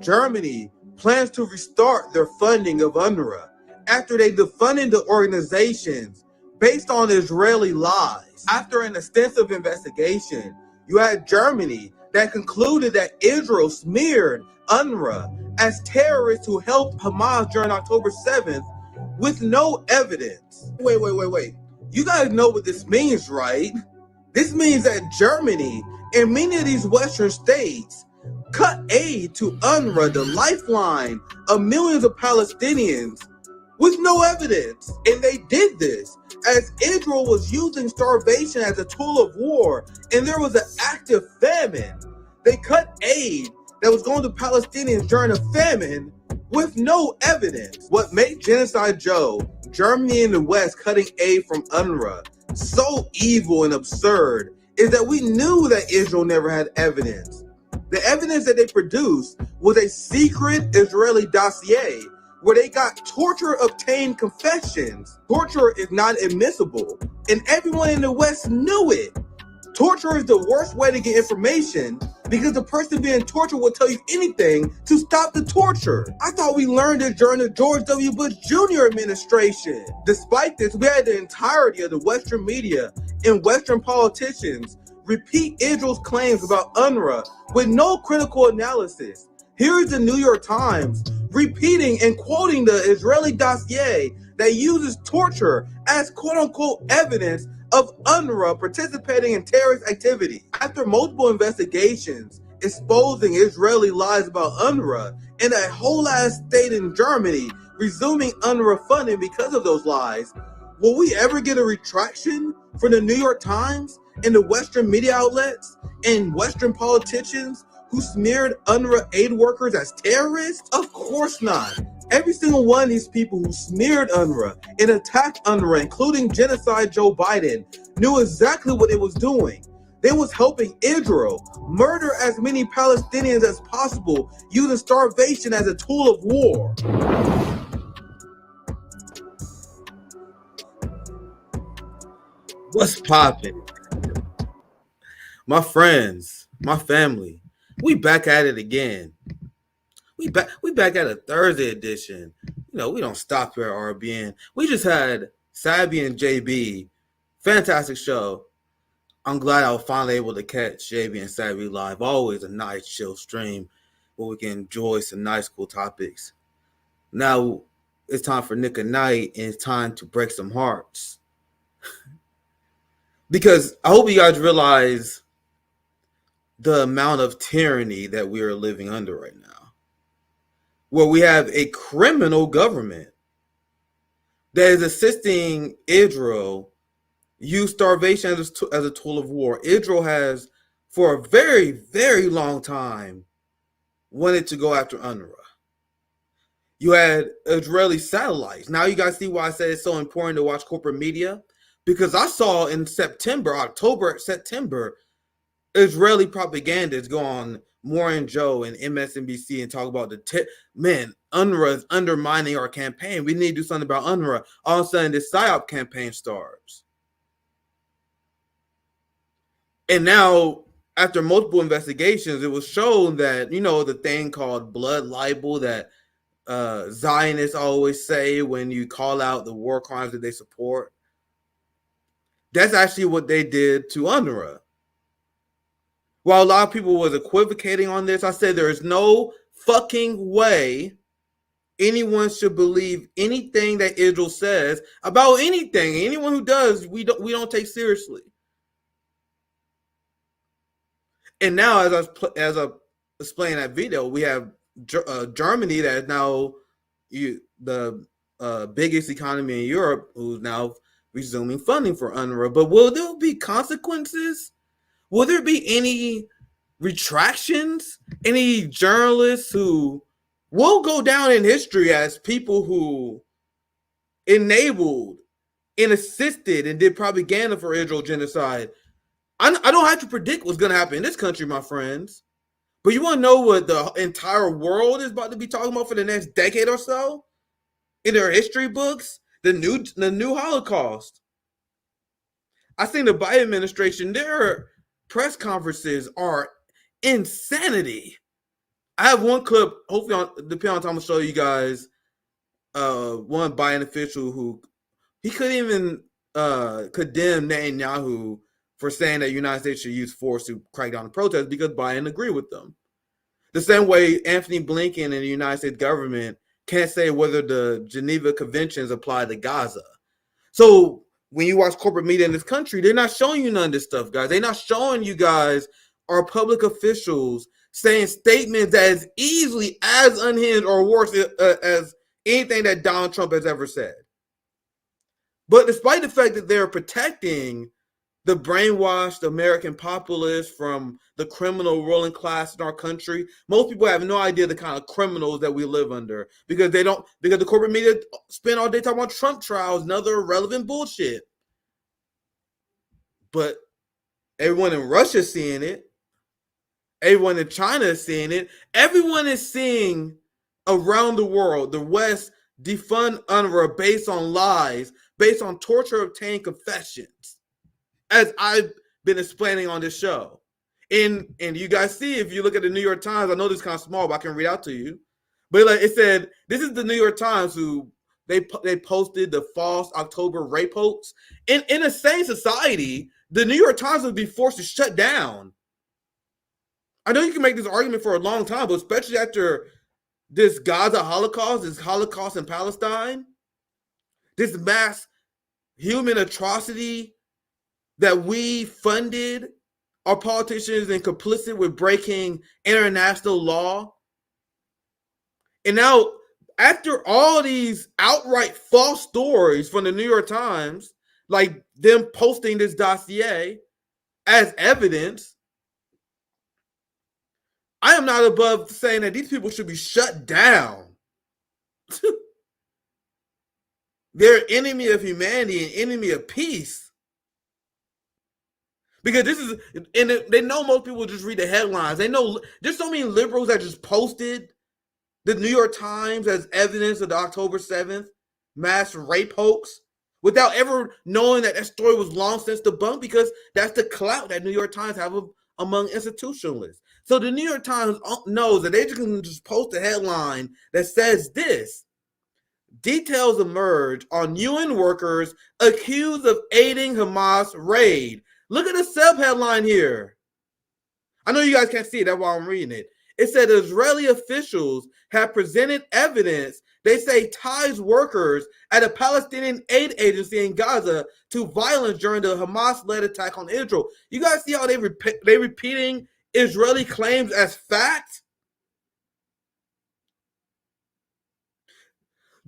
Germany plans to restart their funding of UNRWA after they defunded the organizations based on Israeli lies. After an extensive investigation, you had Germany that concluded that Israel smeared UNRWA as terrorists who helped Hamas during October 7th with no evidence. Wait. You guys know what this means, right? This means that Germany and many of these Western states cut aid to UNRWA, the lifeline of millions of Palestinians, with no evidence. And they did this as Israel was using starvation as a tool of war and there was an active famine. They cut aid that was going to Palestinians during a famine with no evidence. What made Genocide Joe, Germany and the West cutting aid from UNRWA, so evil and absurd is that we knew that Israel never had evidence. The evidence that they produced was a secret Israeli dossier where they got torture-obtained confessions. Torture is not admissible, and everyone in the West knew it. Torture is the worst way to get information because the person being tortured will tell you anything to stop the torture. I thought we learned it during the George W. Bush Jr. administration. Despite this, we had the entirety of the Western media and Western politicians repeat Israel's claims about UNRWA with no critical analysis. Here is the New York Times repeating and quoting the Israeli dossier that uses torture as quote-unquote evidence of UNRWA participating in terrorist activity. After multiple investigations exposing Israeli lies about UNRWA and a whole ass state in Germany resuming UNRWA funding because of those lies, will we ever get a retraction from the New York Times and the Western media outlets and Western politicians who smeared UNRWA aid workers as terrorists? Of course not. Every single one of these people who smeared UNRWA and attacked UNRWA, including Genocide Joe Biden, knew exactly what it was doing. They was helping Israel murder as many Palestinians as possible using starvation as a tool of war. What's poppin'? My friends, my family, we back at it again. We back at a Thursday edition. You know, we don't stop here at RBN. We just had Sabby and JB. Fantastic show. I'm glad I was finally able to catch JB and Sabby live. Always a nice chill stream where we can enjoy some nice cool topics. Now it's time for Nick and Night, and it's time to break some hearts. Because I hope you guys realize the amount of tyranny that we are living under right now. Where we have a criminal government that is assisting Israel use starvation as a tool of war. Israel has, for a very, very long time, wanted to go after UNRWA. You had Israeli satellites. Now you guys see why I said it's so important to watch corporate media. Because I saw in September, Israeli propagandists go on Morning Joe and MSNBC and talk about UNRWA is undermining our campaign. We need to do something about UNRWA. All of a sudden, this PSYOP campaign starts. And now, after multiple investigations, it was shown that, the thing called blood libel that Zionists always say when you call out the war crimes that they support, that's actually what they did to UNRWA. While a lot of people was equivocating on this, I said there is no fucking way anyone should believe anything that Israel says about anything. Anyone who does, we don't take seriously. And now, as I explained in that video, we have Germany that is now the biggest economy in Europe, who's now resuming funding for UNRWA. But will there be consequences? Will there be any retractions? Any journalists who will go down in history as people who enabled and assisted and did propaganda for Israel genocide? I don't have to predict what's going to happen in this country, my friends. But you want to know what the entire world is about to be talking about for the next decade or so? In their history books? The new Holocaust. I think the Biden administration, their press conferences are insanity. I have one clip, hopefully depending on time, I'm going to show you guys one Biden official who he couldn't even condemn Netanyahu for saying that the United States should use force to crack down on protests because Biden agreed with them. The same way Anthony Blinken and the United States government can't say whether the Geneva Conventions apply to Gaza. So when you watch corporate media in this country, they're not showing you none of this stuff, guys. They're not showing you guys our public officials saying statements that is easily as unhinged or worse as anything that Donald Trump has ever said. But despite the fact that they're protecting the brainwashed American populace from the criminal ruling class in our country, most people have no idea the kind of criminals that we live under because the corporate media spend all day talking about Trump trials and other irrelevant bullshit. But everyone in Russia is seeing it. Everyone in China is seeing it. Everyone is seeing around the world, the West defund UNRWA based on lies, based on torture obtained confessions, as I've been explaining on this show. And you guys see, if you look at the New York Times, I know this is kind of small, but I can read out to you. But like it said, this is the New York Times who they posted the false October rape hoax. In a sane society, the New York Times would be forced to shut down. I know you can make this argument for a long time, but especially after this Gaza Holocaust, this Holocaust in Palestine, this mass human atrocity that we funded, our politicians and complicit with breaking international law. And now, after all these outright false stories from the New York Times, like them posting this dossier as evidence, I am not above saying that these people should be shut down. They're an enemy of humanity and enemy of peace. Because this is, and they know most people just read the headlines. They know there's so many liberals that just posted the New York Times as evidence of the October 7th mass rape hoax without ever knowing that story was long since debunked, because that's the clout that New York Times have among institutionalists. So the New York Times knows that they can just post a headline that says this: details emerge on UN workers accused of aiding Hamas raid. Look at the sub-headline here. I know you guys can't see it, that's why I'm reading it. It said Israeli officials have presented evidence they say ties workers at a Palestinian aid agency in Gaza to violence during the Hamas-led attack on Israel. You guys see how they repeating Israeli claims as fact?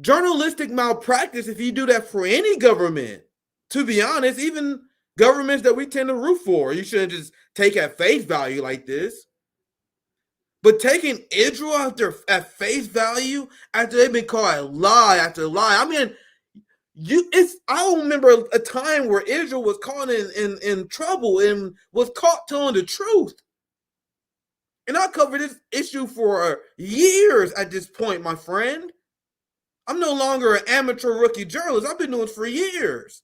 Journalistic malpractice if you do that for any government. To be honest, even governments that we tend to root for, you shouldn't just take at face value like this. But taking Israel at face value after they've been called lie after lie. I mean, I don't remember a time where Israel was caught in trouble and was caught telling the truth. And I covered this issue for years at this point, my friend. I'm no longer an amateur rookie journalist. I've been doing this for years.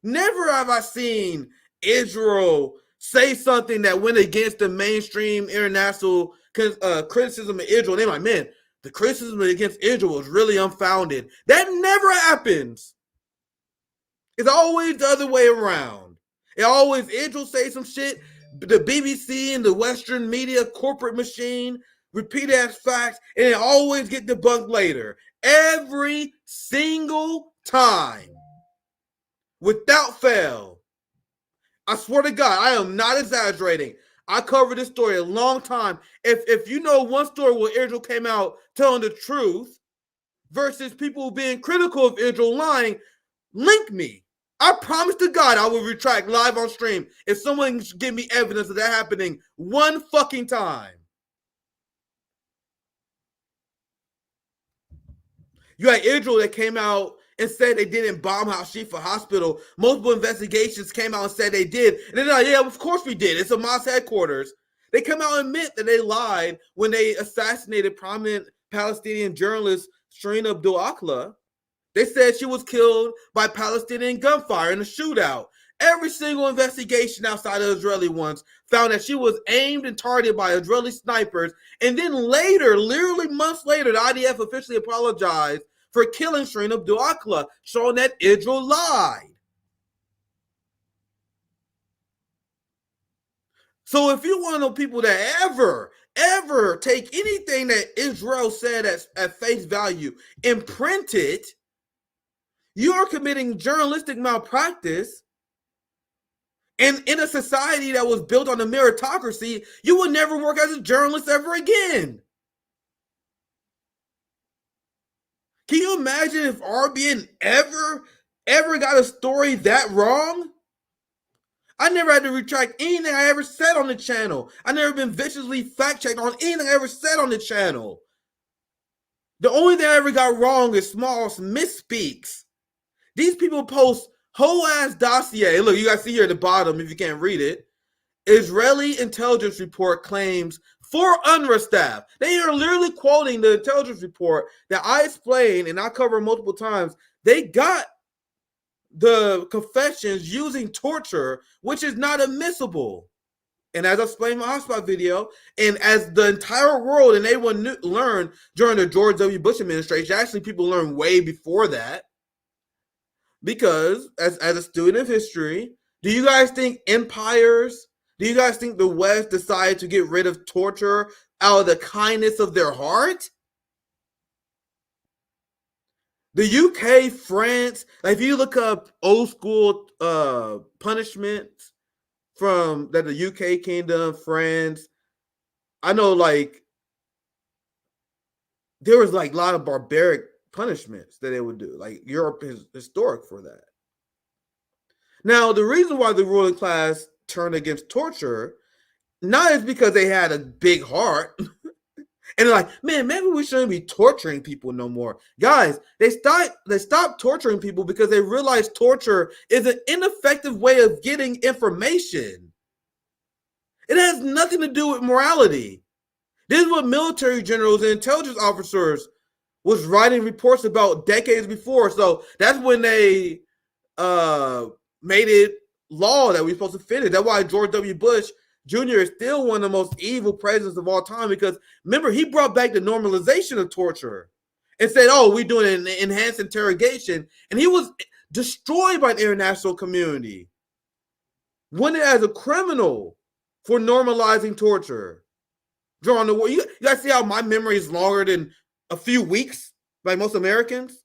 Never have I seen Israel say something that went against the mainstream international criticism of Israel. They're like, man, the criticism against Israel was really unfounded. That never happens. It's always the other way around. It always, Israel say some shit, the BBC and the Western media corporate machine repeat as facts, and it always get debunked later. Every single time. Without fail. I swear to God, I am not exaggerating. I covered this story a long time. If you know one story where Israel came out telling the truth versus people being critical of Israel lying, link me. I promise to God I will retract live on stream if someone can give me evidence of that happening one fucking time. You had Israel that came out and said they didn't bomb Al-Shifa Hospital. Multiple investigations came out and said they did. And they're like, yeah, of course we did. It's Hamas headquarters. They come out and admit that they lied when they assassinated prominent Palestinian journalist Shireen Abu Akleh. They said she was killed by Palestinian gunfire in a shootout. Every single investigation outside of Israeli ones found that she was aimed and targeted by Israeli snipers. And then later, literally months later, the IDF officially apologized for killing Shireen Abdul Akleh, showing that Israel lied. So if you want to know people that ever take anything that Israel said at face value and print it, you are committing journalistic malpractice. And in a society that was built on a meritocracy, you would never work as a journalist ever again. Can you imagine if RBN ever got a story that wrong? I never had to retract anything I ever said on the channel. I never been viciously fact-checked on anything I ever said on the channel. The only thing I ever got wrong is small misspeaks. These people post whole ass dossier. Look, you guys see here at the bottom if you can't read it. Israeli intelligence report claims 4 UNRWA staff. They are literally quoting the intelligence report that I explained and I cover multiple times. They got the confessions using torture, which is not admissible. And as I explained in my hotspot video, and as the entire world and everyone learned during the George W. Bush administration, actually people learned way before that. Because as a student of history, do you guys think empires, do you guys think the West decided to get rid of torture out of the kindness of their heart? The UK, France, like if you look up old school punishments from that the UK kingdom, France, I know like there was like a lot of barbaric punishments that they would do. Like Europe is historic for that. Now, the reason why the ruling class turned against torture, not is because they had a big heart. And they're like, man, maybe we shouldn't be torturing people no more. Guys, they stopped torturing people because they realized torture is an ineffective way of getting information. It has nothing to do with morality. This is what military generals and intelligence officers was writing reports about decades before. So that's when they made it law that we're supposed to finish. That's why George W. Bush Jr. is still one of the most evil presidents of all time, because remember, he brought back the normalization of torture and said, oh, we're doing an enhanced interrogation. And he was destroyed by the international community, wanted as a criminal for normalizing torture. Drawing the war. You guys see how my memory is longer than a few weeks, like most Americans?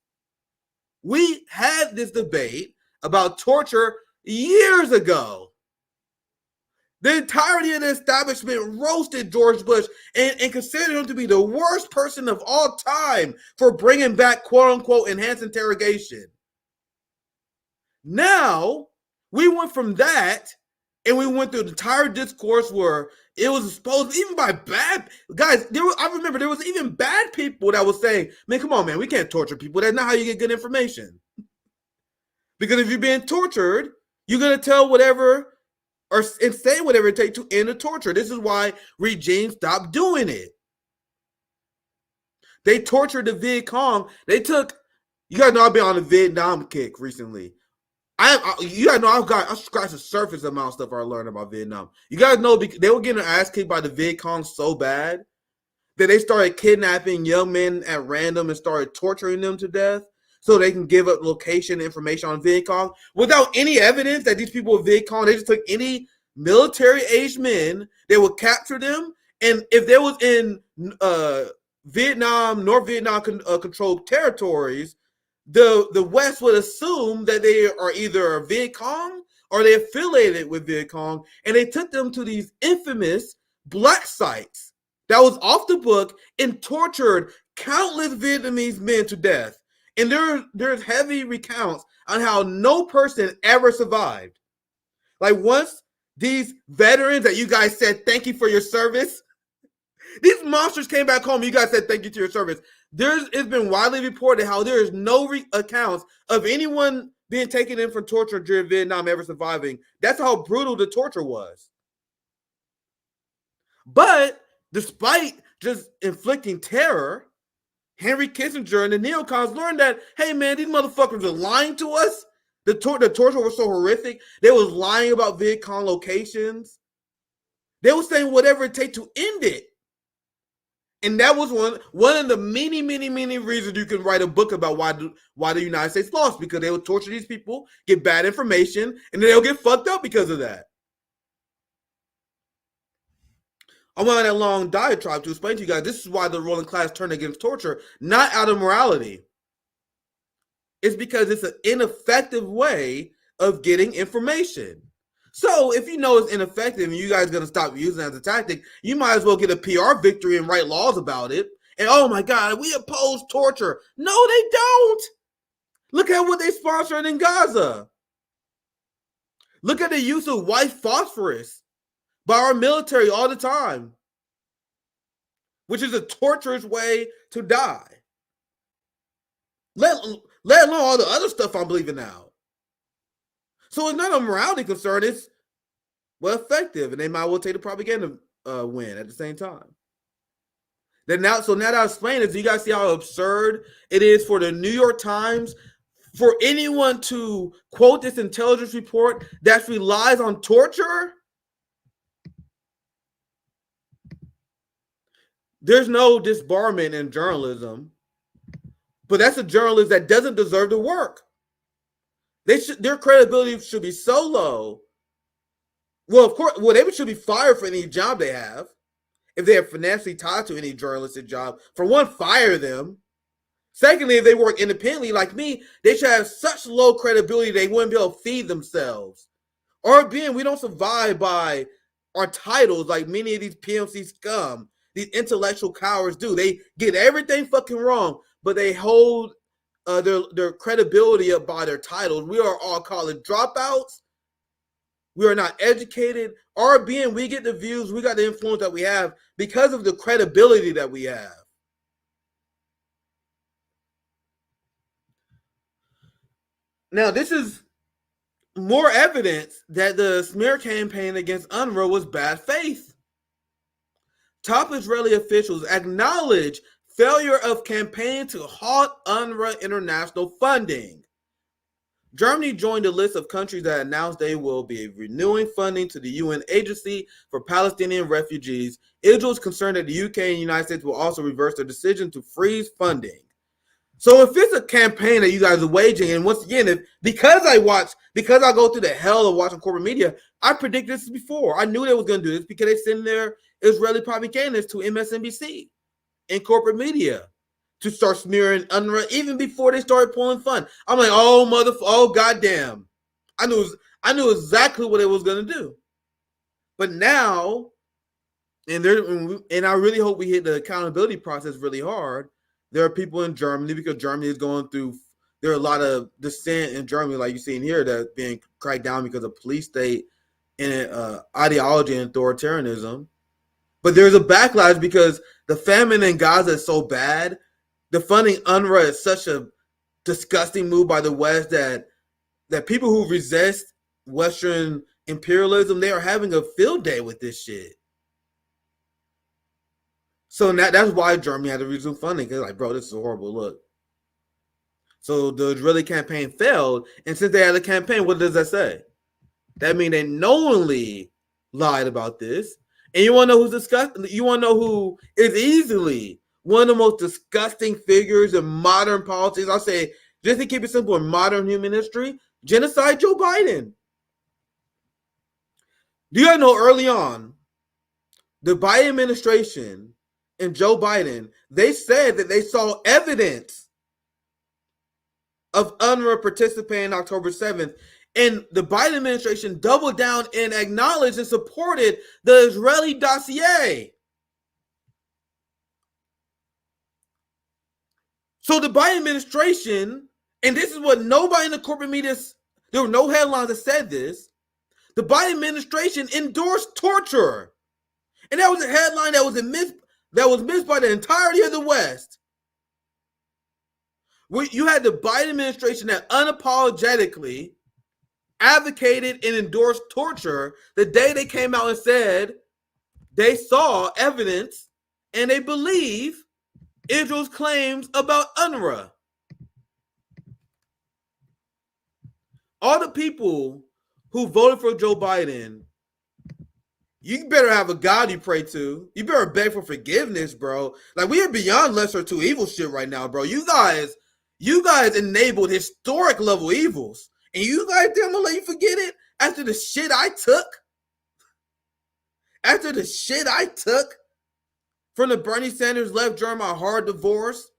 We had this debate about torture years ago. The entirety of the establishment roasted George Bush and considered him to be the worst person of all time for bringing back quote-unquote enhanced interrogation. Now, we went from that and we went through the entire discourse where it was exposed, even by bad guys. I remember there was even bad people that was saying, man, come on, man, we can't torture people. That's not how you get good information. Because if you're being tortured, you're going to tell whatever and say whatever it takes to end the torture. This is why regimes stopped doing it. They tortured the Viet Cong. You guys know I've been on a Vietnam kick recently. You guys know I scratched the surface amount of stuff I learned about Vietnam. You guys know they were getting their ass kicked by the Viet Cong so bad that they started kidnapping young men at random and started torturing them to death so they can give up location information on Viet Cong without any evidence that these people were Viet Cong. They just took any military-aged men, they would capture them, and if they was in Vietnam, North Vietnam controlled territories, the West would assume that they are either Viet Cong or they affiliated with Viet Cong, and they took them to these infamous black sites that was off the book and tortured countless Vietnamese men to death. And there's heavy recounts on how no person ever survived. Like once these veterans that you guys said thank you for your service, these monsters came back home, you guys said thank you to your service. It's been widely reported how there is no accounts of anyone being taken in for torture during Vietnam ever surviving. That's how brutal the torture was. But despite just inflicting terror, Henry Kissinger and the neocons learned that, hey man, these motherfuckers are lying to us. The torture was so horrific. They was lying about VidCon locations. They were saying whatever it takes to end it. And that was one of the many reasons you can write a book about why the United States lost, because they would torture these people, get bad information, and then they'll get fucked up because of that. I went on that long diatribe to explain to you guys this is why the ruling class turned against torture, not out of morality. It's because it's an ineffective way of getting information. So if you know it's ineffective and you guys are going to stop using it as a tactic, you might as well get a PR victory and write laws about it. And oh my God, we oppose torture. No, they don't. Look at what they sponsored in Gaza. Look at the use of white phosphorus by our military all the time, which is a torturous way to die. Let alone all the other stuff I'm believing now. So it's not a morality concern. It's effective, and they might well take the propaganda win at the same time. So now that I explained it, do you guys see how absurd it is for the New York Times, for anyone to quote this intelligence report that relies on torture? There's no disbarment in journalism, but that's a journalist that doesn't deserve the work. Their credibility should be so low. Well, of course, they should be fired for any job they have. If they are financially tied to any journalistic job, for one, fire them. Secondly, if they work independently like me, they should have such low credibility they wouldn't be able to feed themselves. Or being, we don't survive by our titles like many of these PMC scum, these intellectual cowards do. They get everything fucking wrong, but they hold their credibility up by their titles. We are all college dropouts. We are not educated. Our being, we get the views, we got the influence that we have because of the credibility that we have. Now, this is more evidence that the smear campaign against UNRWA was bad faith. Top Israeli officials acknowledge failure of campaign to halt UNRWA international funding. Germany joined a list of countries that announced they will be renewing funding to the UN Agency for Palestinian Refugees. Israel is concerned that the UK and the United States will also reverse their decision to freeze funding. So if it's a campaign that you guys are waging, and once again, because I go through the hell of watching corporate media, I predicted this before. I knew they was going to do this because they send their Israeli propagandists to MSNBC and corporate media to start smearing UNRWA even before they started pulling fun. I'm like, oh goddamn. I knew exactly what it was going to do. But now, and I really hope we hit the accountability process really hard. There are people in Germany, because Germany is going through, there are a lot of dissent in Germany, like you see in here, that's being cracked down because of police state and ideology and authoritarianism. But there's a backlash because the famine in Gaza is so bad. The funding UNRWA is such a disgusting move by the West that people who resist Western imperialism, they are having a field day with this shit. So that's why Germany had to resume funding, because like, bro, this is a horrible look. So the Israeli campaign failed, and since they had a campaign, what does that say? That means they knowingly lied about this. And you want to know who's disgusting? You want to know who is easily one of the most disgusting figures in modern politics? I'll say, just to keep it simple, in modern human history, genocide Joe Biden. Do you guys know early on, the Biden administration and Joe Biden, they said that they saw evidence of UNRWA participating October 7th. And the Biden administration doubled down and acknowledged and supported the Israeli dossier. So the Biden administration, and this is what nobody in the corporate media, there were no headlines that said this, the Biden administration endorsed torture. And that was a headline that was missed by the entirety of the West. You had the Biden administration that unapologetically advocated and endorsed torture the day they came out and said they saw evidence and they believe Israel's claims about UNRWA. all the people who voted for Joe Biden, you better have a God you pray to. You better beg for forgiveness, bro. Like, we are beyond lesser two evil shit right now, bro. You guys enabled historic level evils. And you guys think I'm gonna let you forget it after the shit I took? After the shit I took from the Bernie Sanders left during my hard divorce?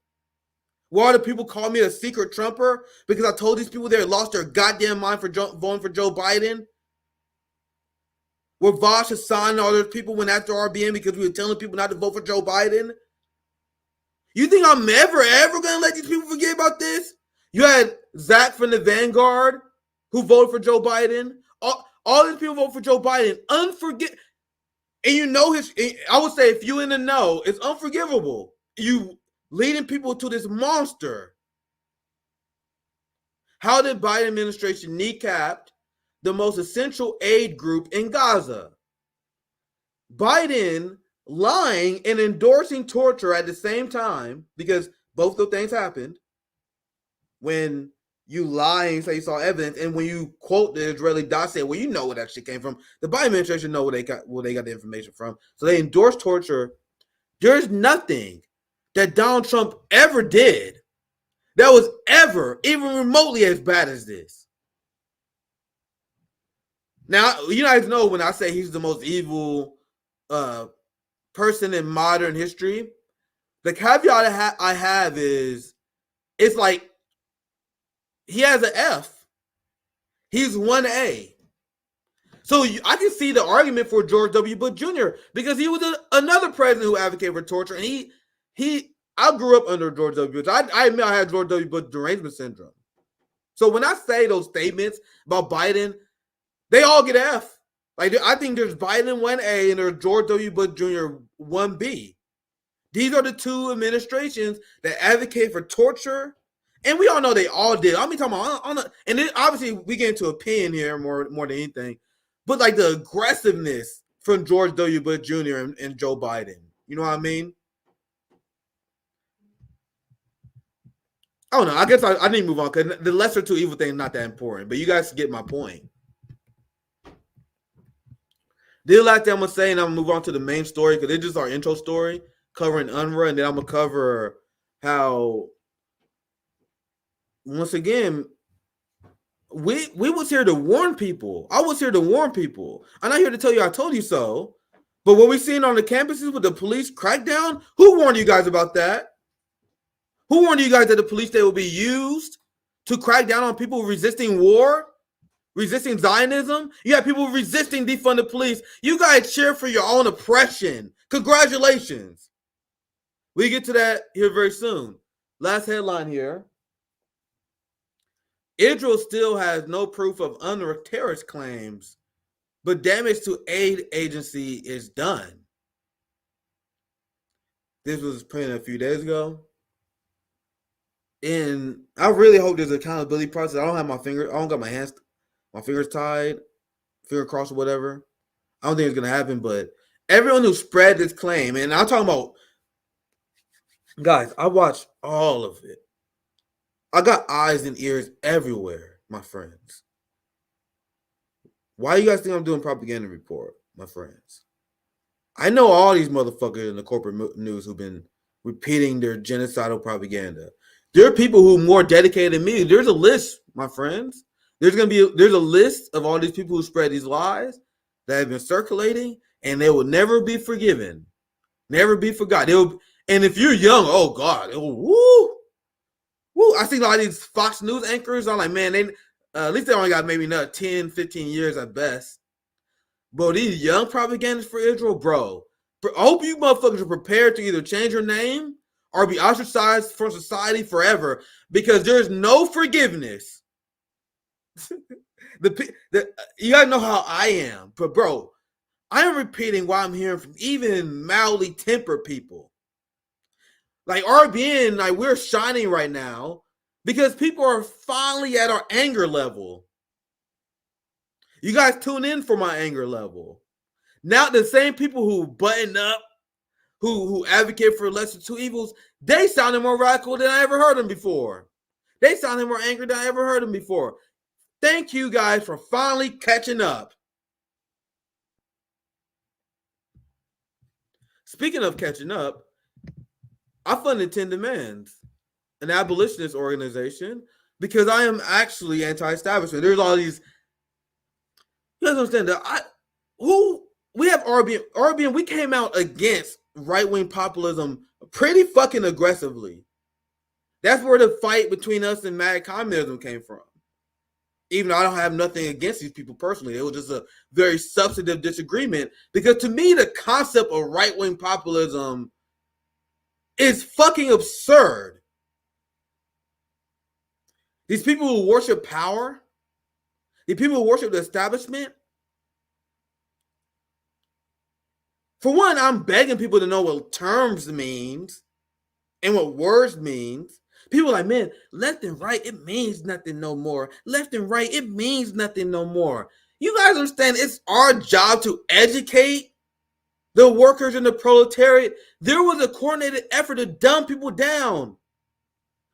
Why do people call me a secret Trumper? Because I told these people they lost their goddamn mind for voting for Joe Biden? Where Vosh, Hassan, and all those people went after RBN because we were telling people not to vote for Joe Biden? You think I'm ever going to let these people forget about this? You had Zach from the Vanguard who voted for Joe Biden. All these people vote for Joe Biden. And you know I would say if you in the know, it's unforgivable. You leading people to this monster. How did Biden administration kneecap the most essential aid group in Gaza? Biden lying and endorsing torture at the same time, because both those things happened. When you lie and say you saw evidence, and when you quote the Israeli dossier, well, you know where that shit came from. The Biden administration know where they got the information from. So they endorse torture. There's nothing that Donald Trump ever did that was ever even remotely as bad as this. Now, you guys know when I say he's the most evil person in modern history, the caveat I have is it's like he has an F. He's 1A. So I can see the argument for George W. Bush Jr. because he was another president who advocated for torture, and I grew up under George W. Bush. I admit I had George W. Bush derangement syndrome. So when I say those statements about Biden, they all get F. Like, I think there's Biden 1A and there's George W. Bush Jr. 1B. These are the two administrations that advocate for torture, and we all know they all did. I mean, talking about and then obviously we get into opinion here more than anything, but like the aggressiveness from George W. Bush Jr. and Joe Biden. You know what I mean? I don't know. I guess I need to move on because the lesser two evil thing is not that important. But you guys get my point. The last thing I'm gonna say, and I'm gonna move on to the main story because it's just our intro story covering UNRWA, and then I'm gonna cover how once again we was here to warn people. I was here to warn people. I'm not here to tell you I told you so. But what we seen on the campuses with the police crackdown, who warned you guys about that? Who warned you guys that the police state will be used to crack down on people resisting war? Resisting Zionism? You have people resisting defund the police. You guys cheer for your own oppression. Congratulations. We get to that here very soon. Last headline here. Israel still has no proof of UNRWA terrorist claims, but damage to aid agency is done. This was printed a few days ago. And I really hope there's an accountability process. I don't got my fingers tied, finger crossed or whatever. I don't think it's going to happen, but everyone who spread this claim, and I'm talking about, guys, I watched all of it. I got eyes and ears everywhere, my friends. Why do you guys think I'm doing propaganda report, my friends? I know all these motherfuckers in the corporate news who've been repeating their genocidal propaganda. There are people who are more dedicated than me. There's a list, my friends. There's a list of all these people who spread these lies that have been circulating, and they will never be forgiven, never be forgotten. And if you're young, oh God, woo. I see a lot of these Fox News anchors. I'm like, man, at least they only got maybe another 10, 15 years at best. Bro, these young propagandists for Israel, bro. I hope you motherfuckers are prepared to either change your name or be ostracized from society forever, because there's no forgiveness. You gotta know how I am. But bro, I am repeating what I'm hearing from even mildly tempered people. Like RBN, like we're shining right now because people are finally at our anger level. You guys tune in for my anger level. Now the same people who button up, who advocate for lesser two evils, they sounded more radical than I ever heard them before. They sounded more angry than I ever heard them before. Thank you guys for finally catching up. Speaking of catching up, I funded 10 Demands, an abolitionist organization, because I am actually anti-establishment. There's all these. You guys understand that we have RBN. We came out against right-wing populism pretty fucking aggressively. That's where the fight between us and mad communism came from. Even though I don't have nothing against these people personally, it was just a very substantive disagreement. Because to me, the concept of right-wing populism is fucking absurd. These people who worship power, these people who worship the establishment. For one, I'm begging people to know what terms means and what words means. People are like, man, left and right, it means nothing no more. Left and right, it means nothing no more. You guys understand it's our job to educate the workers and the proletariat. There was a coordinated effort to dumb people down,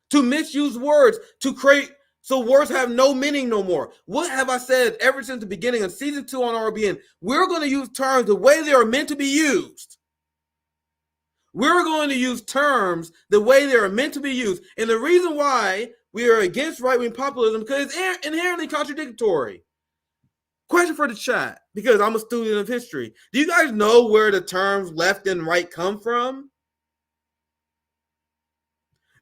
to misuse words, to create so words have no meaning no more. What have I said ever since the beginning of season 2 on RBN? We're going to use terms the way they are meant to be used. We're going to use terms the way they are meant to be used. And the reason why we are against right-wing populism, because it's inherently contradictory. Question for the chat, because I'm a student of history. Do you guys know where the terms left and right come from?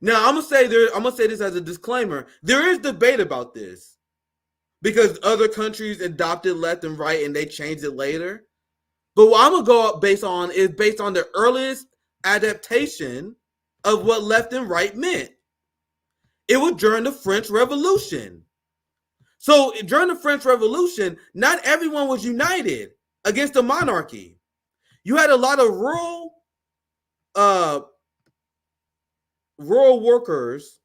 Now, I'm gonna say this as a disclaimer. There is debate about this because other countries adopted left and right and they changed it later. But what I'm gonna go up based on the earliest adaptation of what left and right meant. It was during the French Revolution. So during the French Revolution, not everyone was united against the monarchy. You had a lot of rural workers,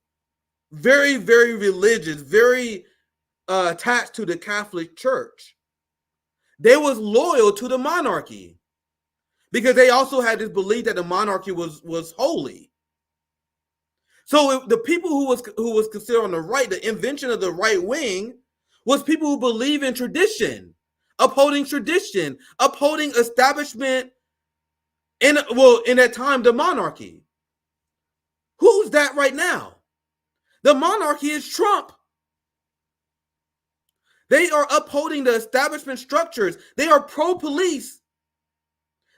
very, very religious, very attached to the Catholic Church. They was loyal to the monarchy because they also had this belief that the monarchy was holy. So the people who was considered on the right, the invention of the right wing, was people who believe in tradition, upholding establishment, in that time, the monarchy. Who's that right now? The monarchy is Trump. They are upholding the establishment structures. They are pro-police.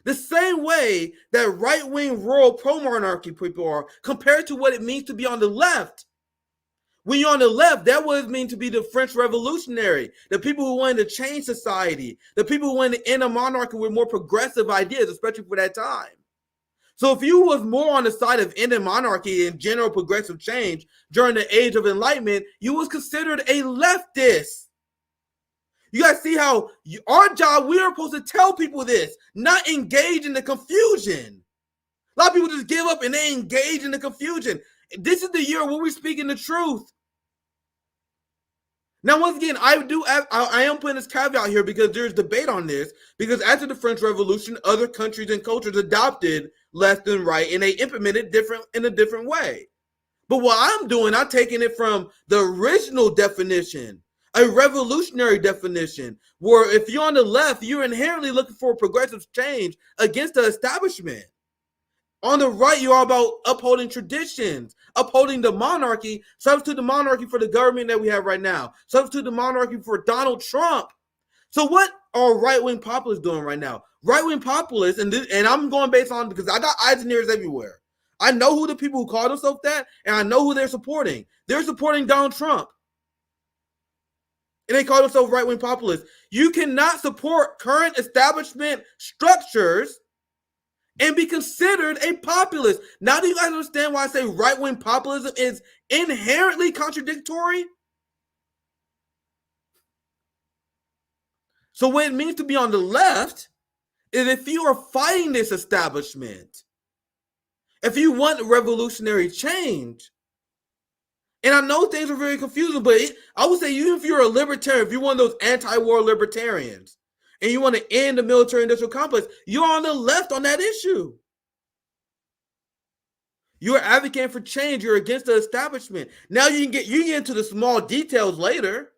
The same way that right-wing rural pro-monarchy people are compared to what it means to be on the left. When you're on the left, that was mean to be the French Revolutionary, the people who wanted to change society, the people who wanted to end a monarchy with more progressive ideas, especially for that time. So if you was more on the side of ending monarchy and general progressive change during the Age of Enlightenment, you was considered a leftist. You guys see how our job, we are supposed to tell people this, not engage in the confusion. A lot of people just give up and they engage in the confusion. This is the year where we're speaking the truth. Now, once again, I am putting this caveat here because there's debate on this, because after the French Revolution, other countries and cultures adopted left and right, and they implemented in a different way. But what I'm doing, I'm taking it from the original definition, a revolutionary definition, where if you're on the left, you're inherently looking for progressive change against the establishment. On the right, you're all about upholding traditions, upholding the monarchy, substitute the monarchy for the government that we have right now, substitute the monarchy for Donald Trump. So what are right-wing populists doing right now? Right-wing populists, and I'm going based on, because I got eyes and ears everywhere. I know who the people who call themselves that, and I know who they're supporting. They're supporting Donald Trump. And they call themselves right-wing populists. You cannot support current establishment structures and be considered a populist. Now, do you guys understand why I say right-wing populism is inherently contradictory? So what it means to be on the left is if you are fighting this establishment, if you want revolutionary change, and I know things are very confusing, but I would say even if you're a libertarian, if you're one of those anti-war libertarians, and you want to end the military-industrial complex, you're on the left on that issue. You're advocating for change. You're against the establishment. Now you can get into the small details later.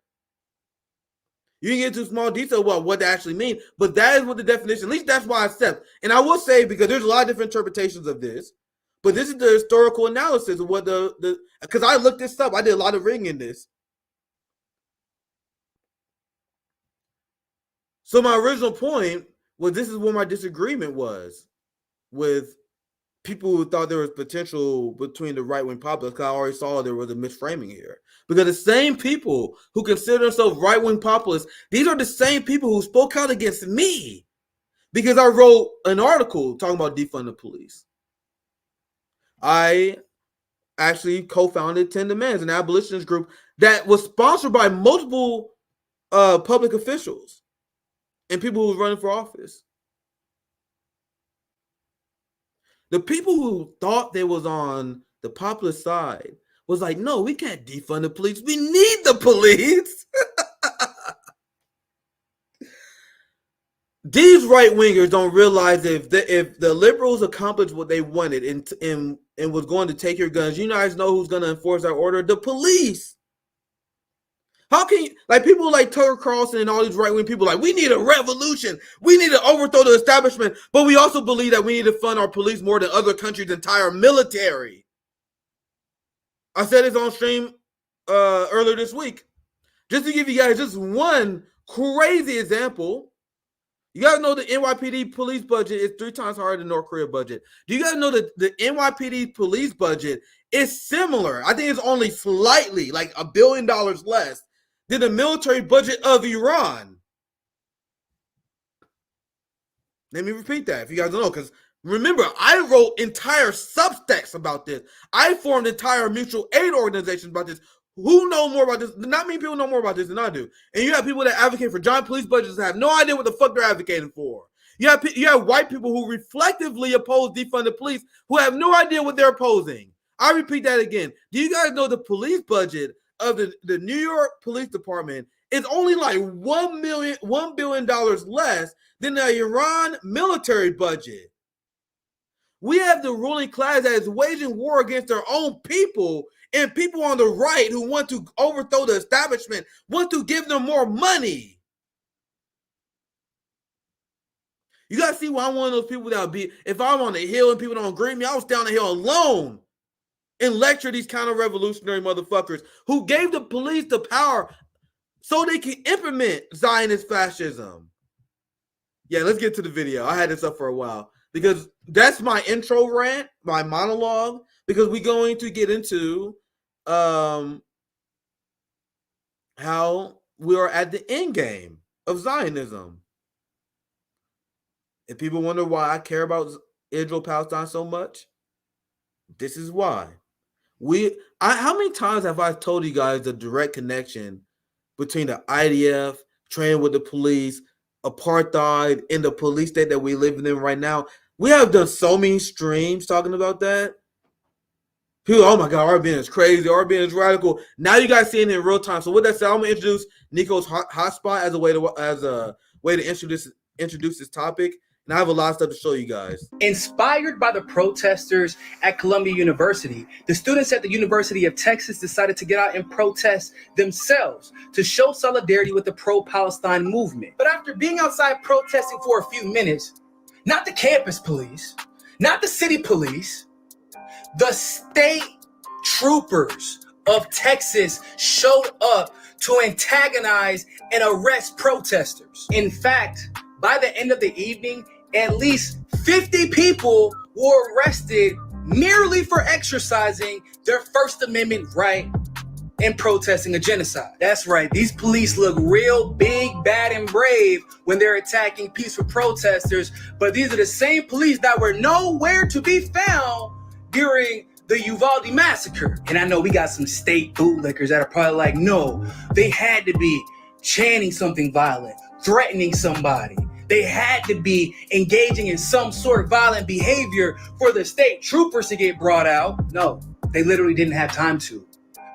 You can get into small detail about what that actually means, but that is what the definition, at least that's why I accept. And I will say, because there's a lot of different interpretations of this, but this is the historical analysis of what because I looked this up. I did a lot of reading in this. So my original point was, this is where my disagreement was with people who thought there was potential between the right-wing populists, because I already saw there was a misframing here. Because the same people who consider themselves right-wing populists, these are the same people who spoke out against me because I wrote an article talking about defund the police. I actually co-founded 10 Demands, an abolitionist group that was sponsored by multiple public officials and people who were running for office. The people who thought they was on the populist side was like, no, we can't defund the police. We need the police. These right-wingers don't realize if the liberals accomplished what they wanted and was going to take your guns, you guys know who's going to enforce that order? The police. How can you, like, people like Tucker Carlson and all these right-wing people, like, we need a revolution. We need to overthrow the establishment. But we also believe that we need to fund our police more than other countries' entire military. I said this on stream earlier this week. Just to give you guys just one crazy example. You guys know the NYPD police budget is 3 times higher than North Korea budget. Do you guys know that the NYPD police budget is similar? I think it's only slightly, like $1 billion less than the military budget of Iran. Let me repeat that if you guys don't know, because remember, I wrote entire substacks about this. I formed entire mutual aid organizations about this. Who know more about this? Not many people know more about this than I do. And you have people that advocate for giant police budgets that have no idea what the fuck they're advocating for. You have white people who reflectively oppose defund the police who have no idea what they're opposing. I repeat that again. Do you guys know the police budget of the New York Police Department is only like $1 billion less than the Iran military budget? We have the ruling class that is waging war against their own people, and people on the right who want to overthrow the establishment, want to give them more money. You gotta see why I'm one of those people that would be, if I'm on the hill and people don't agree with me, I would stay on the hill alone and lecture these counter-revolutionary motherfuckers who gave the police the power so they can implement Zionist fascism. Yeah, let's get to the video. I had this up for a while because that's my intro rant, my monologue, because we're going to get into how we are at the end game of Zionism. If people wonder why I care about Israel-Palestine so much, this is why. How many times have I told you guys the direct connection between the IDF, training with the police, apartheid, and the police state that we live in right now? We have done so many streams talking about that. People, oh my God, RBN is crazy, RBN is radical. Now you guys see it in real time. So with that said, I'm gonna introduce Nico's hotspot as a way to introduce this topic. And I have a lot of stuff to show you guys. Inspired by the protesters at Columbia University, the students at the University of Texas decided to get out and protest themselves to show solidarity with the pro-Palestine movement. But after being outside protesting for a few minutes, not the campus police, not the city police, the state troopers of Texas showed up to antagonize and arrest protesters. In fact, by the end of the evening, at least 50 people were arrested merely for exercising their First Amendment right and protesting a genocide. That's right, these police look real big, bad, and brave when they're attacking peaceful protesters, but these are the same police that were nowhere to be found during the Uvalde massacre. And I know we got some state bootlickers that are probably like, no, they had to be chanting something violent, threatening somebody. They had to be engaging in some sort of violent behavior for the state troopers to get brought out. No, they literally didn't have time to,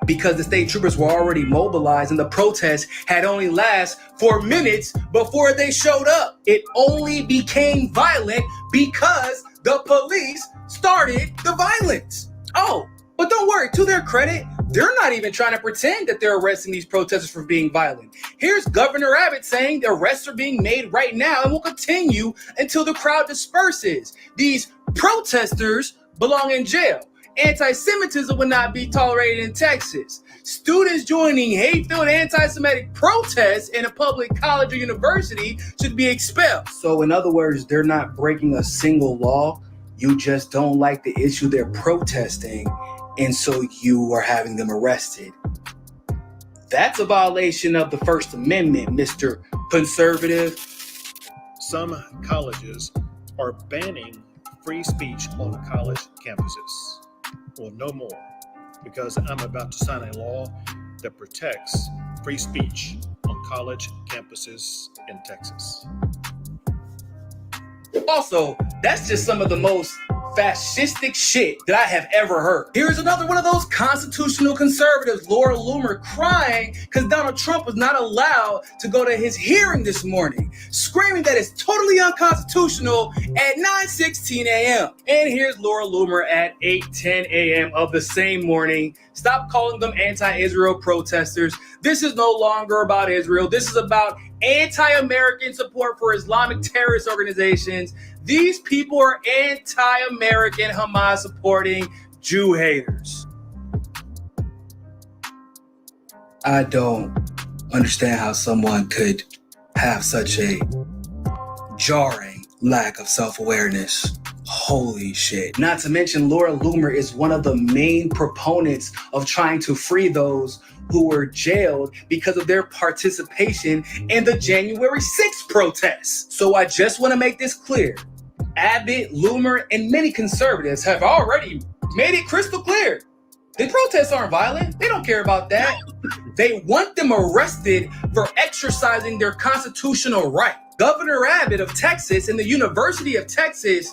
because the state troopers were already mobilized and the protest had only lasted 4 minutes before they showed up. It only became violent because the police started the violence. Oh, But don't worry, to their credit, they're not even trying to pretend that they're arresting these protesters for being violent. Here's Governor Abbott saying the arrests are being made right now and will continue until the crowd disperses. These protesters belong in jail. Anti-Semitism would not be tolerated in Texas. Students joining hate-filled anti-Semitic protests in a public college or university should be expelled. So in other words, they're not breaking a single law. You just don't like the issue they're protesting, and so you are having them arrested. That's a violation of the First Amendment, Mr. Conservative. Some colleges are banning free speech on college campuses. Well, no more, because I'm about to sign a law that protects free speech on college campuses in Texas. Also, that's just some of the most fascistic shit that I have ever heard. Here's another one of those constitutional conservatives, Laura Loomer, crying because Donald Trump was not allowed to go to his hearing this morning, screaming that it's totally unconstitutional at 9:16 a.m. And here's Laura Loomer at 8:10 a.m. of the same morning. Stop calling them anti-Israel protesters. This is no longer about Israel. This is about anti-American support for Islamic terrorist organizations. These people are anti-American, Hamas-supporting Jew haters. I don't understand how someone could have such a jarring lack of self-awareness. Holy shit. Not to mention, Laura Loomer is one of the main proponents of trying to free those who were jailed because of their participation in the January 6th protests. So I just want to make this clear. Abbott, Loomer, and many conservatives have already made it crystal clear. The protests aren't violent. They don't care about that. They want them arrested for exercising their constitutional right. Governor Abbott of Texas and the University of Texas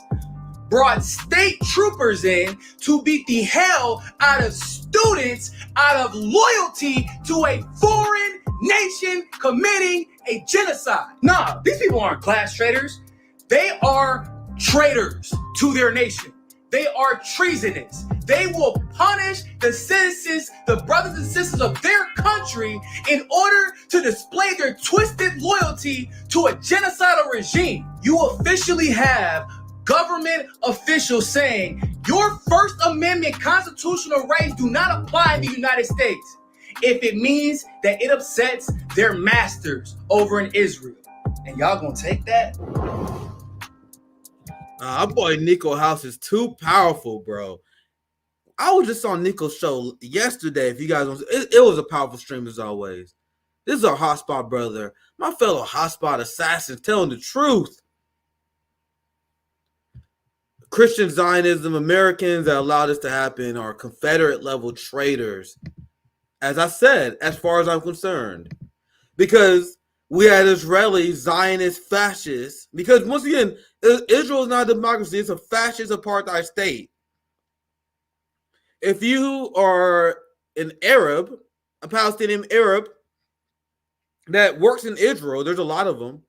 brought state troopers in to beat the hell out of students out of loyalty to a foreign nation committing a genocide. Nah, these people aren't class traitors. They are traitors to their nation. They are treasonous. They will punish the citizens, the brothers and sisters of their country in order to display their twisted loyalty to a genocidal regime. You officially have government officials saying your First Amendment constitutional rights do not apply in the United States if it means that it upsets their masters over in Israel. And y'all gonna take that? Our boy Nico House is too powerful, bro. I was just on Nico's show yesterday. If you guys want, it was a powerful stream as always. This is our hotspot brother, my fellow hotspot assassins, telling the truth. Christian Zionism, Americans that allowed this to happen are Confederate level traitors. As I said, as far as I'm concerned, because we had Israeli Zionist fascists. Because once again, Israel is not a democracy; it's a fascist apartheid state. If you are an Arab, a Palestinian Arab that works in Israel, there's a lot of them,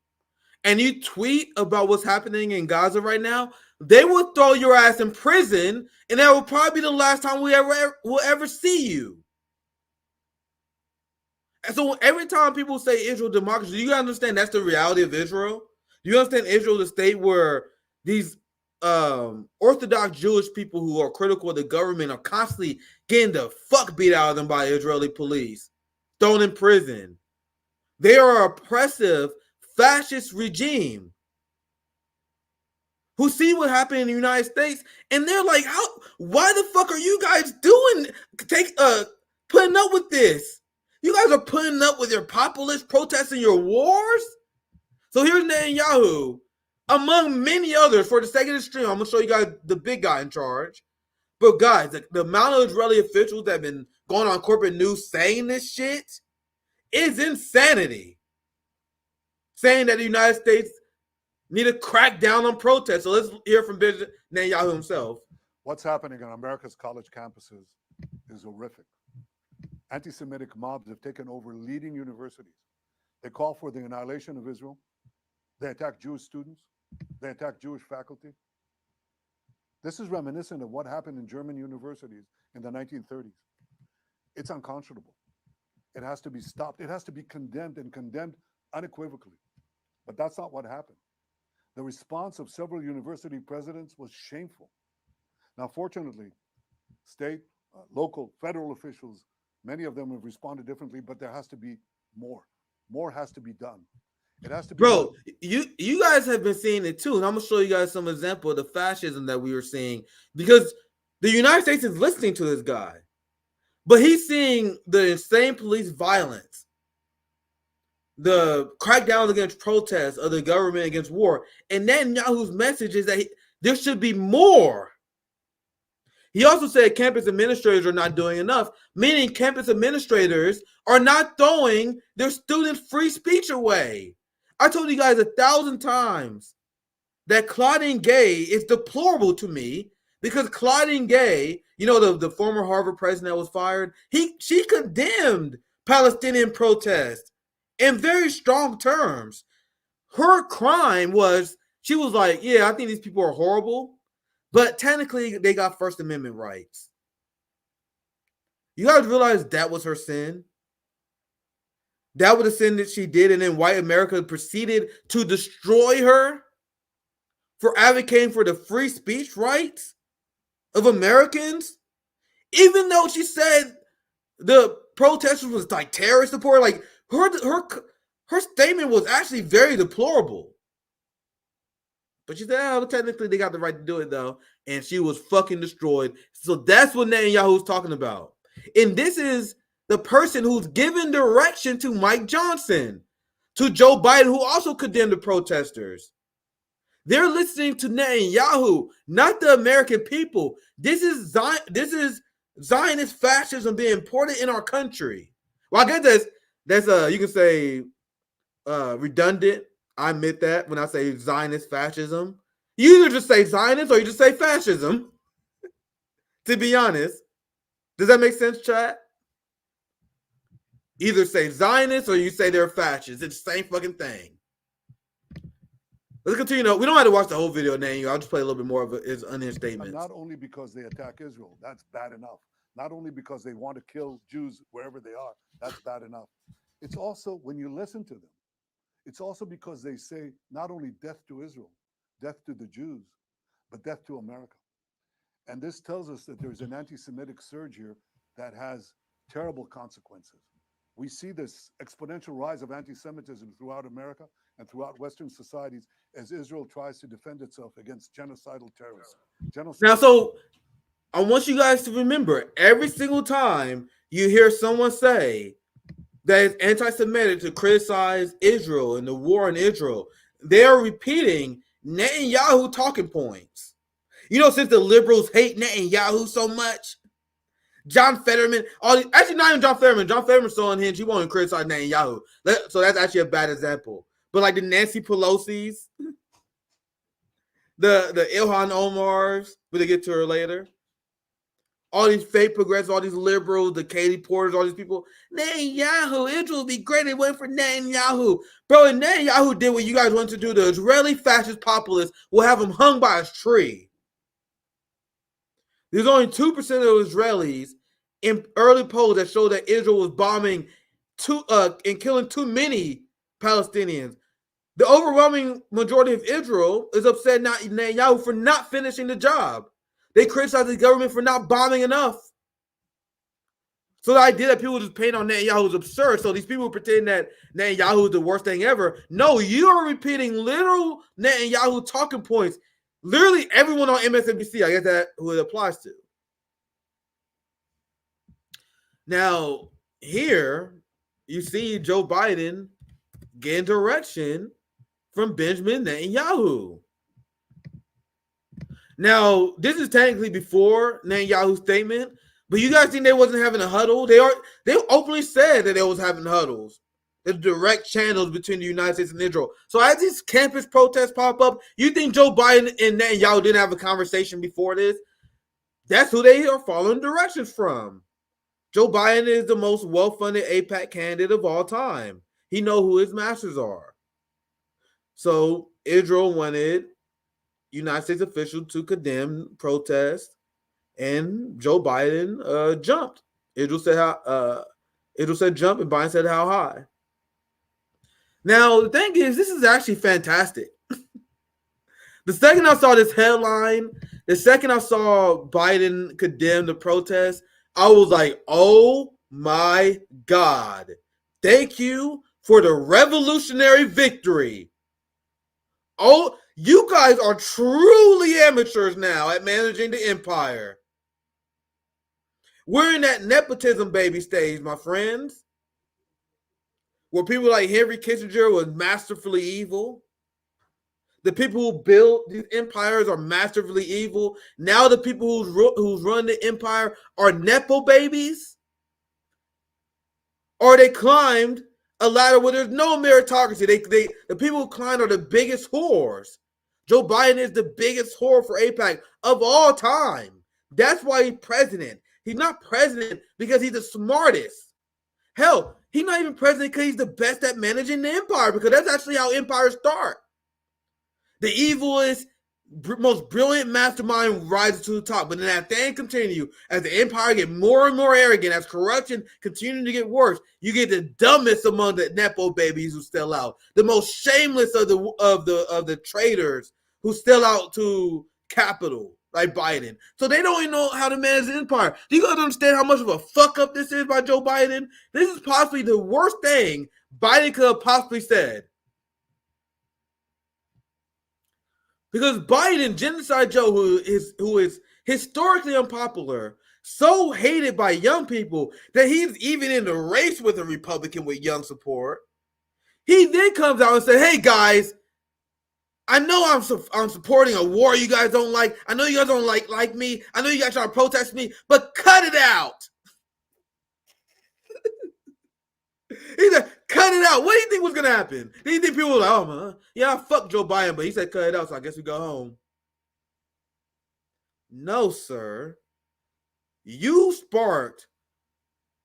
and you tweet about what's happening in Gaza right now, they will throw your ass in prison, and that will probably be the last time we will ever see you. And so every time people say Israel democracy, you gotta understand that's the reality of Israel. You understand Israel is a state where these Orthodox Jewish people who are critical of the government are constantly getting the fuck beat out of them by Israeli police, thrown in prison. They are an oppressive fascist regime who see what happened in the United States, and they're like, why the fuck are you guys putting up with this? You guys are putting up with your populist protesting your wars? So here's Netanyahu, among many others, for the sake of the stream, I'm going to show you guys the big guy in charge. But guys, the amount of Israeli officials that have been going on corporate news saying this shit is insanity. Saying that the United States need to crack down on protests. So let's hear from Netanyahu himself. What's happening on America's college campuses is horrific. Anti-Semitic mobs have taken over leading universities. They call for the annihilation of Israel. They attack Jewish students. They attack Jewish faculty. This is reminiscent of what happened in German universities in the 1930s. It's unconscionable. It has to be stopped. It has to be condemned, and condemned unequivocally. But that's not what happened. The response of several university presidents was shameful. Now, fortunately, state, local, federal officials, many of them have responded differently, but there has to be more. More has to be done. It has to be Bro, done. you guys have been seeing it too, and I'm gonna show you guys some example of the fascism that we were seeing, because the United States is listening to this guy, but he's seeing the insane police violence, the crackdowns against protests of the government against war, and Netanyahu's message is that there should be more. He also said campus administrators are not doing enough, meaning campus administrators are not throwing their students' free speech away. I told you guys 1,000 times that Claudine Gay is deplorable to me, because Claudine Gay, you know, the former Harvard president that was fired, she condemned Palestinian protests in very strong terms. Her crime was, she was like, yeah, I think these people are horrible, but technically they got First Amendment rights. You guys realize that was her sin? That was the sin that she did, and then white America proceeded to destroy her for advocating for the free speech rights of Americans, even though she said the protesters was like terrorist support. Like her statement was actually very deplorable. But she said, oh, technically they got the right to do it though, and she was fucking destroyed. So that's what Netanyahu's talking about. And this is the person who's given direction to Mike Johnson, to Joe Biden, who also condemned the protesters. They're listening to Netanyahu, not the American people. This is Zionist fascism being imported in our country. Well, I guess that's you can say redundant. I admit that when I say Zionist fascism. You either just say Zionist or you just say fascism. To be honest. Does that make sense, chat? Either say Zionist or you say they're fascists. It's the same fucking thing. Let's continue. We don't have to watch the whole video, Nan. I'll just play a little bit more of his unhinged statements. Not only because they attack Israel, that's bad enough. Not only because they want to kill Jews wherever they are, that's bad enough. It's also, when you listen to them, it's also because they say not only death to Israel, death to the Jews, but death to America. And this tells us that there's an anti-Semitic surge here that has terrible consequences. We see this exponential rise of anti-Semitism throughout America and throughout Western societies as Israel tries to defend itself against genocidal terrorists. Now, so I want you guys to remember, every single time you hear someone say that it's anti-Semitic to criticize Israel and the war in Israel, they are repeating Netanyahu talking points. You know, since the liberals hate Netanyahu so much, John Fetterman, actually not even John Fetterman. John Fetterman's so unhinged, he won't criticize Netanyahu. So that's actually a bad example. But like the Nancy Pelosi's, the Ilhan Omars, we'll get to her later. All these fake progressives, all these liberals, the Katie Porters, all these people. Netanyahu, Israel would be great. It went for Netanyahu. Bro, and Netanyahu did what you guys want to do. The Israeli fascist populists will have him hung by a tree. There's only 2% of Israelis in early polls that show that Israel was bombing and killing too many Palestinians. The overwhelming majority of Israel is upset at Netanyahu for not finishing the job. They criticize the government for not bombing enough. So the idea that people just paint on Netanyahu is absurd. So these people pretend that Netanyahu is the worst thing ever. No, you are repeating literal Netanyahu talking points. Literally everyone on MSNBC, I guess that's who it applies to. Now, here you see Joe Biden getting direction from Benjamin Netanyahu. Now, this is technically before Netanyahu's statement, but you guys think they wasn't having a huddle? They openly said that they was having huddles. The direct channels between the United States and Israel. So as these campus protests pop up, you think Joe Biden and Netanyahu didn't have a conversation before this? That's who they are following directions from. Joe Biden is the most well-funded AIPAC candidate of all time. He knows who his masters are. So Israel wanted United States official to condemn protest, and Joe Biden jumped. Israel said jump, and Biden said how high. Now the thing is, this is actually fantastic. The second I saw this headline, the second I saw Biden condemn the protest, I was like, oh my God. Thank you for the revolutionary victory. Oh, you guys are truly amateurs now at managing the empire. We're in that nepotism baby stage, my friends, where people like Henry Kissinger was masterfully evil. The people who built these empires are masterfully evil. Now the people who's run the empire are nepo babies, or they climbed a ladder where there's no meritocracy. The people who climbed are the biggest whores. Joe Biden is the biggest whore for AIPAC of all time. That's why he's president. He's not president because he's the smartest. Hell, he's not even president because he's the best at managing the empire, because that's actually how empires start. The evilest, most brilliant mastermind rises to the top, but then as things continue, as the empire get more and more arrogant, as corruption continues to get worse, you get the dumbest among the nepo babies who still out, the most shameless of the traitors who still out to capital, like Biden. So they don't even know how to manage the empire. Do you guys understand how much of a fuck up this is by Joe Biden? This is possibly the worst thing Biden could have possibly said. Because Biden, Genocide Joe, who is historically unpopular, so hated by young people that he's even in the race with a Republican with young support, he then comes out and says, hey guys, I know I'm supporting a war you guys don't like. I know you guys don't like me. I know you guys trying to protest me, but cut it out. He said, cut it out. What do you think was going to happen? Do you think people were like, oh, man, yeah, fuck Joe Biden, but he said cut it out, so I guess we go home. No, sir. You sparked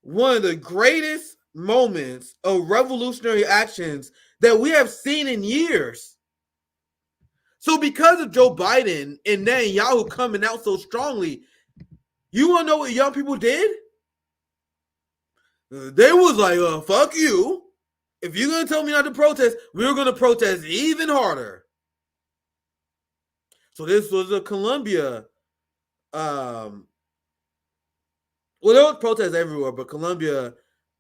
one of the greatest moments of revolutionary actions that we have seen in years. So because of Joe Biden and Netanyahu coming out so strongly, you want to know what young people did? They was like, fuck you. If you're going to tell me not to protest, we're going to protest even harder. So this was a Colombia. Well, there was protests everywhere, but Colombia,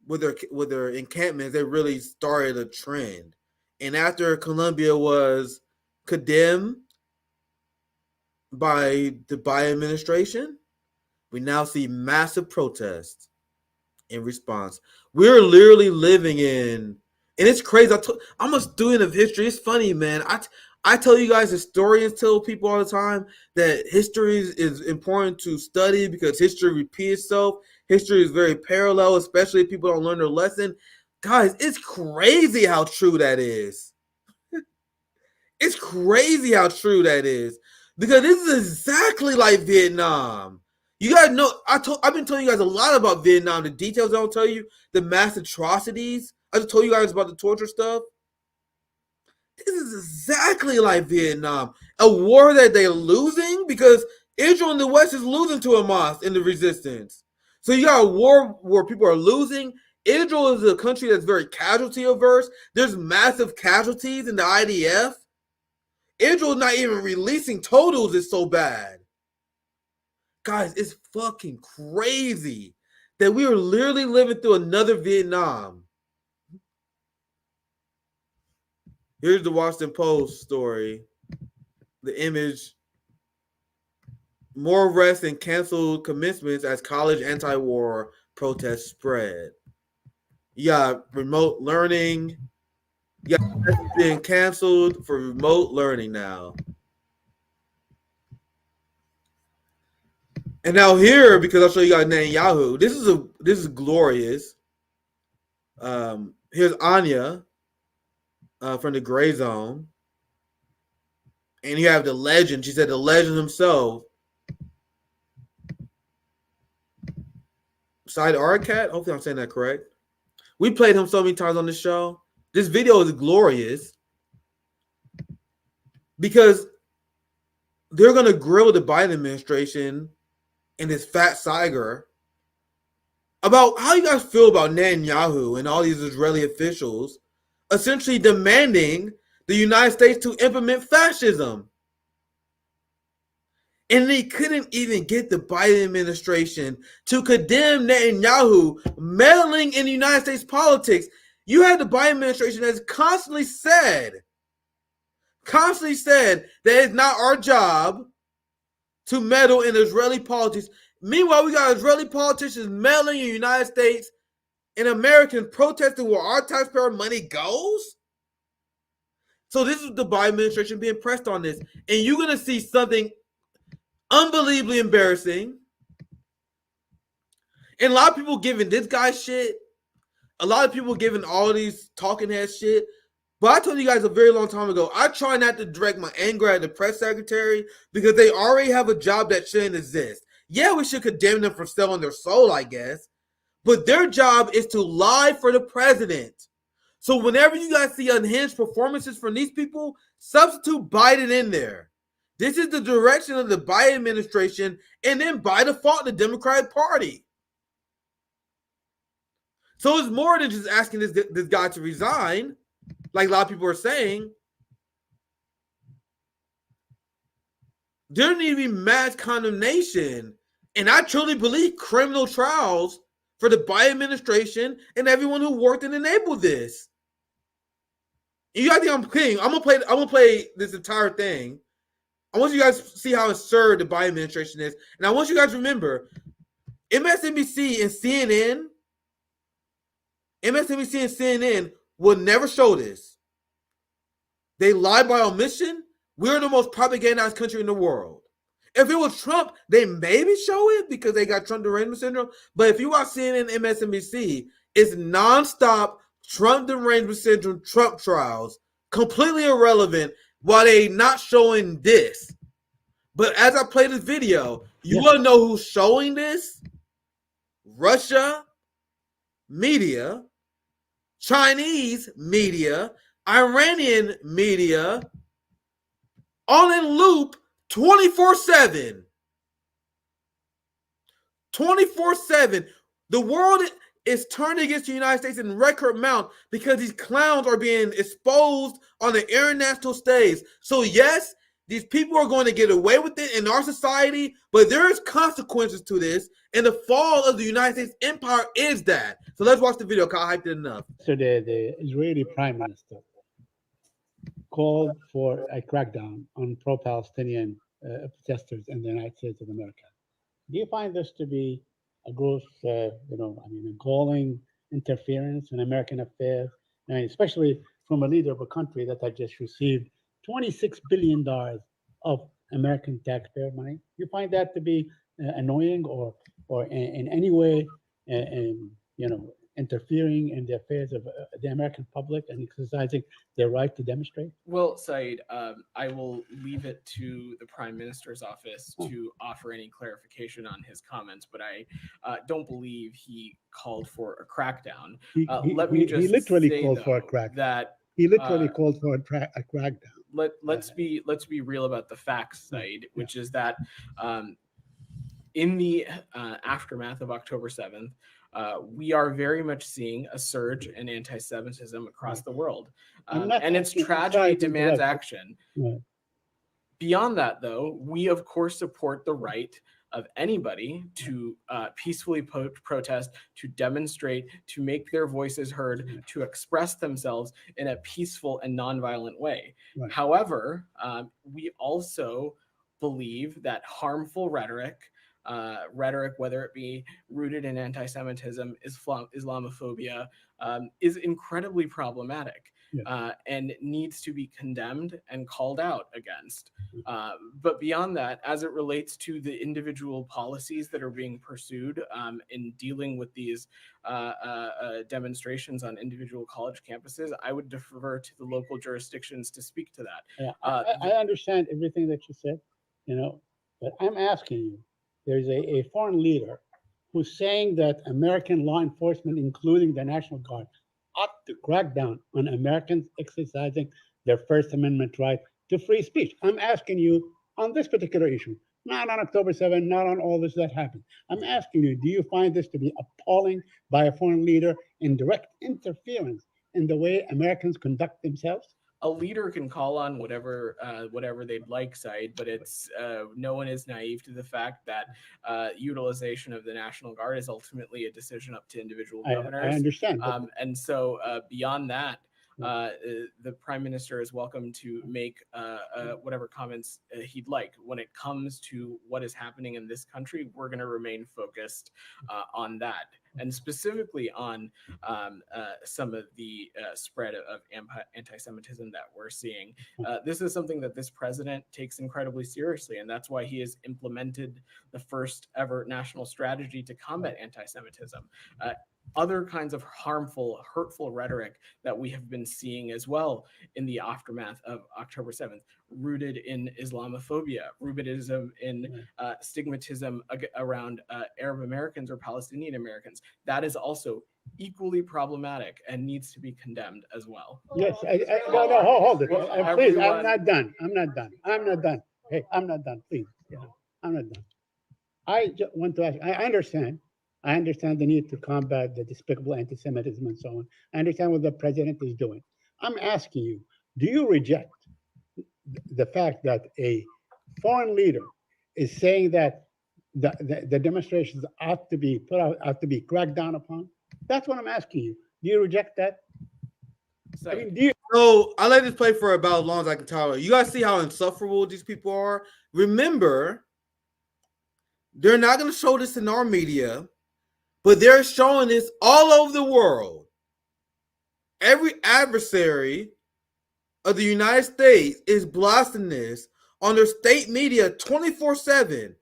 with their encampments, they really started a trend. And after Colombia was condemned by the Biden administration, we now see massive protests in response. We're literally living in, and it's crazy. I'm a student of history. It's funny, man. I tell you guys, historians tell people all the time that history is important to study because history repeats itself. History is very parallel, especially if people don't learn their lesson. Guys, it's crazy how true that is. It's crazy how true that is, because this is exactly like Vietnam. You guys know, I've been telling you guys a lot about Vietnam. The details I don't tell you, the mass atrocities. I just told you guys about the torture stuff. This is exactly like Vietnam. A war that they're losing because Israel in the West is losing to Hamas in the resistance. So you got a war where people are losing. Israel is a country that's very casualty averse. There's massive casualties in the IDF. Israel is not even releasing totals. It's so bad. Guys, it's fucking crazy that we are literally living through another Vietnam. Here's the Washington Post story. The image: more arrests and canceled commencements as college anti-war protests spread. You got remote learning. You got being canceled for remote learning now. And now here, because I'll show you guys Netanyahu. This is glorious. Here's Anya from the Gray Zone, and you have the legend. She said the legend himself, Side Arcat. Hopefully, I'm saying that correct. We played him so many times on the show. This video is glorious because they're going to grill the Biden administration and his fat Siger about how you guys feel about Netanyahu and all these Israeli officials essentially demanding the United States to implement fascism. And they couldn't even get the Biden administration to condemn Netanyahu meddling in United States politics. You had the Biden administration that's constantly said that it's not our job to meddle in Israeli politics. Meanwhile, we got Israeli politicians meddling in the United States and Americans protesting where our taxpayer money goes. So this is the Biden administration being pressed on this. And you're going to see something unbelievably embarrassing. And a lot of people giving this guy shit. A lot of people giving all these talking head shit. But I told you guys a very long time ago, I try not to direct my anger at the press secretary because they already have a job that shouldn't exist. Yeah, we should condemn them for selling their soul, I guess. But their job is to lie for the president. So whenever you guys see unhinged performances from these people, substitute Biden in there. This is the direction of the Biden administration, and then by default, the Democratic Party. So it's more than just asking this guy to resign, like a lot of people are saying. There need to be mass condemnation, and I truly believe criminal trials for the Biden administration and everyone who worked and enabled this. You guys think I'm kidding? I'm gonna play this entire thing. I want you guys to see how absurd the Biden administration is. And I want you guys to remember, MSNBC and CNN will never show this. They lie by omission. We're the most propagandized country in the world. If it was Trump, they maybe show it because they got Trump derangement syndrome. But if you watch CNN, MSNBC, it's nonstop Trump derangement syndrome, Trump trials, completely irrelevant, while they not showing this. But as I play this video, you want to know who's showing this? Russia media, Chinese media, Iranian media, all in loop 24/7. 24/7. The world is turning against the United States in record amount because these clowns are being exposed on the international stage. So yes, these people are going to get away with it in our society, but there is consequences to this, and the fall of the United States empire is that. So let's watch the video, because I hyped it enough. So the Israeli prime minister called for a crackdown on pro-Palestinian protesters in the United States of America. Do you find this to be a gross, a galling interference in American affairs? I mean, especially from a leader of a country that had just received $26 billion of American taxpayer money. Do you find that to be annoying or in any way, interfering in the affairs of the American public and exercising their right to demonstrate? Well, Said, I will leave it to the Prime Minister's office to offer any clarification on his comments, but I don't believe he called for a crackdown. He literally called for a crackdown. He literally called for a crackdown. Let's be real about the facts, Said, which is that in the aftermath of October 7th, we are very much seeing a surge in anti-Semitism across the world. And its tragedy demands action. Right. Beyond that, though, we, of course, support the right of anybody to peacefully protest, to demonstrate, to make their voices heard, to express themselves in a peaceful and nonviolent way. Right. However, we also believe that harmful rhetoric, whether it be rooted in anti-Semitism, Islamophobia, is incredibly problematic. And needs to be condemned and called out against. But beyond that, as it relates to the individual policies that are being pursued in dealing with these demonstrations on individual college campuses, I would defer to the local jurisdictions to speak to that. Yeah, I understand everything that you said, but I'm asking you, there's a foreign leader who's saying that American law enforcement, including the National Guard, ought to crack down on Americans exercising their First Amendment right to free speech. I'm asking you on this particular issue, not on October 7th, not on all this that happened. I'm asking you, do you find this to be appalling by a foreign leader in direct interference in the way Americans conduct themselves? A leader can call on whatever they'd like, Said, but it's no one is naive to the fact that utilization of the National Guard is ultimately a decision up to individual governors. I understand. And so beyond that, the Prime Minister is welcome to make whatever comments he'd like. When it comes to what is happening in this country, we're going to remain focused on that, and specifically on some of the spread of anti-Semitism that we're seeing. This is something that this president takes incredibly seriously, and that's why he has implemented the first ever national strategy to combat anti-Semitism. Other kinds of harmful, hurtful rhetoric that we have been seeing as well in the aftermath of October 7th, rooted in Islamophobia, rooted in stigmatism around Arab Americans or Palestinian Americans. That is also equally problematic and needs to be condemned as well. Yes, no, hold it. Please, I'm not done. Hey, I'm not done, please. I'm not done. I just want to ask, I understand the need to combat the despicable anti-Semitism and so on. I understand what the president is doing. I'm asking you, do you reject the fact that a foreign leader is saying that the demonstrations ought to be cracked down upon? That's what I'm asking you. Do you reject that? So, I mean, do you? So I let this play for about as long as I can tolerate. You guys see how insufferable these people are? Remember, they're not going to show this in our media, but they're showing this all over the world. Every adversary of the United States is blasting this on their state media 24/7,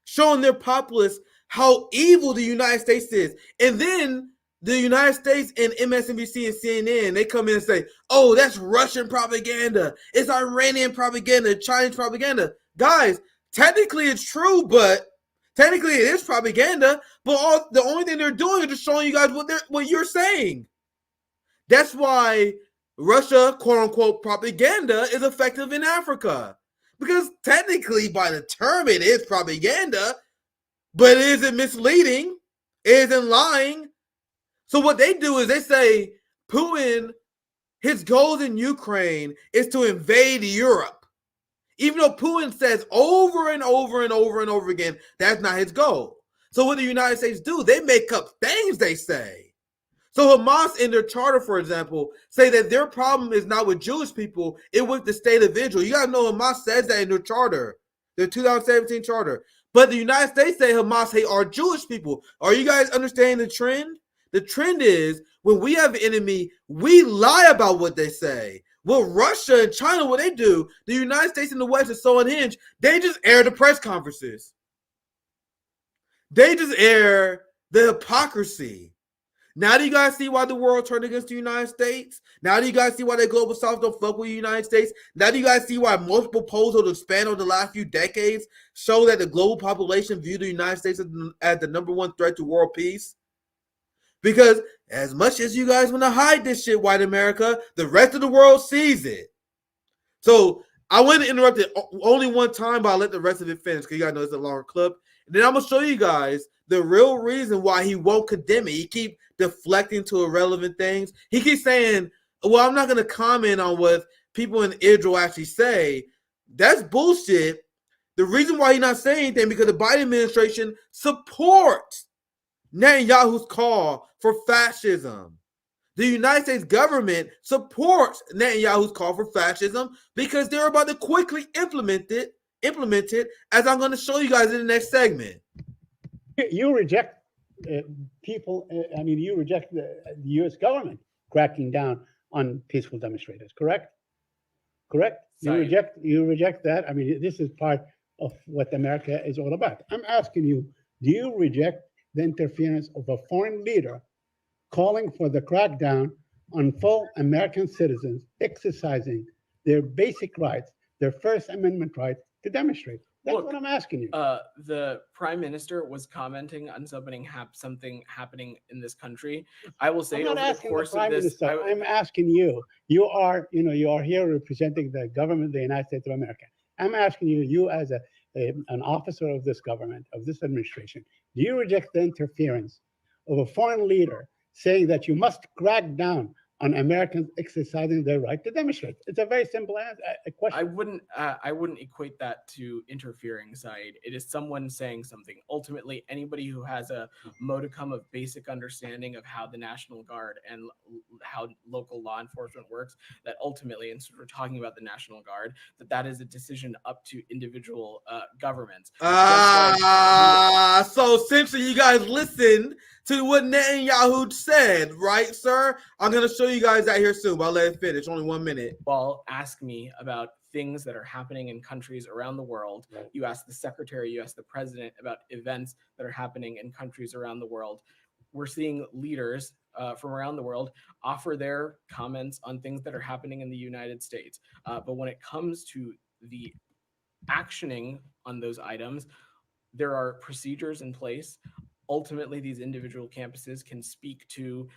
showing their populace how evil the United States is. And then the United States and MSNBC and CNN, they come in and say, oh, that's Russian propaganda. It's Iranian propaganda, Chinese propaganda. Guys, technically it's true, but technically it is propaganda, but the only thing they're doing is just showing you guys what you're saying. That's why Russia, quote unquote, propaganda is effective in Africa. Because technically, by the term, it is propaganda, but it isn't misleading, it isn't lying. So what they do is they say Putin, his goals in Ukraine is to invade Europe. Even though Putin says over and over and over and over again, that's not his goal. So what the United States do, they make up things they say. So Hamas in their charter, for example, say that their problem is not with Jewish people, it's with the state of Israel. You got to know Hamas says that in their charter, their 2017 charter. But the United States say Hamas hate our Jewish people. Are you guys understanding the trend? The trend is when we have an enemy, we lie about what they say. Well, Russia and China, what they do, the United States and the West is so unhinged, they just air the press conferences. They just air the hypocrisy. Now do you guys see why the world turned against the United States? Now do you guys see why the global south don't fuck with the United States? Now do you guys see why multiple polls over the span of the last few decades show that the global population view the United States as the number one threat to world peace? Because as much as you guys want to hide this shit, white America, the rest of the world sees it. So I went to interrupt it only one time, but I'll let the rest of it finish because you guys know it's a longer clip. And then I'm going to show you guys the real reason why he won't condemn it. He keep deflecting to irrelevant things. He keeps saying, well, I'm not going to comment on what people in Israel actually say. That's bullshit. The reason why he's not saying anything because the Biden administration supports Netanyahu's call for fascism. The United States government supports Netanyahu's call for fascism because they're about to quickly implement it, as I'm going to show you guys in the next segment. You reject people, you reject the U.S. government cracking down on peaceful demonstrators, correct? Correct? Sorry. You reject that? This is part of what America is all about. I'm asking you, do you reject the interference of a foreign leader calling for the crackdown on full American citizens exercising their basic rights, their First Amendment rights to demonstrate? That's what I'm asking you. The Prime Minister was commenting on something happening in this country. I will say I'm not over the asking course the Prime of this, Minister. I'm asking you. You are here representing the government of the United States of America. I'm asking you, you as an officer of this government, of this administration, do you reject the interference of a foreign leader saying that you must crack down on Americans exercising their right to demonstrate? It's a very simple question. I wouldn't equate that to interfering, Saeed. It is someone saying something. Ultimately, anybody who has a modicum of basic understanding of how the National Guard and how local law enforcement works, that ultimately, and so we're talking about the National Guard, that is a decision up to individual governments. So essentially, you guys listened to what Netanyahu said, right, sir? I'm going to show you guys that here soon, but I'll let it finish. Only 1 minute. Well, ask me about things that are happening in countries around the world. Right. You ask the secretary, you ask the president about events that are happening in countries around the world. We're seeing leaders from around the world offer their comments on things that are happening in the United States. But when it comes to the actioning on those items, there are procedures in place. Ultimately, these individual campuses can speak to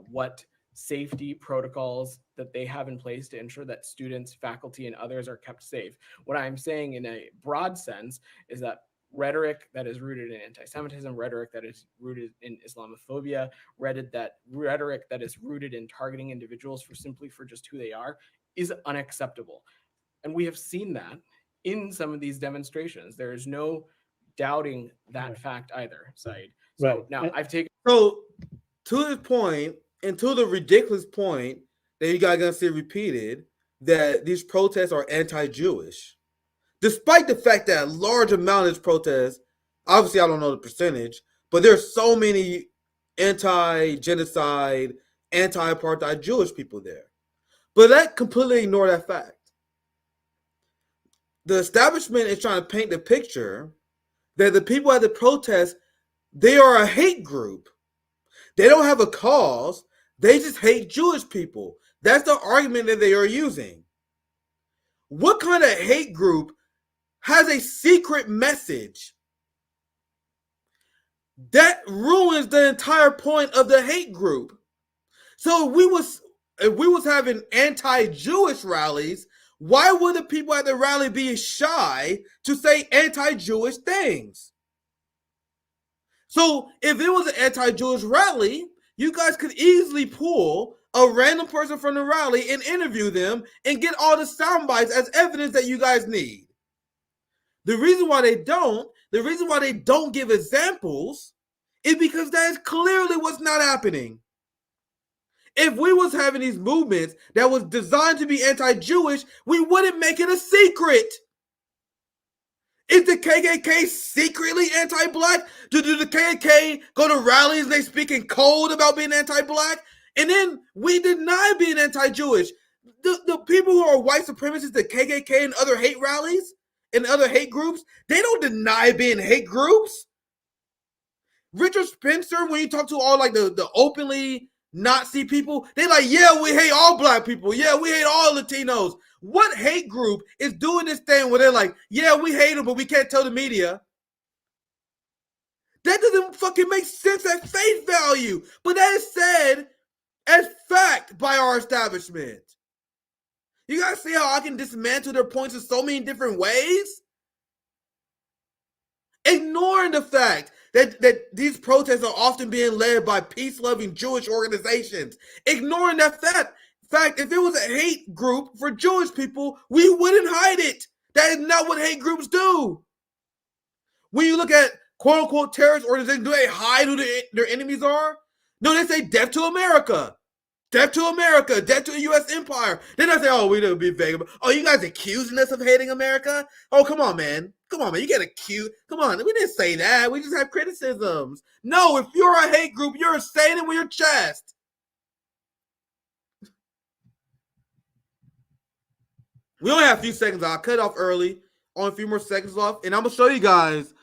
what safety protocols that they have in place to ensure that students, faculty, and others are kept safe. What I'm saying in a broad sense is that rhetoric that is rooted in anti-Semitism, rhetoric that is rooted in Islamophobia, rhetoric that is rooted in targeting individuals for just who they are, is unacceptable. And we have seen that in some of these demonstrations. There is no doubting that fact either, Saeed. So now I've taken... So to this point, and to the ridiculous point that you guys are going to see repeated, that these protests are anti-Jewish. Despite the fact that a large amount of this protest, obviously I don't know the percentage, but there's so many anti-genocide, anti-apartheid Jewish people there. But that completely ignore that fact. The establishment is trying to paint the picture that the people at the protest, they are a hate group. They don't have a cause. They just hate Jewish people. That's the argument that they are using. What kind of hate group has a secret message that ruins the entire point of the hate group? So if we was having anti-Jewish rallies, why would the people at the rally be shy to say anti-Jewish things? So if it was an anti-Jewish rally, you guys could easily pull a random person from the rally and interview them and get all the sound bites as evidence that you guys need. The reason why they don't give examples is because that is clearly what's not happening. If we was having these movements that was designed to be anti-Jewish, we wouldn't make it a secret. Is the KKK secretly anti-black? Do the KKK go to rallies and they speak in code about being anti-black? And then we deny being anti-Jewish. The people who are white supremacists, the KKK and other hate rallies and other hate groups, they don't deny being hate groups. Richard Spencer, when you talk to all like the openly Nazi people, they like, yeah, we hate all black people. Yeah, we hate all Latinos. What hate group is doing this thing where they're like, yeah, we hate them, but we can't tell the media? That doesn't fucking make sense at face value. But that is said as fact by our establishment. You guys see how I can dismantle their points in so many different ways? Ignoring the fact that these protests are often being led by peace-loving Jewish organizations. Ignoring that fact, if it was a hate group for Jewish people, we wouldn't hide it. That is not what hate groups do. When you look at quote-unquote terrorist organizations, do they hide who their enemies are? No, they say death to America. Death to America, death to the U.S. empire. Then I say, oh, we don't be vague. Oh, you guys accusing us of hating America? Oh, come on, man. Come on, man. You get accused. Come on. We didn't say that. We just have criticisms. No, if you're a hate group, you're saying it with your chest. We only have a few seconds. I'll cut it off early. Only a few more seconds off. And I'm going to show you guys,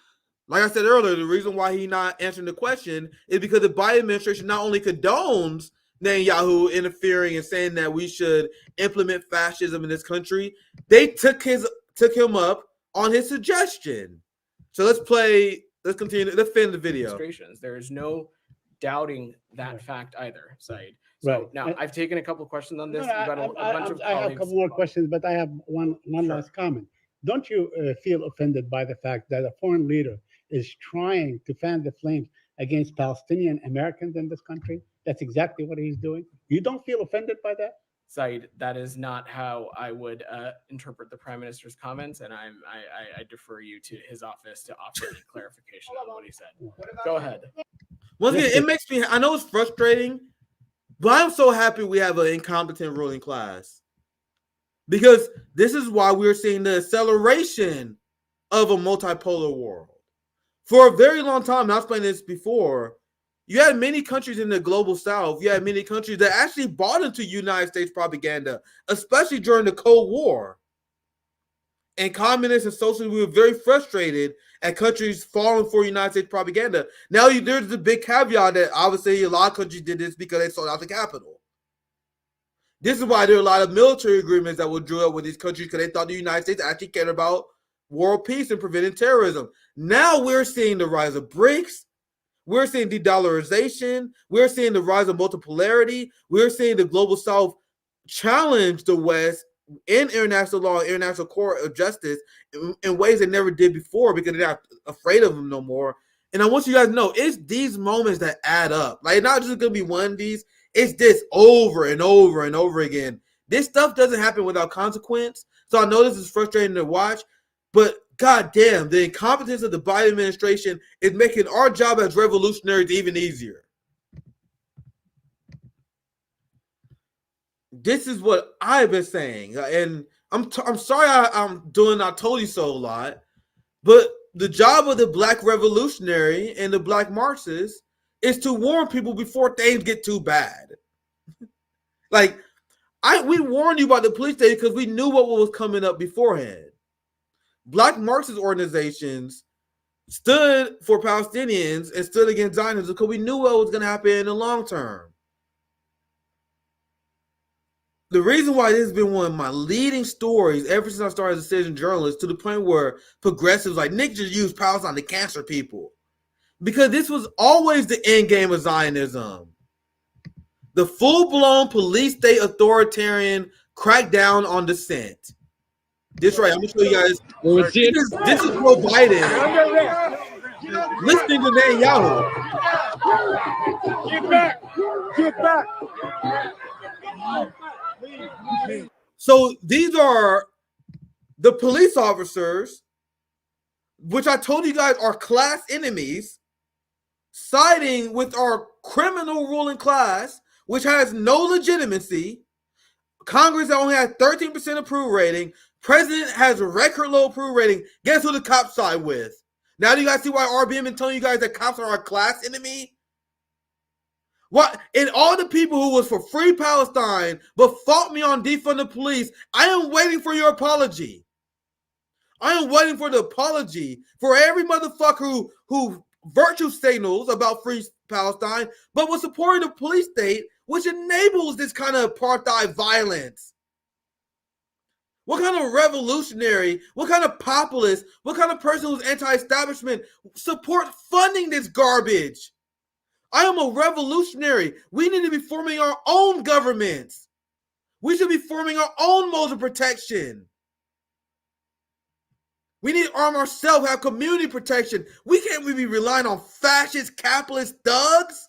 like I said earlier, the reason why he's not answering the question is because the Biden administration not only condones Netanyahu interfering and saying that we should implement fascism in this country, they took him up on his suggestion. So let's continue. Let's finish the video. There is no doubting that fact either, Saeed. So now I've taken a couple of questions on this. I have a couple more questions, but I have one last comment. Don't you feel offended by the fact that a foreign leader is trying to fan the flames against Palestinian Americans in this country? That's exactly what he's doing. You don't feel offended by that? Said, that is not how I would interpret the Prime Minister's comments, and I defer you to his office to offer any clarification on what he said. Go ahead. Once again, it makes me, I know it's frustrating, but I'm so happy we have an incompetent ruling class. Because this is why we're seeing the acceleration of a multipolar world. For a very long time, and I've explained this before, you had many countries in the global south, you had many countries that actually bought into United States propaganda, especially during the Cold War. And communists and socialists were very frustrated at countries falling for United States propaganda. Now there's the big caveat that obviously a lot of countries did this because they sold out the capital. This is why there are a lot of military agreements that were drew up with these countries because they thought the United States actually cared about world peace and preventing terrorism. Now we're seeing the rise of BRICS. We're seeing de-dollarization. We're seeing the rise of multipolarity. We're seeing the global south challenge the West in international law and international court of justice in ways they never did before because they're not afraid of them no more. And I want you guys to know, it's these moments that add up. Like, not just going to be one of these. It's this over and over and over again. This stuff doesn't happen without consequence. So I know this is frustrating to watch, but goddamn, the incompetence of the Biden administration is making our job as revolutionaries even easier. This is what I've been saying, and I'm sorry I'm doing I told you so a lot, but the job of the Black revolutionary and the Black Marxists is to warn people before things get too bad. Like, we warned you about the police state because we knew what was coming up beforehand. Black Marxist organizations stood for Palestinians and stood against Zionism because we knew what was going to happen in the long term. The reason why this has been one of my leading stories ever since I started as a citizen journalist, to the point where progressives like Nick just used Palestine to cancer people, because this was always the end game of Zionism. The full-blown police state authoritarian crackdown on dissent. This right, I'm gonna show you guys. This is Joe Biden listening to Netanyahu. Get back. So these are the police officers, which I told you guys are class enemies, siding with our criminal ruling class, which has no legitimacy. Congress only has 13% approval rating. President has a record low approval rating. Guess who the cops side with? Now do you guys see why RBM been telling you guys that cops are our class enemy? What? And all the people who was for free Palestine but fought me on defund the police, I am waiting for your apology. I am waiting for the apology for every motherfucker who virtue signals about free Palestine but was supporting the police state, which enables this kind of apartheid violence. What kind of revolutionary, what kind of populist, what kind of person who's anti-establishment support funding this garbage? I am a revolutionary. We need to be forming our own governments. We should be forming our own modes of protection. We need to arm ourselves, have community protection. We can't be relying on fascist, capitalist thugs.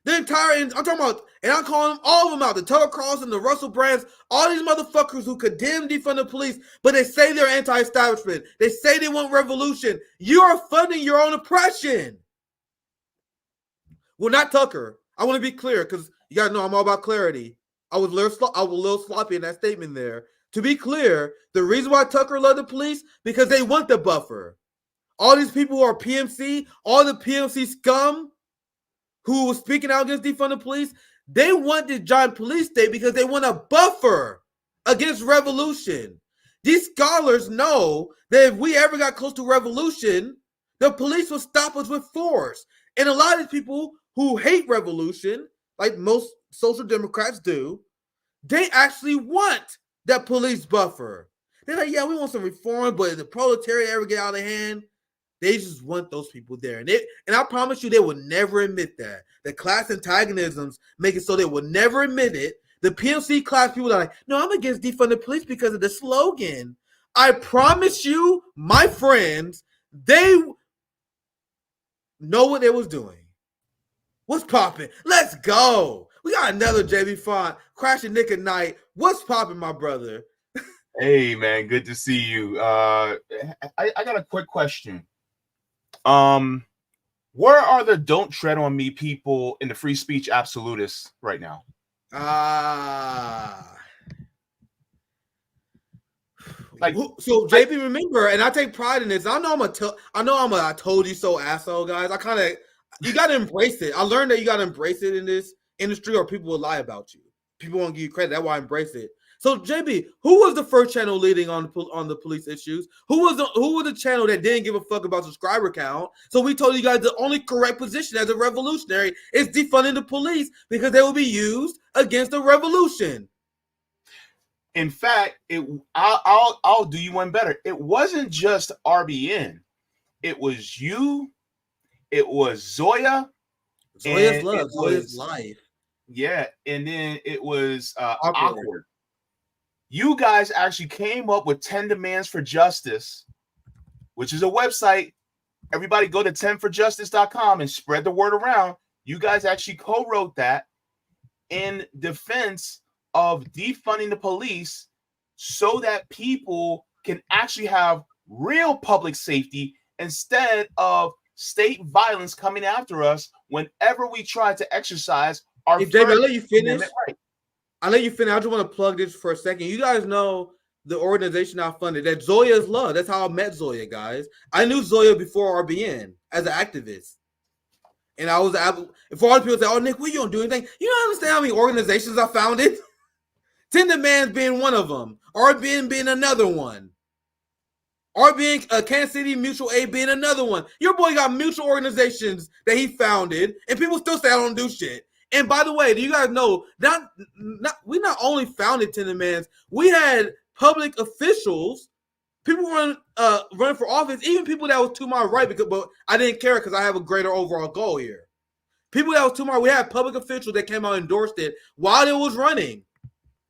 The entire, I'm talking about, and I'm calling them all of them out, the Tucker Carlson, the Russell Brands, all these motherfuckers who condemn defund the police, but they say they're anti-establishment. They say they want revolution. You are funding your own oppression. Well, not Tucker. I want to be clear because you got to know I'm all about clarity. I was a little sloppy in that statement there. To be clear, the reason why Tucker loved the police, because they want the buffer. All these people who are PMC, all the PMC scum who was speaking out against defund the police, they want this giant police state because they want a buffer against revolution. These scholars know that if we ever got close to revolution, the police will stop us with force. And a lot of these people who hate revolution, like most social democrats do, they actually want that police buffer. They're like, yeah, we want some reform, but if the proletariat ever get out of hand, they just want those people there. And I promise you, they will never admit that. The class antagonisms make it so they will never admit it. The PMC class people are like, no, I'm against defund the police because of the slogan. I promise you, my friends, they know what they was doing. What's popping? Let's go. We got another JB Font, Crashing Nick at Night. What's popping, my brother? Hey, man, good to see you. I got a quick question. Where are the don't tread on me people in the free speech absolutists right now? Like, so JP, remember, and I take pride in this. I know I'm a I told you so asshole, guys. You got to embrace it. I learned that you got to embrace it in this industry, or people will lie about you. People won't give you credit. That's why I embrace it. So JB, who was the first channel leading on the police issues? Who was the channel that didn't give a fuck about subscriber count? So we told you guys the only correct position as a revolutionary is defunding the police because they will be used against the revolution. In fact, I'll do you one better. It wasn't just RBN. It was you. It was Zoya. Zoya's love. Zoya's life. Yeah, and then it was awkward. You guys actually came up with 10 demands for justice, which is a website. Everybody go to 10forjustice.com and spread the word around. You guys actually co-wrote that in defense of defunding the police so that people can actually have real public safety instead of state violence coming after us whenever we try to exercise our First Amendment right. I'll let you finish. I just want to plug this for a second. You guys know the organization I funded, that Zoya's Love. That's how I met Zoya, guys. I knew Zoya before RBN as an activist. And I was, for all the people say, oh, Nick, what you don't do anything? You don't understand how many organizations I founded? 10 Demands being one of them. RBN being another one. RBN, Kansas City Mutual Aid being another one. Your boy got mutual organizations that he founded, and people still say I don't do shit. And by the way, do you guys know we not only founded 10 Demands, we had public officials, people running for office, even people that was to my right, but I didn't care because I have a greater overall goal here. People that was to my, we had public officials that came out and endorsed it while it was running.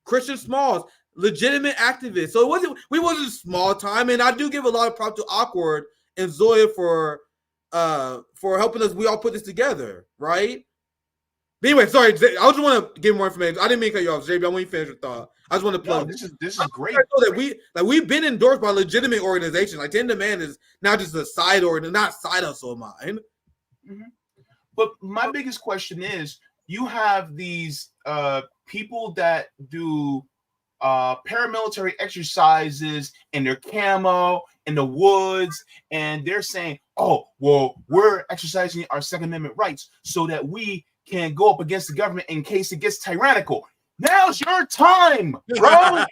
Christian Smalls, legitimate activists. So we wasn't small time, and I do give a lot of props to Awkward and Zoya for helping us. We all put this together, right? But anyway, sorry, I just want to give more information. I didn't mean to cut you off, JB. I want you to finish your thought. I just want to plug. No, this is great. That we've been endorsed by legitimate organizations. Like 10 Demand is not just a side organ, not side hustle of mine. Mm-hmm. But my biggest question is, you have these people that do paramilitary exercises in their camo in the woods, and they're saying, oh, well, we're exercising our Second Amendment rights so that we can go up against the government in case it gets tyrannical. Now's your time, bro.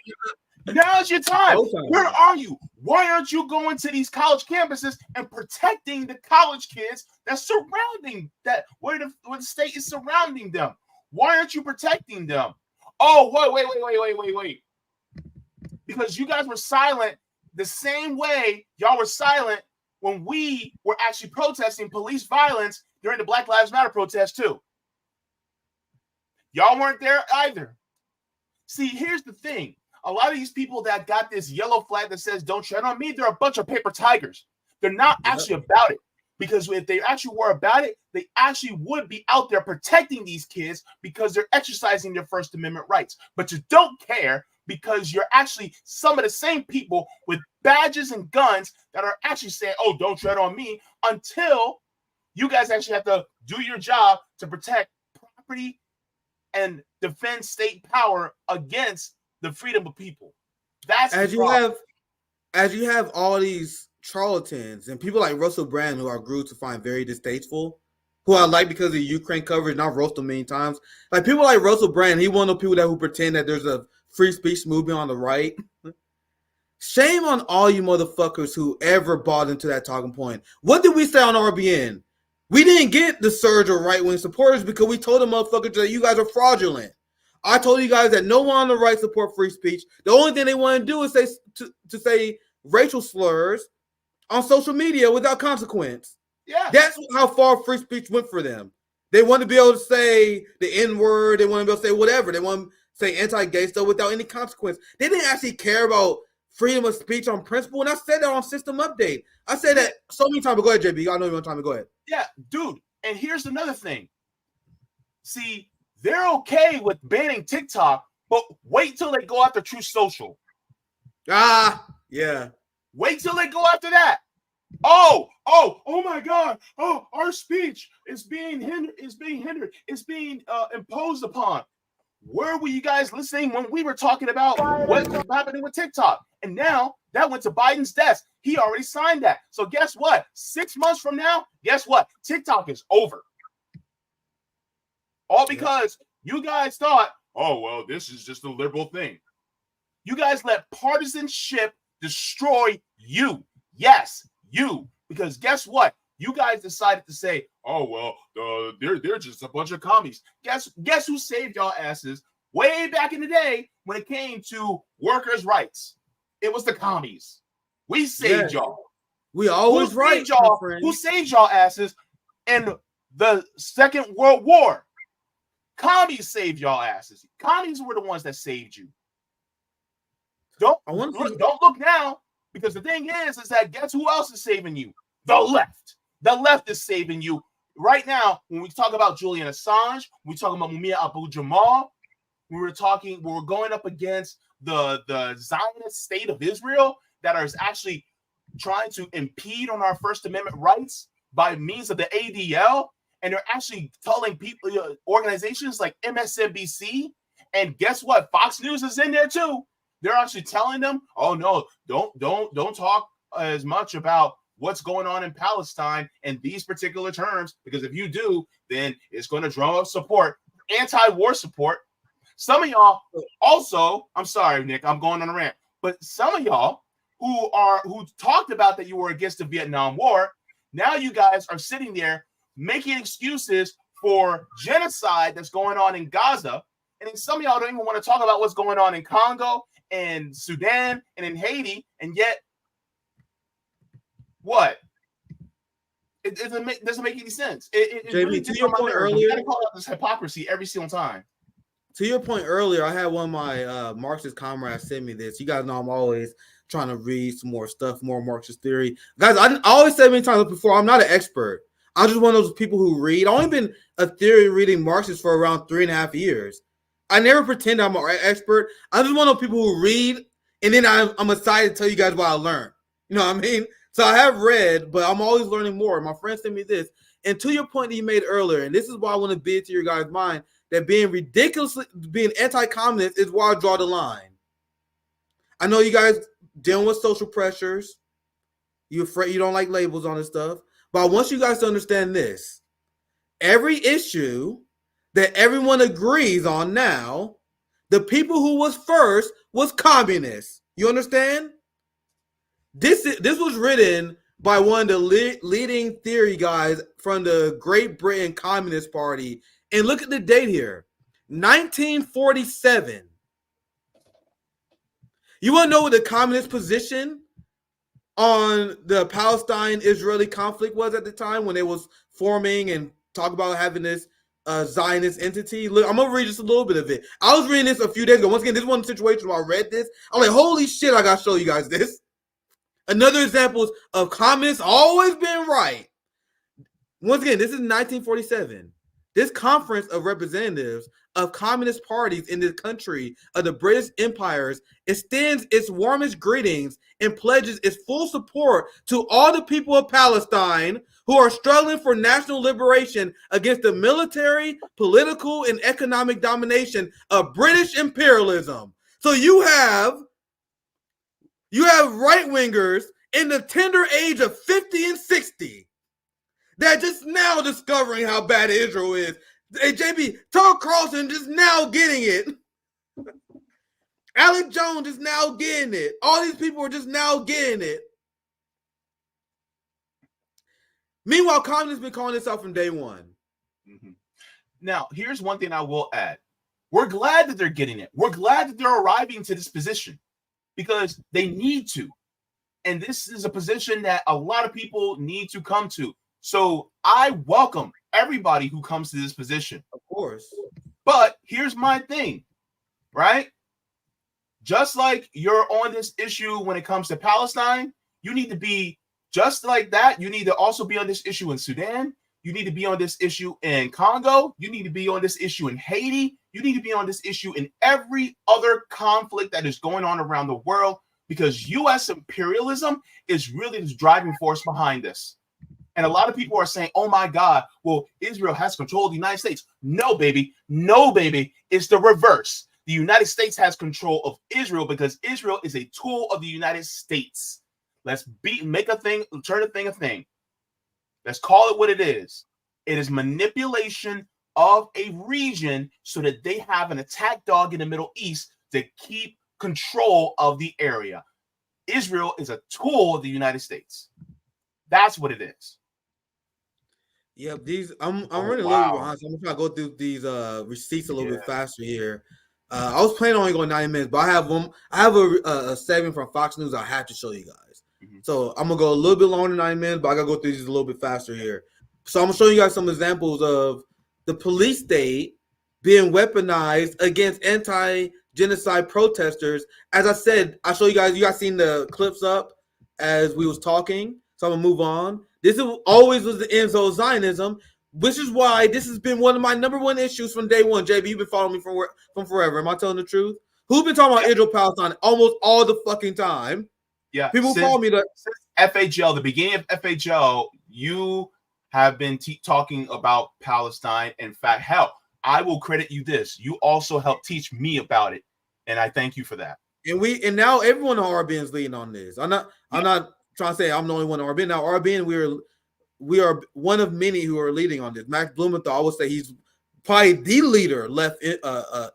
Now's your time. Where are you? Why aren't you going to these college campuses and protecting the college kids that's surrounding that, where the state is surrounding them? Why aren't you protecting them? Oh, wait. Because you guys were silent the same way y'all were silent when we were actually protesting police violence during the Black Lives Matter protest too. Y'all weren't there either. See, here's the thing. A lot of these people that got this yellow flag that says don't tread on me, they're a bunch of paper tigers. They're not actually about it. Because if they actually were about it, they actually would be out there protecting these kids because they're exercising their First Amendment rights. But you don't care because you're actually some of the same people with badges and guns that are actually saying, oh, don't tread on me, until you guys actually have to do your job to protect property and defend state power against the freedom of people. That's as you have all these charlatans and people like Russell Brand, who I grew to find very distasteful, who I like because of the Ukraine coverage, and I've roasted him many times. Like people like Russell Brand, he one of the people who pretend that there's a free speech movement on the right. Shame on all you motherfuckers who ever bought into that talking point. What did we say on RBN? We didn't get the surge of right-wing supporters because we told the motherfuckers that you guys are fraudulent. I told you guys that no one on the right support free speech. The only thing they want to do is say racial slurs on social media without consequence. Yeah, that's how far free speech went for them. They want to be able to say the N-word. They want to be able to say whatever. They want to say anti-gay stuff without any consequence. They didn't actually care about freedom of speech on principle. And I said that on System Update. I said that so many times. But go ahead, JB. I know you want time to go ahead. Yeah, dude. And here's another thing. See, they're okay with banning TikTok, but wait till they go after Truth Social. Yeah. Wait till they go after that. Oh my God. Oh, our speech is being hindered, it's being imposed upon. Where were you guys listening when we were talking about what was happening with TikTok? And now that went to Biden's desk. He already signed that. So guess what? 6 months from now, guess what? TikTok is over. All because you guys thought, oh, well, this is just a liberal thing. You guys let partisanship destroy you. Yes, you. Because guess what? You guys decided to say, oh, well, they're just a bunch of commies. Guess who saved y'all asses way back in the day when it came to workers' rights? It was the commies. We saved y'all. We always right, y'all. Who saved y'all asses in the Second World War? Commies saved y'all asses. Commies were the ones that saved you. Don't look now, because the thing is that guess who else is saving you? The left. The left is saving you right now. When we talk about Julian Assange, we talk about Mumia Abu-Jamal. We're going up against the Zionist state of Israel that is actually trying to impede on our First Amendment rights by means of the ADL. And they're actually telling people, organizations like MSNBC, and guess what? Fox News is in there too. They're actually telling them, oh no, don't talk as much about what's going on in Palestine in these particular terms, because if you do, then it's going to draw up support, anti-war support. Some of y'all also, I'm sorry, Nick, I'm going on a rant, but some of y'all who talked about that you were against the Vietnam War, now you guys are sitting there making excuses for genocide that's going on in Gaza. And then some of y'all don't even want to talk about what's going on in Congo and Sudan and in Haiti. And yet, what? It doesn't make any sense. It JB, really to your point earlier, you gotta call out this hypocrisy every single time. To your point earlier, I had one of my Marxist comrades send me this. You guys know I'm always trying to read some more stuff, more Marxist theory. Guys, I always said many times before, I'm not an expert. I'm just one of those people who read. I've only been a theory reading Marxist for around 3.5 years. I never pretend I'm an expert. I'm just one of those people who read, and then I'm excited to tell you guys what I learned. You know what I mean? So I have read, but I'm always learning more. My friend sent me this. And to your point that you made earlier, and this is why I want to bid to your guys' mind, that being anti-communist is where I draw the line. I know you guys dealing with social pressures. You're afraid you don't like labels on this stuff. But I want you guys to understand this. Every issue that everyone agrees on now, the people who was first was communists. You understand? This was written by one of the leading theory guys from the Great Britain Communist Party. And look at the date here, 1947. You want to know what the communist position on the Palestine-Israeli conflict was at the time when it was forming and talk about having this Zionist entity? Look, I'm going to read just a little bit of it. I was reading this a few days ago. Once again, this is one situation where I read this. I'm like, holy shit, I got to show you guys this. Another example of communists always being right. Once again, this is 1947. This conference of representatives of communist parties in this country of the British empires extends its warmest greetings and pledges its full support to all the people of Palestine who are struggling for national liberation against the military, political, and economic domination of British imperialism. So you have right-wingers in the tender age of 50 and 60 that just now discovering how bad Israel is. Hey, JB, Tucker Carlson just now getting it. Alex Jones is now getting it. All these people are just now getting it. Meanwhile, communists been calling this out from day one. Mm-hmm. Now, here's one thing I will add. We're glad that they're getting it. We're glad that they're arriving to this position because they need to. And this is a position that a lot of people need to come to. So I welcome everybody who comes to this position. Of course. But here's my thing, right? Just like you're on this issue when it comes to Palestine, you need to be just like that. You need to also be on this issue in Sudan. You need to be on this issue in Congo. You need to be on this issue in Haiti. You need to be on this issue in every other conflict that is going on around the world, because U.S. imperialism is really the driving force behind this. And a lot of people are saying, oh my God, well, Israel has control of the United States. No, baby. No, baby. It's the reverse. The United States has control of Israel because Israel is a tool of the United States. Let's make a thing, turn a thing a thing. Let's call it what it is. It is manipulation of a region so that they have an attack dog in the Middle East to keep control of the area. Israel is a tool of the United States. That's what it is. Yeah, these I'm running a little bit behind, so I'm gonna try to go through these receipts a little bit faster here. I was planning on only going 90 minutes, but I have a segment from Fox News I have to show you guys. So I'm gonna go a little bit longer than 90 minutes, but I gotta go through these a little bit faster here. So I'm gonna show you guys some examples of the police state being weaponized against anti-genocide protesters. As I said, I show you guys seen the clips up as we was talking. So I'm gonna move on. This always was the end of Zionism, which is why this has been one of my number one issues from day one. JB, you've been following me from forever. Am I telling the truth? Who's been talking about Israel Palestine almost all the fucking time? Yeah, people call me that. Since FHL, the beginning of FHL, you have been talking about Palestine. In fact, hell, I will credit you this. You also helped teach me about it, and I thank you for that. And now everyone on RBN is leading on this. I'm not trying to say I'm the only one on RBN. Now RBN, we are one of many who are leading on this. Max Blumenthal, I would say he's probably the leader left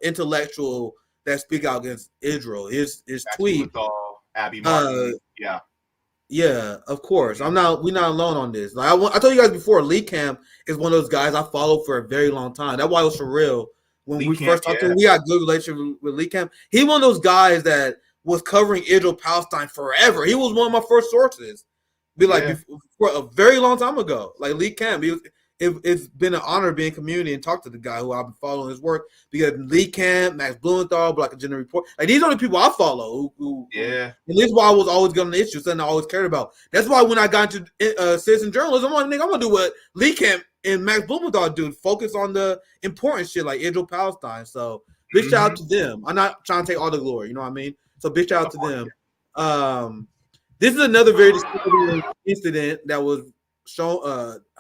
intellectual that speak out against Israel. His tweet. Blumenthal, Abby Martin, yeah, of course. We're not alone on this. Like I told you guys before, Lee Camp is one of those guys I followed for a very long time. That's why it was for real. When we first talked to him, we had a good relationship with Lee Camp. He one of those guys that was covering Israel Palestine forever. He was one of my first sources. For a very long time ago. Like Lee Camp, it's been an honor being in community and talk to the guy who I've been following his work, because Lee Camp, Max Blumenthal, Black Agenda Report, like these are the people I follow. And this is why I was always getting the issue, something I always cared about. That's why when I got into citizen journalism, I'm like, I'm gonna do what Lee Camp and Max Blumenthal do, focus on the important shit like Israel Palestine. So big shout out to them. I'm not trying to take all the glory, you know what I mean? So big shout out to them. This is another very disturbing incident that was shown,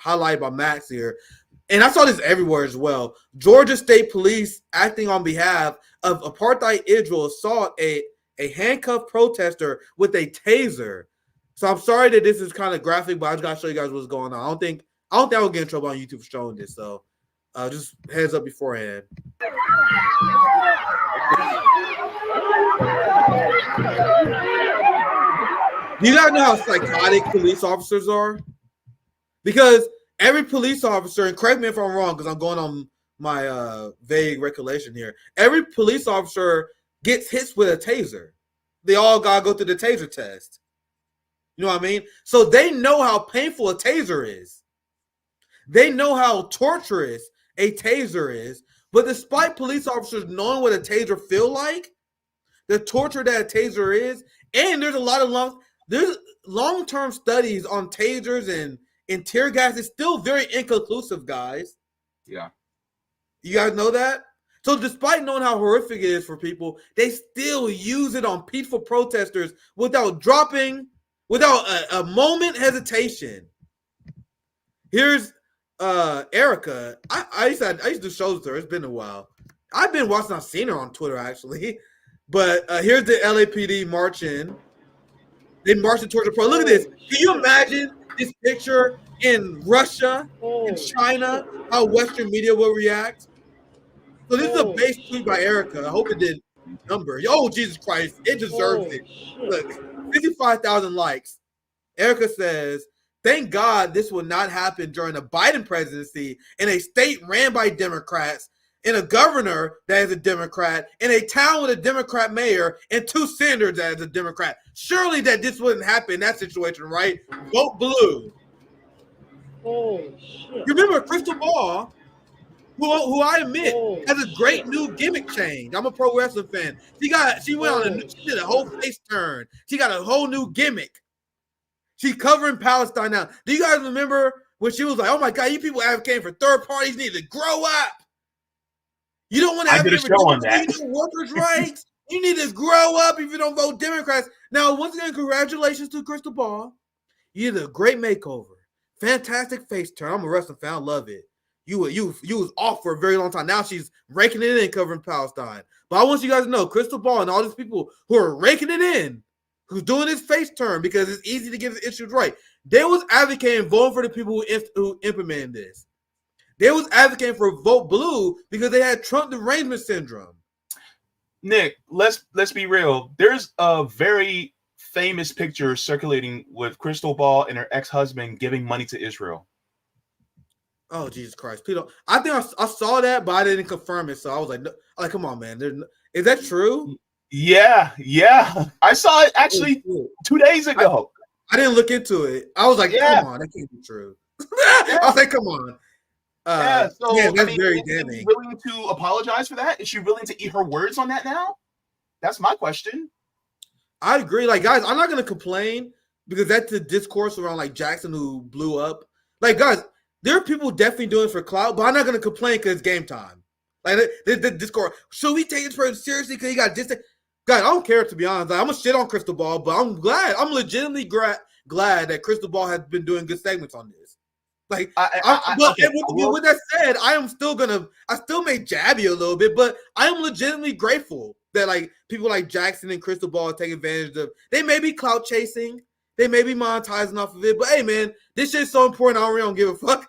highlighted by Max here. And I saw this everywhere as well. Georgia State Police, acting on behalf of apartheid Israel, assault a handcuffed protester with a taser. So I'm sorry that this is kind of graphic, but I just gotta show you guys what's going on. I don't think I will get in trouble on YouTube for showing this. So just heads up beforehand. Do you guys know how psychotic police officers are? Because every police officer, and correct me if I'm wrong, because I'm going on my vague recollection here. Every police officer gets hit with a taser. They all gotta go through the taser test. You know what I mean? So they know how painful a taser is. They know how torturous a taser is. But despite police officers knowing what a taser feel like, the torture that a taser is, and there's a lot of long-term studies on tasers and tear gas is still very inconclusive, guys. Yeah. You guys know that? So despite knowing how horrific it is for people, they still use it on peaceful protesters without a moment hesitation. Here's Erica. I used to do shows with her. It's been a while. I've been watching. I've seen her on Twitter actually. But here's the LAPD marching. They marched towards the pro. Look at this. Can you imagine this picture in Russia, in China, how Western media will react? So this is a base tweet by Erica. I hope it did number. Oh, Jesus Christ. It deserves it. Look, 55,000 likes. Erica says, thank God this will not happen during the Biden presidency in a state ran by Democrats, in a governor that is a Democrat, in a town with a Democrat mayor, and 2 senators that is a Democrat. Surely that this wouldn't happen in that situation, right? Vote blue. Holy shit. You remember Crystal Ball, who I admit has a great new gimmick change. I'm a pro wrestling fan. She went on she did a whole face turn. She got a whole new gimmick. She's covering Palestine now. Do you guys remember when she was like, "Oh my God, you people advocating for third parties need to grow up. You don't want to advocate for workers' rights. You need to grow up if you don't vote Democrats." Now, once again, congratulations to Crystal Ball. You did a great makeover. Fantastic face turn. I'm a wrestling fan. I love it. You was off for a very long time. Now she's raking it in covering Palestine. But I want you guys to know, Crystal Ball and all these people who are raking it in, who's doing this face turn because it's easy to get the issues right. They was advocating voting for the people who implemented this. They was advocating for vote blue because they had Trump derangement syndrome. Nick, let's be real. There's a very famous picture circulating with Crystal Ball and her ex-husband giving money to Israel. Oh, Jesus Christ. Peter, I think I saw that, but I didn't confirm it. So I was like, no, come on, man. Is that true? Yeah. I saw it actually 2 days ago. I didn't look into it. I was like, come on, that can't be true. I was like, come on. That's very damning. Is she willing to apologize for that? Is she willing to eat her words on that now? That's my question. I agree. Like, guys, I'm not going to complain because that's the discourse around, like, Jackson who blew up. Like, guys, there are people definitely doing it for clout, but I'm not going to complain because it's game time. Like, the discourse. Should we take this person seriously because he got distant? Guys, I don't care, to be honest. Like, I'm going to shit on Crystal Ball, but I'm glad. I'm legitimately glad that Crystal Ball has been doing good segments on this. Like, with that said, I still may jab you a little bit, but I am legitimately grateful that, like, people like Jackson and Crystal Ball take advantage of. They may be clout chasing, they may be monetizing off of it, but hey, man, this shit's so important. I really don't give a fuck.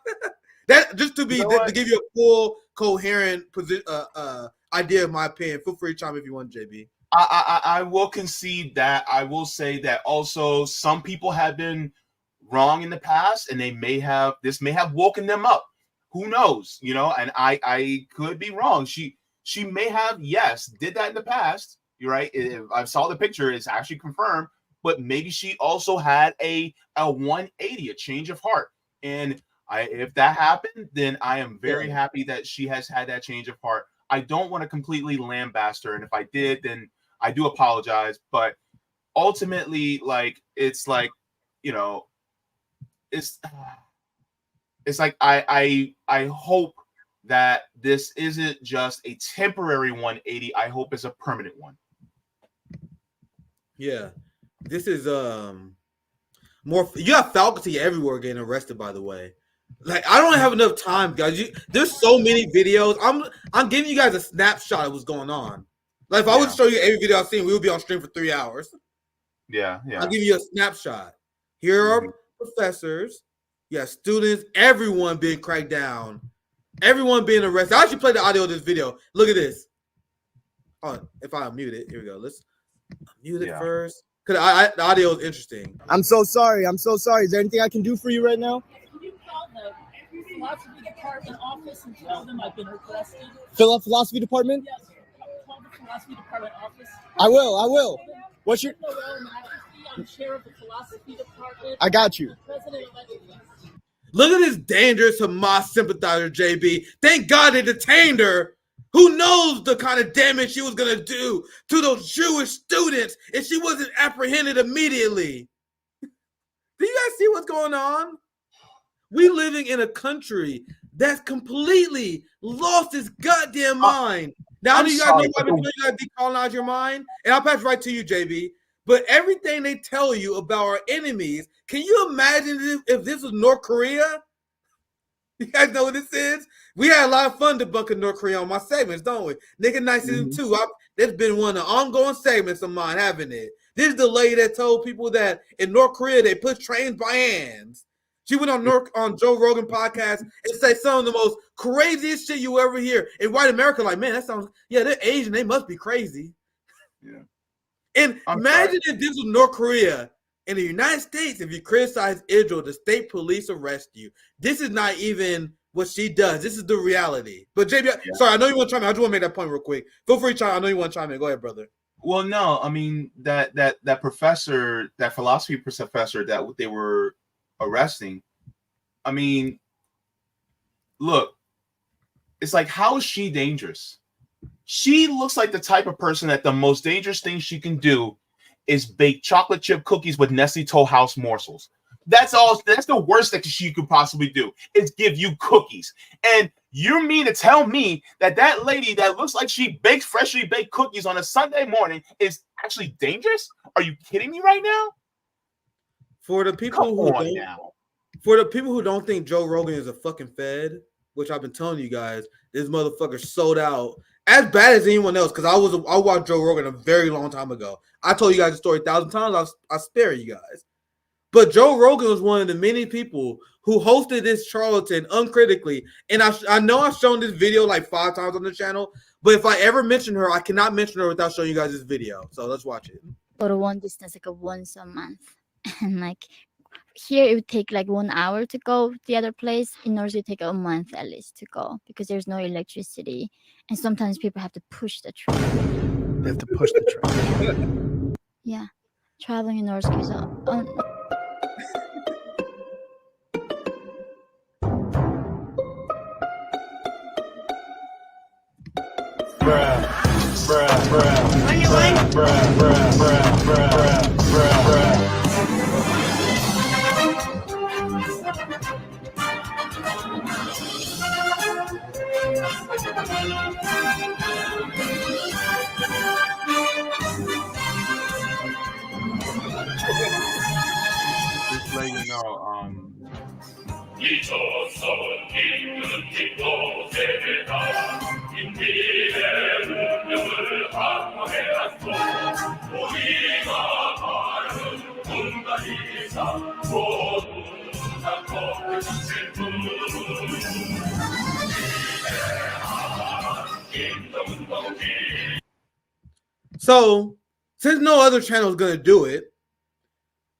That just to give you a full, coherent idea of my opinion. Feel free to chime if you want, JB. I will concede that. I will say that also some people have been wrong in the past, and this may have woken them up. Who knows? You know, and I could be wrong. She may have, yes, did that in the past. You're right. If I saw the picture, it's actually confirmed. But maybe she also had a 180, a change of heart. And if that happened, then I am very happy that she has had that change of heart. I don't want to completely lambaste her, and if I did, then I do apologize. But ultimately, like, it's like, you know, it's like I hope that this isn't just a temporary 180. I hope it's a permanent one. Yeah, this is more. You have faculty everywhere getting arrested. By the way, like, I don't have enough time, guys. There's so many videos. I'm giving you guys a snapshot of what's going on. Like, if I would show you every video I've seen, we would be on stream for 3 hours. Yeah. I'll give you a snapshot. Here are professors, students, everyone being cracked down, everyone being arrested. I actually played the audio of this video. Look at this. Oh, if I unmute it, here we go. Let's mute it first. Because the audio is interesting. I'm so sorry. Is there anything I can do for you right now? Can you call the philosophy department office and tell them I've been requested? Philosophy department? Yes. Call the philosophy department office. I will. What's your... I'm chair of the philosophy department. I got you. Look at this dangerous Hamas sympathizer, JB. Thank God they detained her. Who knows the kind of damage she was going to do to those Jewish students if she wasn't apprehended immediately. Do you guys see what's going on? We living in a country that's completely lost its goddamn mind. Now, do you guys know why you got to decolonize your mind? And I'll pass right to you, JB. But everything they tell you about our enemies, can you imagine if this was North Korea? You guys know what this is? We had a lot of fun debunking North Korea on my segments, don't we? Nick and Nice Season 2. That's been one of the ongoing segments of mine, haven't it? This is the lady that told people that in North Korea they push trains by hands. She went on Joe Rogan podcast and said some of the most craziest shit you ever hear. In white America, like, man, that sounds, they're Asian. They must be crazy. Yeah. And imagine if this was North Korea. In the United States, if you criticize Israel, the state police arrest you. This is not even what she does. This is the reality. But JB, sorry, I know you want to chime in. I just want to make that point real quick. Feel free to chime in. I know you want to chime in. Go ahead, brother. Well, no, I mean that professor, that philosophy professor that they were arresting. I mean, look, it's like, how is she dangerous? She looks like the type of person that the most dangerous thing she can do is bake chocolate chip cookies with Nestle Toll House morsels. That's all. That's the worst that she could possibly do, is give you cookies. And you mean to tell me that that lady that looks like she bakes freshly baked cookies on a Sunday morning is actually dangerous? Are you kidding me right now? For the people who don't think Joe Rogan is a fucking fed, which I've been telling you guys, this motherfucker sold out as bad as anyone else. Because I watched Joe Rogan a very long time ago. I told you guys the story 1,000 times. I spare you guys. But Joe Rogan was one of the many people who hosted this charlatan uncritically. And I know I've shown this video like 5 times on the channel. But if I ever mention her, I cannot mention her without showing you guys this video. So let's watch it. Go to one distance like once a month, and like here it would take like 1 hour to go the other place. In order to take a month at least to go, because there's no electricity, and sometimes people have to push the train. They have to push the train. Yeah, traveling in North Korea. Just let you know, So, since no other channel is going to do it,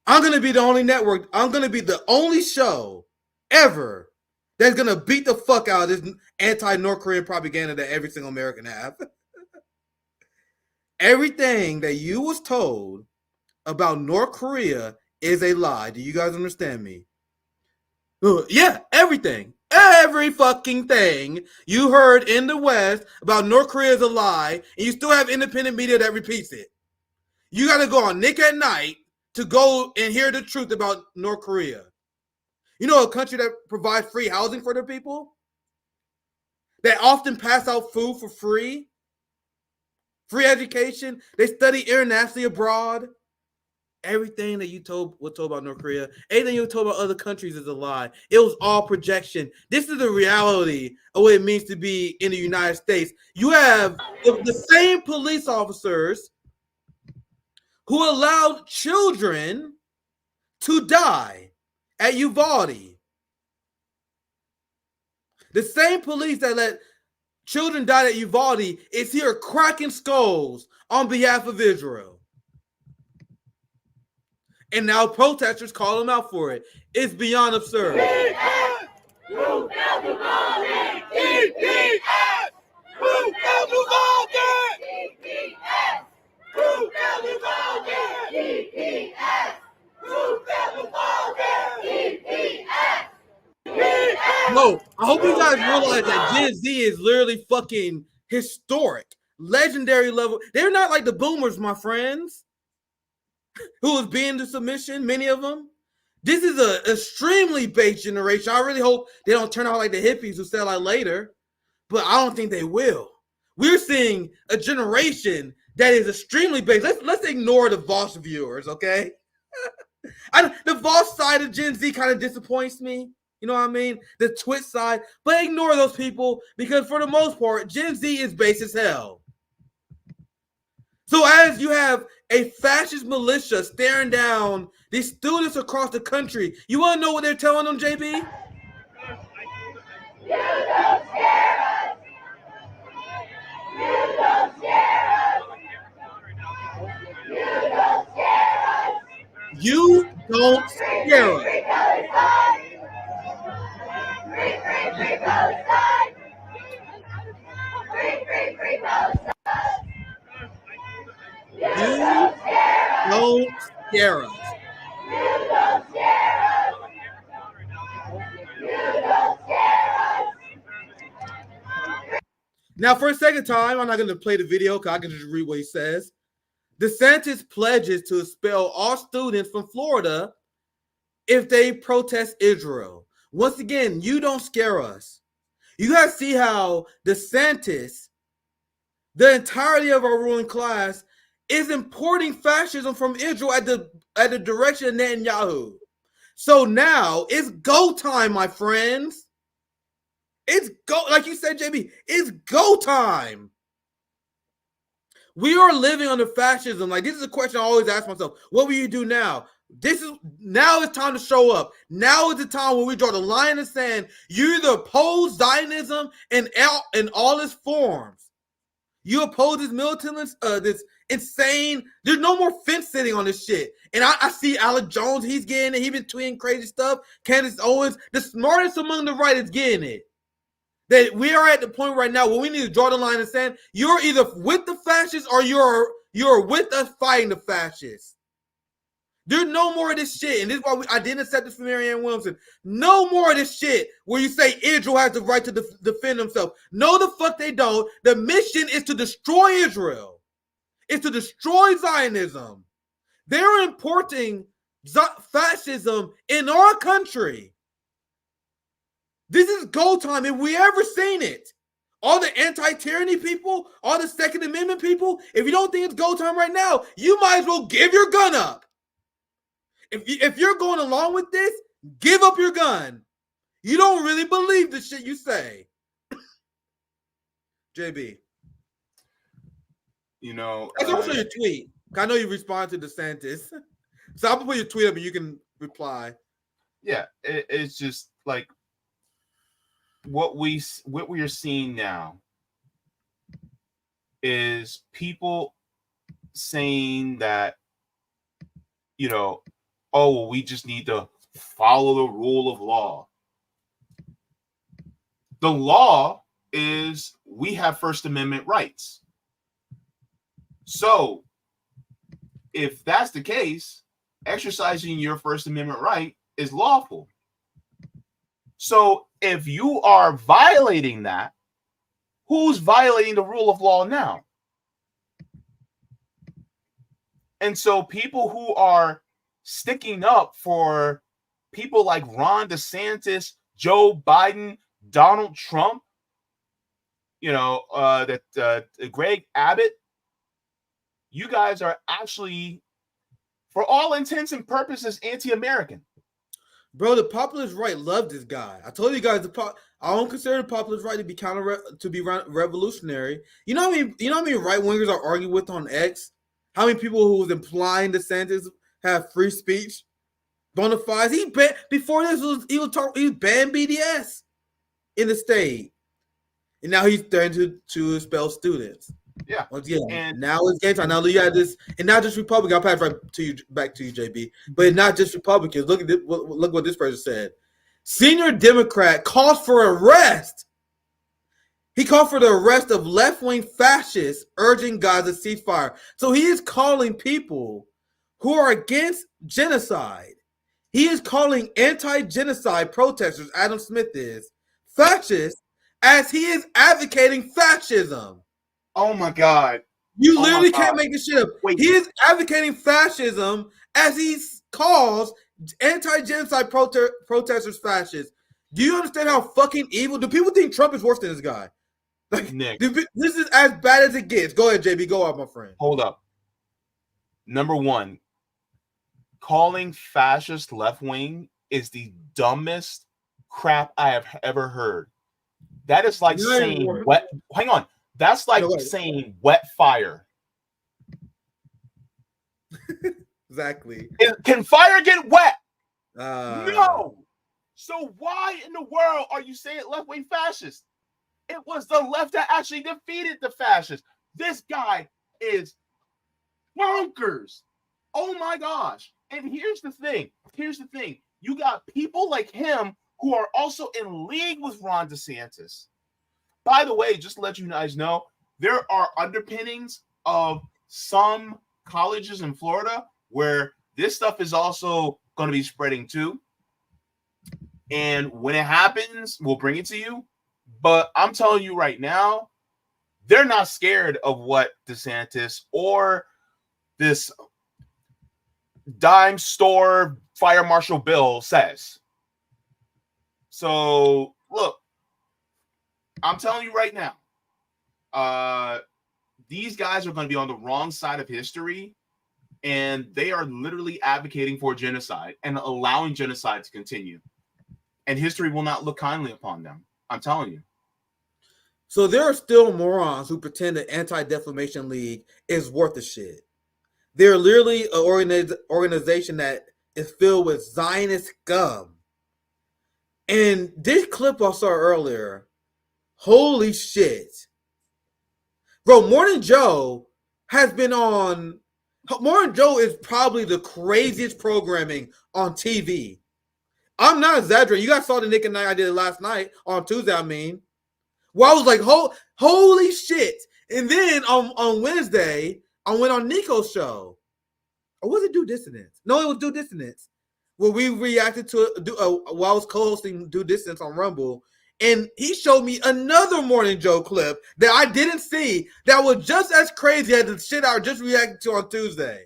I'm going to be the only network. I'm going to be the only show ever that's going to beat the fuck out of this anti-North Korean propaganda that every single American have. Everything that you was told about North Korea is a lie. Do you guys understand me? Yeah, everything. Every fucking thing you heard in the West about North Korea is a lie, and you still have independent media that repeats it. You got to go on Nick at Night to go and hear the truth about North Korea. You know, a country that provides free housing for their people, that often pass out food for free, free education, they study internationally abroad. Everything that you were told about North Korea, anything you were told about other countries is a lie. It was all projection. This is the reality of what it means to be in the United States. You have the same police officers who allowed children to die at Uvalde. The same police that let children die at Uvalde is here cracking skulls on behalf of Israel. And now protesters call them out for it. It's beyond absurd. No, I hope you guys realize that Gen Z is literally fucking historic, legendary level. They're not like the boomers, my friends, who is being to submission, many of them. This is an extremely base generation. I really hope they don't turn out like the hippies who sell out later, but I don't think they will. We're seeing a generation that is extremely base. Let's ignore the Voss viewers, okay? The Voss side of Gen Z kind of disappoints me. You know what I mean? The Twitch side, but ignore those people because for the most part, Gen Z is base as hell. So as you have a fascist militia staring down these students across the country, you want to know what they're telling them, JB? You don't scare us. You don't scare us. You don't scare us. You don't scare us. Free, free, free, both sides. Free, free, free, both sides. You don't scare us. You don't scare us. You don't scare us. Now, for a second time, I'm not going to play the video because I can just read what he says. DeSantis pledges to expel all students from Florida if they protest Israel. Once again, you don't scare us. You guys see how DeSantis, the entirety of our ruling class, is importing fascism from Israel at the direction of Netanyahu. So now it's go time, my friends. It's go, like you said, JB, it's go time. We are living under fascism. Like, this is a question I always ask myself. What will you do now? Now it's time to show up. Now is the time when we draw the line in the sand. You either oppose Zionism in all its forms. You oppose this militant, this insane. There's no more fence sitting on this shit. And I see Alec Jones. He's getting it. He's been tweeting crazy stuff. Candace Owens, the smartest among the right, is getting it. That we are at the point right now where we need to draw the line in the sand. You're either with the fascists or you're with us fighting the fascists. There's no more of this shit. And this is why I didn't accept this from Marianne Williamson. No more of this shit where you say Israel has the right to defend themselves. No, the fuck they don't. The mission is to destroy Israel. It's to destroy Zionism. They're importing fascism in our country. This is go time. Have we ever seen it? All the anti-tyranny people, all the Second Amendment people, if you don't think it's go time right now, you might as well give your gun up. If you're going along with this, give up your gun. You don't really believe the shit you say. JB. You know, that's also your tweet. I know you respond to DeSantis. So I'm going to put your tweet up and you can reply. Yeah, it's just like what we are seeing now is people saying that, you know, oh, well, we just need to follow the rule of law. The law is we have First Amendment rights. So if that's the case, exercising your First Amendment right is lawful. So if you are violating that, who's violating the rule of law now? And so people who are sticking up for people like Ron DeSantis, Joe Biden, Donald Trump, you know, Greg Abbott, you guys are actually, for all intents and purposes, anti-American. Bro, the populist right loved this guy. I told you guys, I don't consider the populist right to be revolutionary. You know how many right wingers are arguing with on X? How many people who was implying DeSantis have free speech bona fides? Before this he banned BDS in the state, and now he's threatening to expel students. Yeah. Once again, and now it's game time. Now you got this, and not just Republicans. I'll pass back to you, JB. But not just Republicans. Look what this person said. Senior Democrat calls for arrest. He called for the arrest of left-wing fascists urging Gaza ceasefire. So he is calling people who are against genocide. He is calling anti-genocide protesters, Adam Smith is, fascists, as he is advocating fascism. Oh my God. You literally can't make this shit up. Wait. He is advocating fascism as he calls anti-genocide protesters fascists. Do you understand how fucking evil? Do people think Trump is worse than this guy? Like, Nick, this is as bad as it gets. Go ahead, JB. Go out, my friend. Hold up. Number one, calling fascist left wing is the dumbest crap I have ever heard. That is like saying wet. Hang on. That's like saying wet fire. Exactly. Can fire get wet? No. So why in the world are you saying left-wing fascist? It was the left that actually defeated the fascists. This guy is bonkers. Oh my gosh. And here's the thing. You got people like him who are also in league with Ron DeSantis. By the way, just to let you guys know, there are underpinnings of some colleges in Florida where this stuff is also going to be spreading too. And when it happens, we'll bring it to you. But I'm telling you right now, they're not scared of what DeSantis or this dime store fire marshal bill says. So look, I'm telling you right now, these guys are going to be on the wrong side of history, and they are literally advocating for genocide and allowing genocide to continue. And history will not look kindly upon them. I'm telling you. So there are still morons who pretend the Anti-Defamation League is worth a shit. They're literally an organization that is filled with Zionist scum. And this clip I saw earlier, holy shit. Bro, Morning Joe has been on... Morning Joe is probably the craziest programming on TV. I'm not exaggerating. You guys saw the Nick and Night I did last night, on Tuesday, I mean. Well, I was like, holy shit. And then on Wednesday, I went on Nico's show. Or was it Do Dissonance? No, it was Do Dissonance. Where we reacted to while I was co-hosting Do Dissonance on Rumble. And he showed me another Morning Joe clip that I didn't see that was just as crazy as the shit I just reacted to on Tuesday.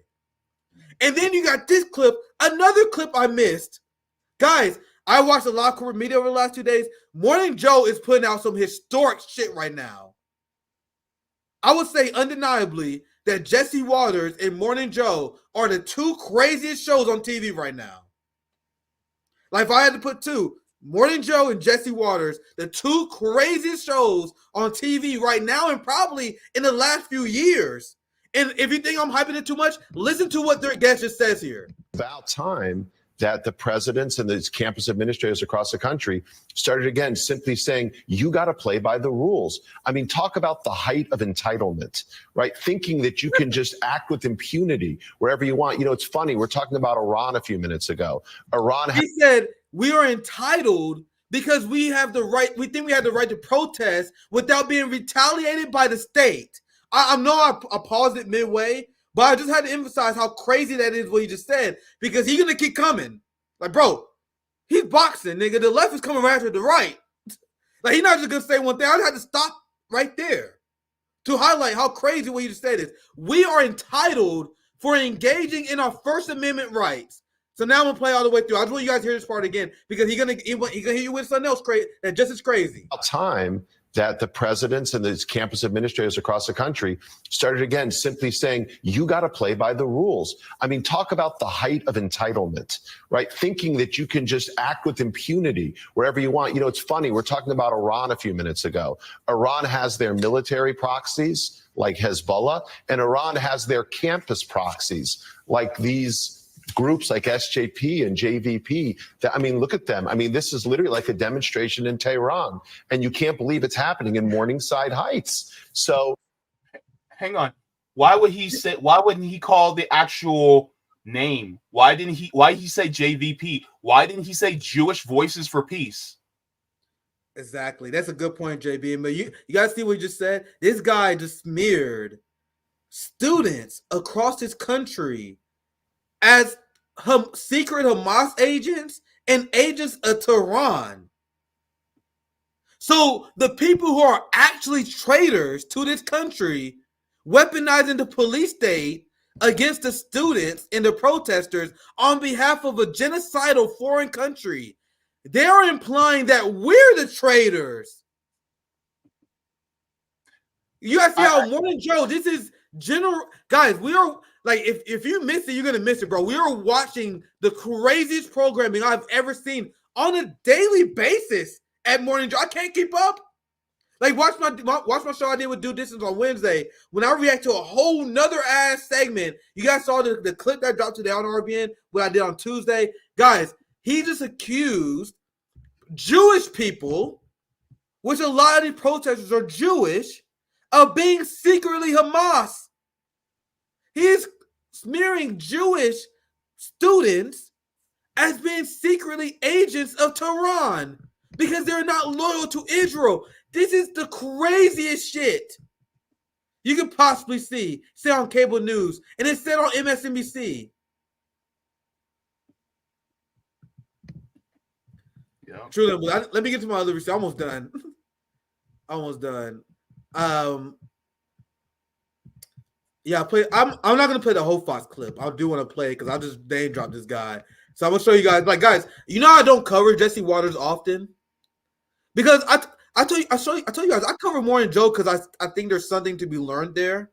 And then you got this clip, another clip I missed. Guys, I watched a lot of corporate media over the last 2 days. Morning Joe is putting out some historic shit right now. I would say undeniably that Jesse Waters and Morning Joe are the two craziest shows on TV right now. Like if I had to put two, Morning Joe and Jesse Waters, the two craziest shows on TV right now and probably in the last few years. And if you think I'm hyping it too much, listen to what their guest just says here. About time that the presidents and these campus administrators across the country started again simply saying, you got to play by the rules. I mean, talk about the height of entitlement, right? Thinking that you can just act with impunity wherever you want. You know, it's funny. We're talking about Iran a few minutes ago. He said, we are entitled because we have the right, we think we have the right to protest without being retaliated by the state. I know I paused it midway, but I just had to emphasize how crazy that is what he just said, because he's going to keep coming. Like, bro, he's boxing, nigga. The left is coming right after the right. Like, he's not just going to say one thing. I just had to stop right there to highlight how crazy what he just said is. We are entitled for engaging in our First Amendment rights. So now I'm going to play all the way through. I just want you guys to hear this part again, because he's going to hit you with something else crazy that just as crazy. About time that the presidents and these campus administrators across the country started again simply saying, you got to play by the rules. I mean, talk about the height of entitlement, right? Thinking that you can just act with impunity wherever you want. You know, it's funny. We're talking about Iran a few minutes ago. Iran has their military proxies like Hezbollah, and Iran has their campus proxies like these groups like SJP and JVP. That, I mean, look at them. I mean, this is literally like a demonstration in Tehran, and you can't believe it's happening in Morningside Heights. So, hang on. Why wouldn't he call the actual name? Why did he say JVP? Why didn't he say Jewish Voices for Peace? Exactly. That's a good point, JB. But you guys see what he just said? This guy just smeared students across this country as secret Hamas agents and agents of Tehran. So the people who are actually traitors to this country, weaponizing the police state against the students and the protesters on behalf of a genocidal foreign country, they are implying that we're the traitors. You guys see how Morning Joe, this is general. Guys, we are... Like, if you miss it, you're going to miss it, bro. We are watching the craziest programming I've ever seen on a daily basis at Morning Joe. I can't keep up. Like, watch my show I did with Do Distance on Wednesday. When I react to a whole nother ass segment, you guys saw the clip that dropped today on RBN, what I did on Tuesday. Guys, he just accused Jewish people, which a lot of these protesters are Jewish, of being secretly Hamas. He is smearing Jewish students as being secretly agents of Tehran because they're not loyal to Israel. This is the craziest shit you could possibly see on cable news, and it's said on MSNBC. Yeah. Truly, let me get to my other research. Almost done. Yeah, I'm not gonna play the whole Fox clip. I do want to play because I'll just name drop this guy. So I'm gonna show you guys. Like, guys, you know I don't cover Jesse Waters often because I tell you guys I cover more than Joe because I think there's something to be learned there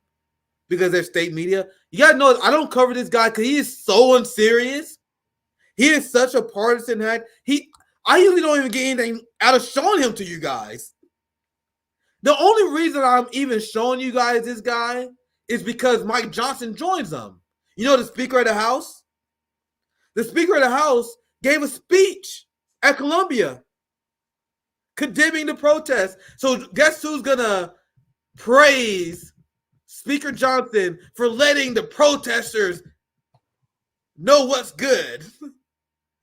because they're state media. You gotta know I don't cover this guy because he is so unserious. He is such a partisan hack. I usually don't even get anything out of showing him to you guys. The only reason I'm even showing you guys this guy is because Mike Johnson joins them. You know the Speaker of the House? The Speaker of the House gave a speech at Columbia condemning the protest. So guess who's going to praise Speaker Johnson for letting the protesters know what's good?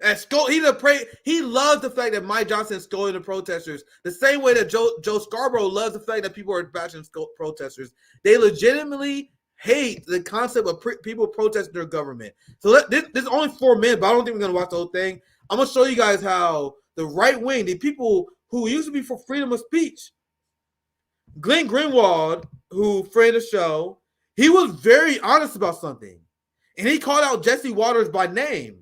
He loves the fact that Mike Johnson is scolding the protesters the same way that Joe Scarborough loves the fact that people are bashing protesters. They legitimately hate the concept of people protesting their government. So this is only 4 minutes, but I don't think we're going to watch the whole thing. I'm going to show you guys how the right wing, the people who used to be for freedom of speech, Glenn Greenwald, who friend of the show, he was very honest about something. And he called out Jesse Waters by name.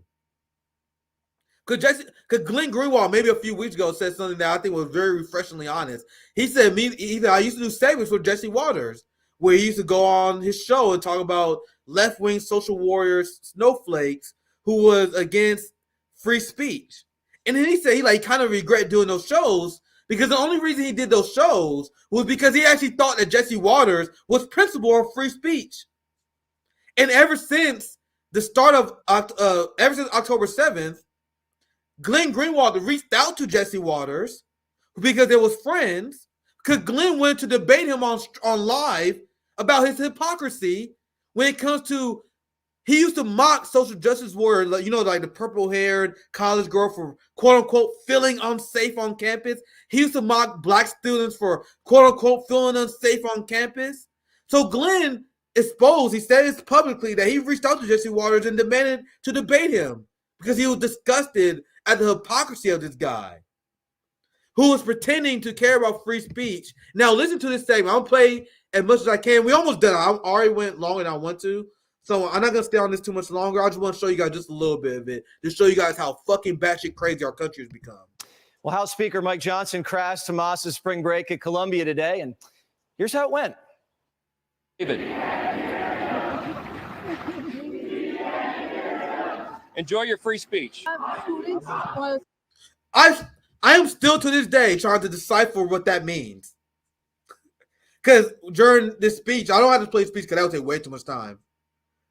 Because Glenn Greenwald, maybe a few weeks ago, said something that I think was very refreshingly honest. He said, I used to do segments with Jesse Waters, where he used to go on his show and talk about left-wing social warriors, snowflakes, who was against free speech. And then he said he kind of regret doing those shows because the only reason he did those shows was because he actually thought that Jesse Waters was principle of free speech. And ever since October 7th, Glenn Greenwald reached out to Jesse Waters because they was friends. Because Glenn went to debate him on live about his hypocrisy when it comes to he used to mock social justice warriors, like the purple-haired college girl for quote-unquote feeling unsafe on campus. He used to mock black students for quote-unquote feeling unsafe on campus. So Glenn exposed, he said this publicly, that he reached out to Jesse Waters and demanded to debate him because he was disgusted at the hypocrisy of this guy who was pretending to care about free speech. Now, listen to this segment. I'll play as much as I can. We almost done. I already went longer than I want to. So I'm not going to stay on this too much longer. I just want to show you guys just a little bit of it to show you guys how fucking batshit crazy our country has become. Well, House Speaker Mike Johnson crashed Hamas's spring break at Columbia today, and here's how it went. David. Enjoy your free speech. I am still to this day trying to decipher what that means. Because during this speech, I don't have to play speech because that would take way too much time.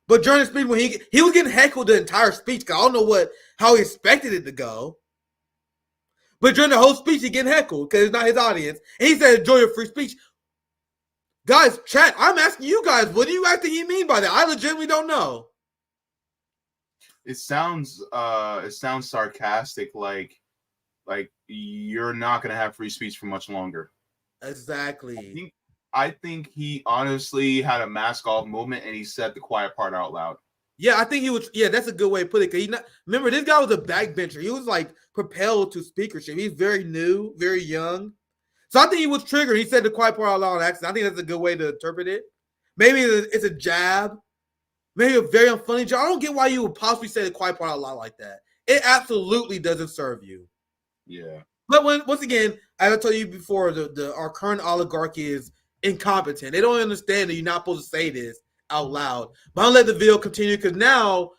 But during the speech, when he was getting heckled the entire speech, because I don't know how he expected it to go. But during the whole speech, he getting heckled because it's not his audience. And he said, enjoy your free speech. Guys, chat, I'm asking you guys, what do you guys think he mean by that? I legitimately don't know. It sounds sarcastic, like you're not gonna have free speech for much longer. Exactly. I think he honestly had a mask off moment and he said the quiet part out loud. Yeah, I think he was. Yeah, that's a good way to put it. Remember, this guy was a backbencher. He was propelled to speakership. He's very new, very young. So I think he was triggered. He said the quiet part out loud on accident. I think that's a good way to interpret it. Maybe it's a jab. Maybe a very unfunny jab. I don't get why you would possibly say the quiet part out loud like that. It absolutely doesn't serve you. Yeah. But once again, as I told you before, our current oligarchy is incompetent. They don't understand that you're not supposed to say this out loud. But I'll let the video continue because now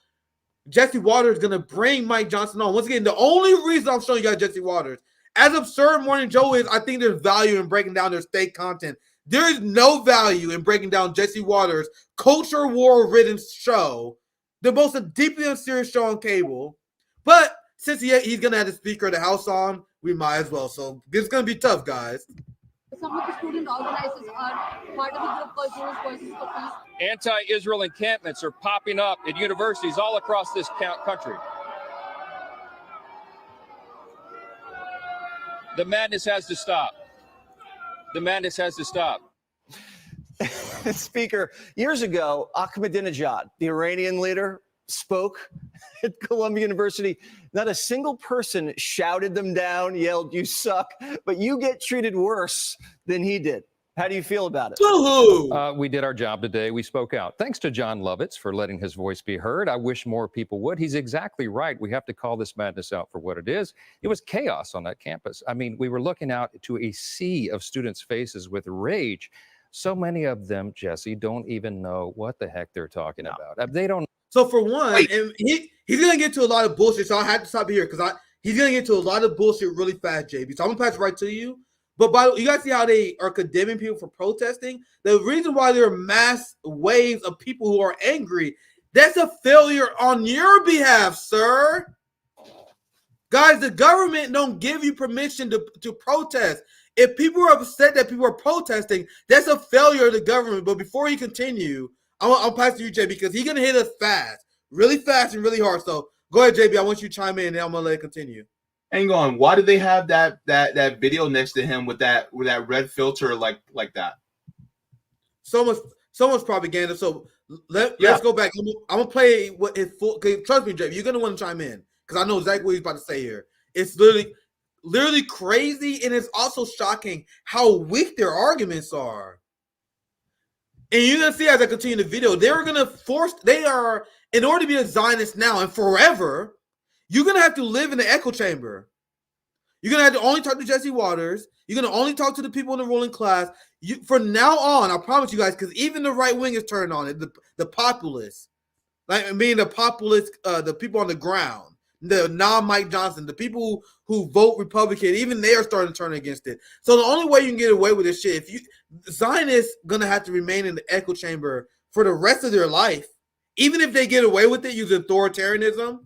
Jesse Waters is going to bring Mike Johnson on. Once again, the only reason I'm showing you guys Jesse Waters, as absurd Morning Joe is, I think there's value in breaking down their state content. There is no value in breaking down Jesse Waters' culture war-ridden show, the most deeply unserious show on cable. But since he's going to have the Speaker of the House on, we might as well. So it's going to be tough, guys. Some of the student organizers are part of a group called Jewish Voices for Peace. Anti-Israel encampments are popping up at universities all across this country. The madness has to stop. The madness has to stop. Speaker, years ago, Ahmadinejad, the Iranian leader, spoke at Columbia University. Not a single person shouted them down, yelled, "You suck," but you get treated worse than he did. How do you feel about it? Woohoo! We did our job today. We spoke out. Thanks to John Lovitz for letting his voice be heard. I wish more people would. He's exactly right. We have to call this madness out for what it is. It was chaos on that campus. I mean, we were looking out to a sea of students' faces with rage. So many of them, Jesse, don't even know what the heck they're talking about. They don't. So for one, and he's gonna get to a lot of bullshit. So I had to stop here because he's gonna get to a lot of bullshit really fast, JB. So I'm gonna pass it right to you. But by the way, you guys see how they are condemning people for protesting? The reason why there are mass waves of people who are angry, that's a failure on your behalf, sir. Guys, the government don't give you permission to protest. If people are upset that people are protesting, that's a failure of the government. But before you continue, I'll pass to you, JB, because he's gonna hit us fast, really fast and really hard. So go ahead, JB. I want you to chime in, and I'm gonna let it continue. Hang on. Why do they have that video next to him with that red filter like that? Someone's propaganda. So let's go back. I'm gonna play what his full. Trust me, JB, you're gonna want to chime in because I know exactly what he's about to say here. It's literally crazy, and it's also shocking how weak their arguments are. And you're gonna see as I continue the video, they are in order to be a Zionist now and forever. You're going to have to live in the echo chamber. You're going to have to only talk to Jesse Waters. You're going to only talk to the people in the ruling class. From now on, I promise you guys, because even the right wing is turned on it, the populists, like meaning the populists, the people on the ground, the non-Mike Johnson, the people who vote Republican, even they are starting to turn against it. So the only way you can get away with this shit, Zionists going to have to remain in the echo chamber for the rest of their life, even if they get away with it using authoritarianism.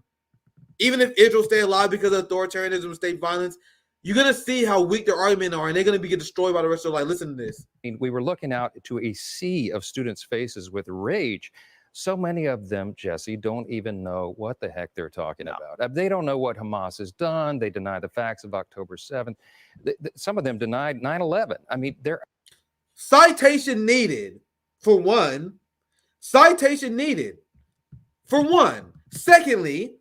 Even if Israel stay alive because of authoritarianism and state violence, you're going to see how weak their arguments are, and they're going to get destroyed by the rest of their life. Listen to this. We were looking out to a sea of students' faces with rage. So many of them, Jesse, don't even know what the heck they're talking about. They don't know what Hamas has done. They deny the facts of October 7th. Some of them denied 9/11. I mean, they're... Citation needed, for one. Citation needed, for one. Secondly,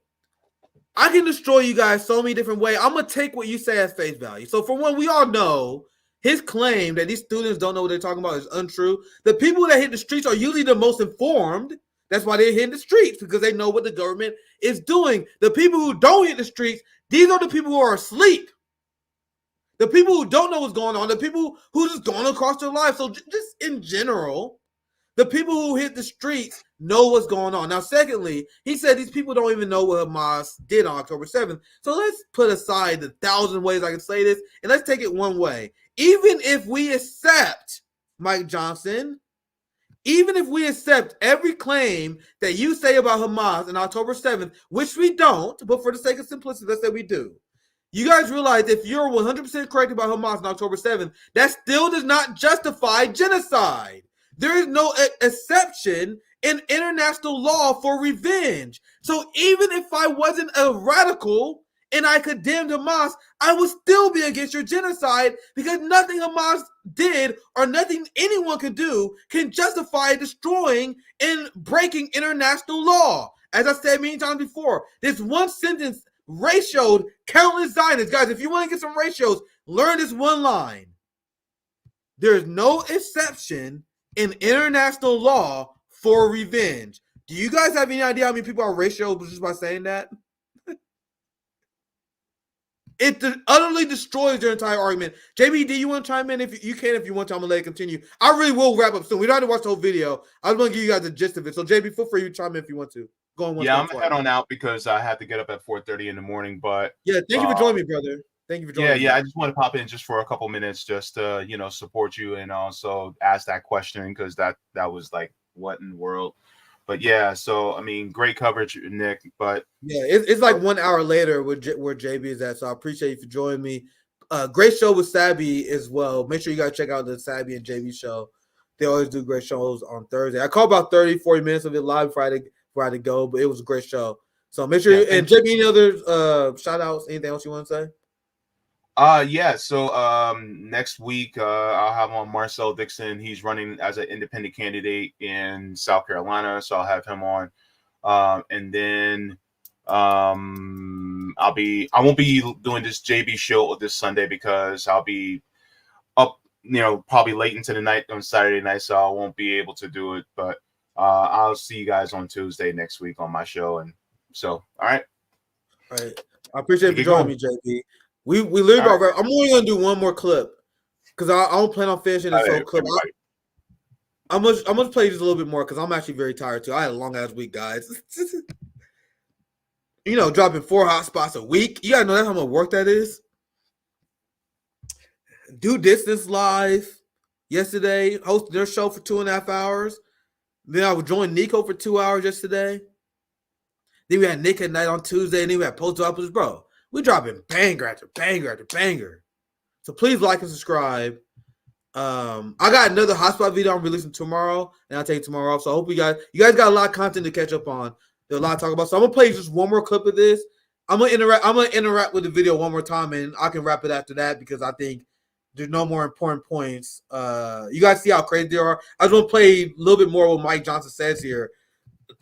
I can destroy you guys so many different ways. I'm going to take what you say as face value. So for one, we all know his claim that these students don't know what they're talking about is untrue. The people that hit the streets are usually the most informed. That's why they're hitting the streets, because they know what the government is doing. The people who don't hit the streets, these are the people who are asleep. The people who don't know what's going on, the people who just going across their lives. So just in general, the people who hit the streets know what's going on. Now, secondly, he said these people don't even know what Hamas did on October 7th. So let's put aside the 1,000 ways I can say this, and let's take it one way. Even if we accept, Mike Johnson, even if we accept every claim that you say about Hamas on October 7th, which we don't, but for the sake of simplicity, let's say we do. You guys realize if you're 100% correct about Hamas on October 7th, that still does not justify genocide. There is no exception in international law for revenge. So even if I wasn't a radical and I condemned Hamas, I would still be against your genocide, because nothing Hamas did or nothing anyone could do can justify destroying and breaking international law. As I said many times before, this one sentence ratioed countless Zionists. Guys, if you want to get some ratios, learn this one line. There is no exception in international law for revenge. Do you guys have any idea how many people are ratioed just by saying that? It utterly destroys your entire argument. JB, do you want to chime in? If you can, if you want to, I'm going to let it continue. I really will wrap up soon. We don't have to watch the whole video. I was going to give you guys the gist of it. So, JB, feel free to chime in if you want to. Go on. Yeah, I'm going to head on out because I have to get up at 4:30 in the morning. But yeah, thank you for joining me, brother. Thank you for joining me. Yeah, I just want to pop in just for a couple minutes, just to, support you and also ask that question, because that was like, what in the world? But yeah, so I mean, great coverage, Nick. But yeah, it's like 1 hour later where JB is at. So I appreciate you for joining me. Great show with Sabby as well. Make sure you guys check out the Sabby and JB show. They always do great shows on Thursday. I caught about 30-40 minutes of it live Friday to go, but it was a great show. So make sure and JB, any other shout outs, anything else you want to say? Yeah, so next week I'll have on Marcel Dixon. He's running as an independent candidate in South Carolina, so I'll have him on. And then I won't be doing this JB show this Sunday because I'll be up probably late into the night on Saturday night, so I won't be able to do it. But I'll see you guys on Tuesday next week on my show. And so, all right. All right. I appreciate you for joining me, JP. We literally about right. I'm only gonna do one more clip because I don't plan on finishing this whole clip. I'm gonna play just a little bit more because I'm actually very tired too. I had a long ass week, guys. Dropping 4 hotspots a week. You gotta know that's how much work that is. Do Distance Live yesterday, hosted their show for 2.5 hours. Then I would join Nico for 2 hours yesterday. Then we had Nick at night on Tuesday, and then we had Post Office. Bro, we dropping banger after banger after banger. So please like and subscribe. I got another hotspot video I'm releasing tomorrow, and I'll take tomorrow off. So I hope you guys got a lot of content to catch up on. There's a lot to talk about. So I'm gonna play just one more clip of this. I'm gonna interact with the video one more time, and I can wrap it after that because I think there's no more important points. You guys see how crazy they are. I just want to play a little bit more what Mike Johnson says here.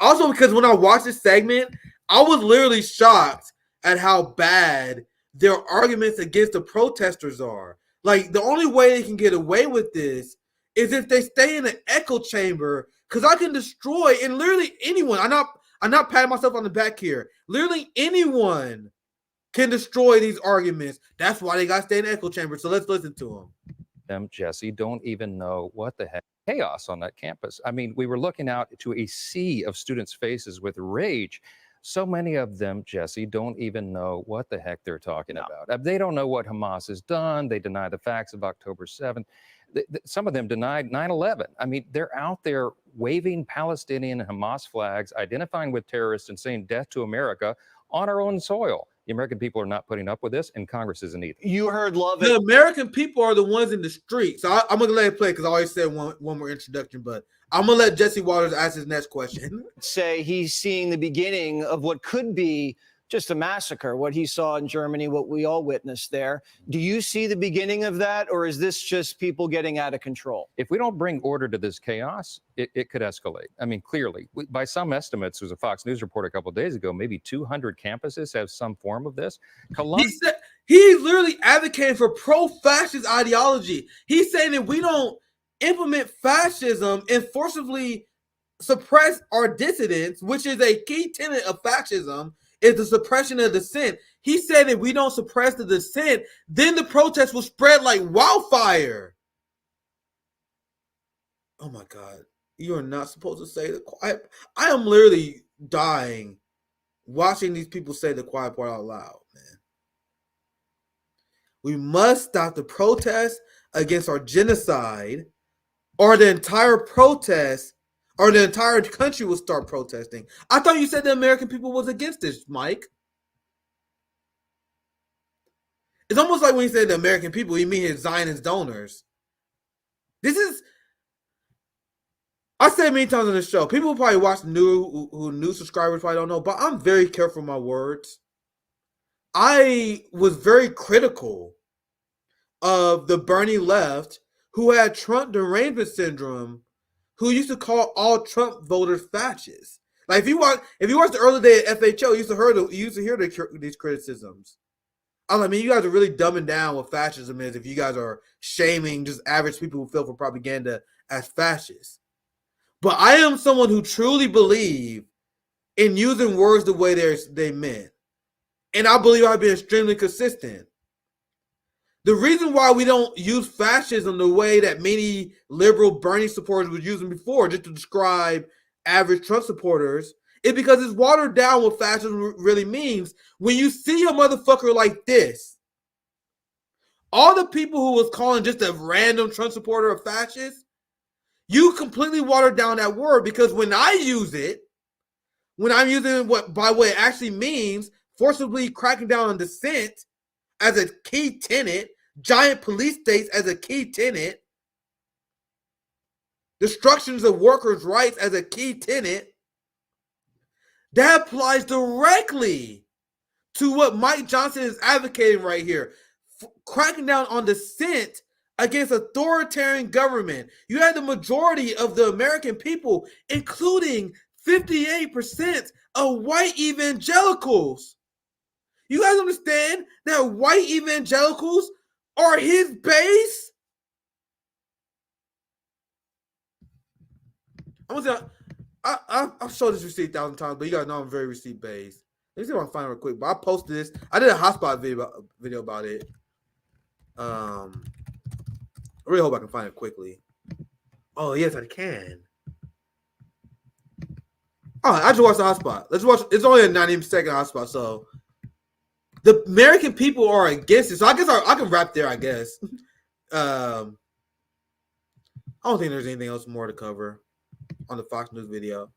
Also, because when I watched this segment, I was literally shocked at how bad their arguments against the protesters are. Like, the only way they can get away with this is if they stay in an echo chamber, because I can destroy, and literally anyone, I'm not patting myself on the back here. Literally anyone can destroy these arguments. That's why they got to stay in the echo chamber. So let's listen to them, Jesse, don't even know what the heck chaos on that campus. I mean, we were looking out to a sea of students' faces with rage. So many of them, Jesse, don't even know what the heck they're talking about. They don't know what Hamas has done. They deny the facts of October 7th. Some of them denied 9/11. I mean, they're out there waving Palestinian and Hamas flags, identifying with terrorists and saying death to America on our own soil. The American people are not putting up with this, and Congress isn't either. You heard Love The American people are the ones in the street. So I'm going to let it play because I always said one more introduction, but I'm going to let Jesse Waters ask his next question. Say he's seeing the beginning of what could be just a massacre, what he saw in Germany, what we all witnessed there. Do you see the beginning of that, or is this just people getting out of control? If we don't bring order to this chaos, it could escalate. I mean, clearly, by some estimates, there was a Fox News report a couple of days ago, maybe 200 campuses have some form of this. He's literally advocating for pro-fascist ideology. He's saying that we don't implement fascism and forcibly suppress our dissidents, which is a key tenet of fascism, is the suppression of dissent. He said if we don't suppress the dissent, then the protests will spread like wildfire. Oh my God. You are not supposed to say the quiet. I am literally dying watching these people say the quiet part out loud, man. We must stop the protest against our genocide, or the entire protest, or the entire country will start protesting. I thought you said the American people was against this, Mike. It's almost like when you say the American people, you mean his Zionist donors. I said many times on the show, people probably watch new subscribers probably don't know, but I'm very careful with my words. I was very critical of the Bernie left who had Trump derangement syndrome, who used to call all Trump voters fascists. Like if you watch the early day at FHO, you used to hear these criticisms. I mean, you guys are really dumbing down what fascism is if you guys are shaming just average people who feel for propaganda as fascists. But I am someone who truly believe in using words the way they meant. And I believe I've been extremely consistent. The reason why we don't use fascism the way that many liberal Bernie supporters were using before, just to describe average Trump supporters, is because it's watered down what fascism really means. When you see a motherfucker like this, all the people who was calling just a random Trump supporter a fascist, you completely watered down that word, because when I use it, when I'm using it by what it actually means, forcibly cracking down on dissent as a key tenet, giant police states as a key tenet, destructions of workers' rights as a key tenet, that applies directly to what Mike Johnson is advocating right here. Cracking down on dissent against authoritarian government. You had the majority of the American people, including 58% of white evangelicals. You guys understand that white evangelicals are his base? I'm gonna say I've showed this receipt 1,000 times, but you guys know I'm very receipt based. Let me see if I can find it real quick. But I posted this. I did a hotspot video about it. I really hope I can find it quickly. Oh yes, I can. Oh, I just watched the hotspot. Let's watch. It's only a 90-second hotspot, so the American people are against it. So I guess I can wrap there. I guess. I don't think there's anything else more to cover on the Fox News video.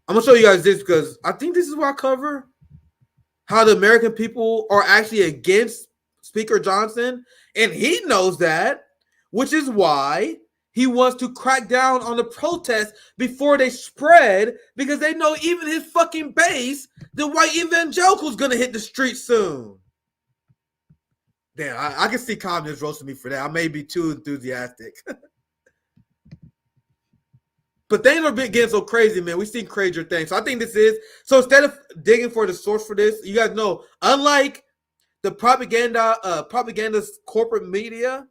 I'm gonna show you guys this because I think this is what I cover. How the American people are actually against Speaker Johnson, and he knows that, which is why he wants to crack down on the protests before they spread, because they know even his fucking base, the white evangelicals, gonna hit the streets soon. Damn, I can see communists roasting me for that. I may be too enthusiastic. But things are getting so crazy, man. We've seen crazier things. So I think this is. So instead of digging for the source for this, you guys know, unlike the propagandist corporate media,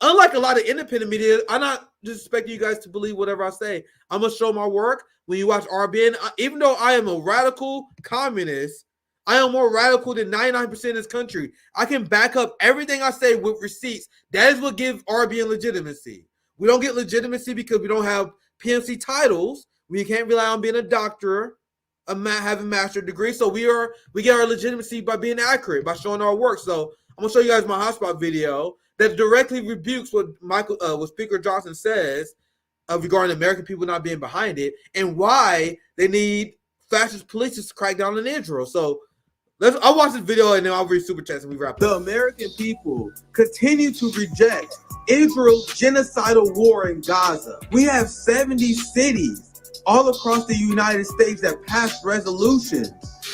unlike a lot of independent media, I'm not just expecting you guys to believe whatever I say. I'm going to show my work. When you watch RBN, even though I am a radical communist, I am more radical than 99% of this country. I can back up everything I say with receipts. That is what gives RBN legitimacy. We don't get legitimacy because we don't have PMC titles. We can't rely on being a doctor, having a master's degree. So we get our legitimacy by being accurate, by showing our work. So I'm gonna show you guys my hotspot video that directly rebukes what Speaker Johnson says regarding American people not being behind it and why they need fascist police to crack down on Israel. So I'll watch this video and then I'll read super chats and we wrap up. The American people continue to reject Israel's genocidal war in Gaza. We have 70 cities all across the United States that passed resolutions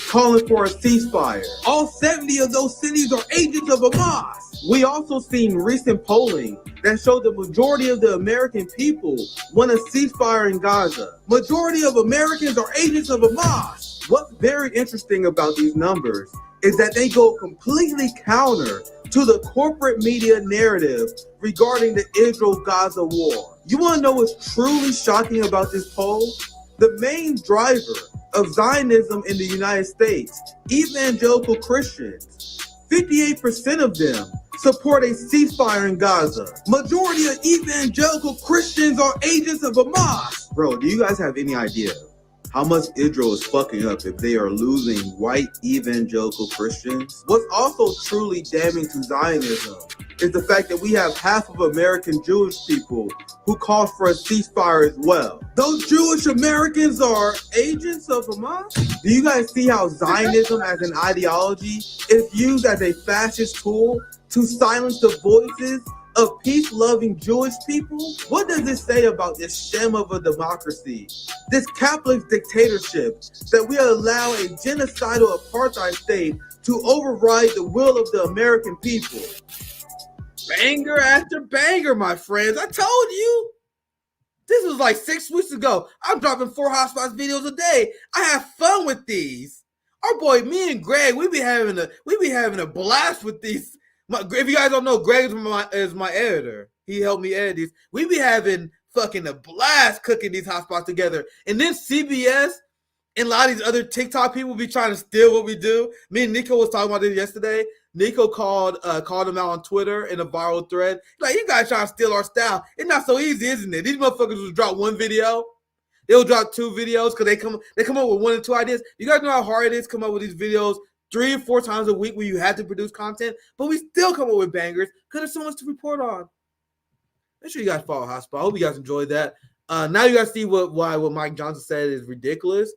calling for a ceasefire. All 70 of those cities are agents of Hamas. We also seen recent polling that showed the majority of the American people want a ceasefire in Gaza. Majority of Americans are agents of Hamas. What's very interesting about these numbers is that they go completely counter to the corporate media narrative regarding the Israel-Gaza war. You want to know what's truly shocking about this poll? The main driver of Zionism in the United States, evangelical Christians, 58% of them support a ceasefire in Gaza. Majority of evangelical Christians are agents of Hamas. Bro, do you guys have any idea how much Israel is fucking up if they are losing white evangelical Christians? What's also truly damning to Zionism is the fact that we have half of American Jewish people who call for a ceasefire as well. Those Jewish Americans are agents of Hamas? Do you guys see how Zionism as an ideology is used as a fascist tool to silence the voices of peace-loving Jewish people? What does this say about this sham of a democracy, this capitalist dictatorship, that we allow a genocidal apartheid state to override the will of the American people? Banger after banger, my friends. I told you. This was like 6 weeks ago. I'm dropping 4 hotspots videos a day. I have fun with these. Our boy, me and Greg, we be having a blast with these. If you guys don't know, Greg is my editor. He helped me edit these. We be having fucking a blast cooking these hotspots together. And then CBS and a lot of these other TikTok people be trying to steal what we do. Me and Nico was talking about this yesterday. Nico called him out on Twitter in a viral thread. Like, you guys trying to steal our style. It's not so easy, isn't it? These motherfuckers will drop one video. They'll drop 2 videos because they come up with 1 or 2 ideas. You guys know how hard it is to come up with these videos 3 or 4 times a week where you have to produce content, but we still come up with bangers because there's so much to report on. Make sure you guys follow Hotspot. I hope you guys enjoyed that. Now you guys see what Mike Johnson said is ridiculous.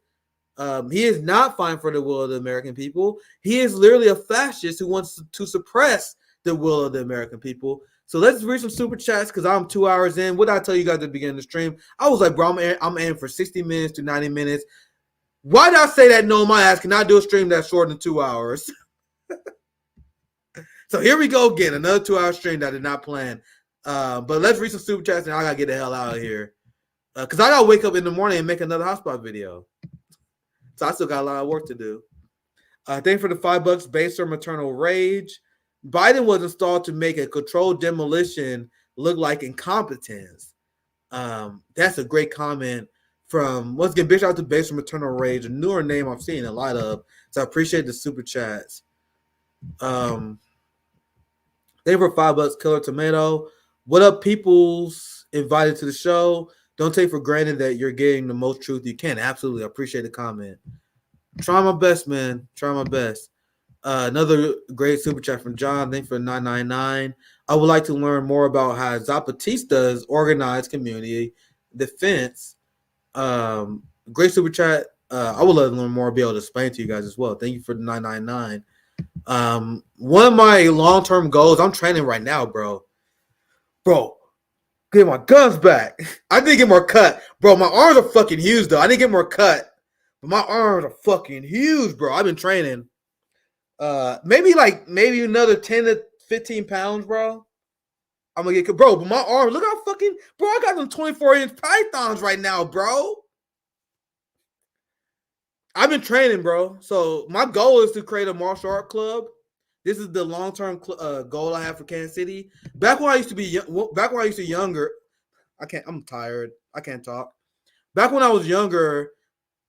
He is not fighting for the will of the American people. He is literally a fascist who wants to suppress the will of the American people. So let's read some super chats because I'm 2 hours in. What did I tell you guys at the beginning of the stream? I was like, bro, I'm in for 60 minutes to 90 minutes. Why did I say that? No, my ass cannot do a stream that's shorter than 2 hours. So here we go again. Another 2-hour stream that I did not plan. But let's read some super chats and I got to get the hell out of here. Because I got to wake up in the morning and make another hotspot video. So I still got a lot of work to do. Thanks for the $5 based on maternal rage. Biden was installed to make a controlled demolition look like incompetence. That's a great comment from once again, big shout out to Base from Eternal Rage, a newer name I'm seeing a lot of. So I appreciate the super chats. Thank you for $5, Killer Tomato. What up, peoples invited to the show? Don't take for granted that you're getting the most truth you can. Absolutely, I appreciate the comment. Try my best, man. Try my best. Another great super chat from John. Thanks for $9.99. I would like to learn more about how Zapatistas organize community defense. Great super chat. I would love to learn more, be able to explain to you guys as well. Thank you for the $9.99. One of my long-term goals, I'm training right now, bro. Get my guns back. I didn't get more cut. Bro, my arms are fucking huge, though. I didn't get more cut. But my arms are fucking huge, bro. I've been training. Maybe another 10 to 15 pounds, bro. I'm gonna get, bro, but my arms, look how fucking, bro, I got them 24-inch pythons right now, bro. I've been training, bro. So my goal is to create a martial art club. This is the long-term goal I have for Kansas City. Back when I used to be younger, I'm tired. I can't talk. Back when I was younger,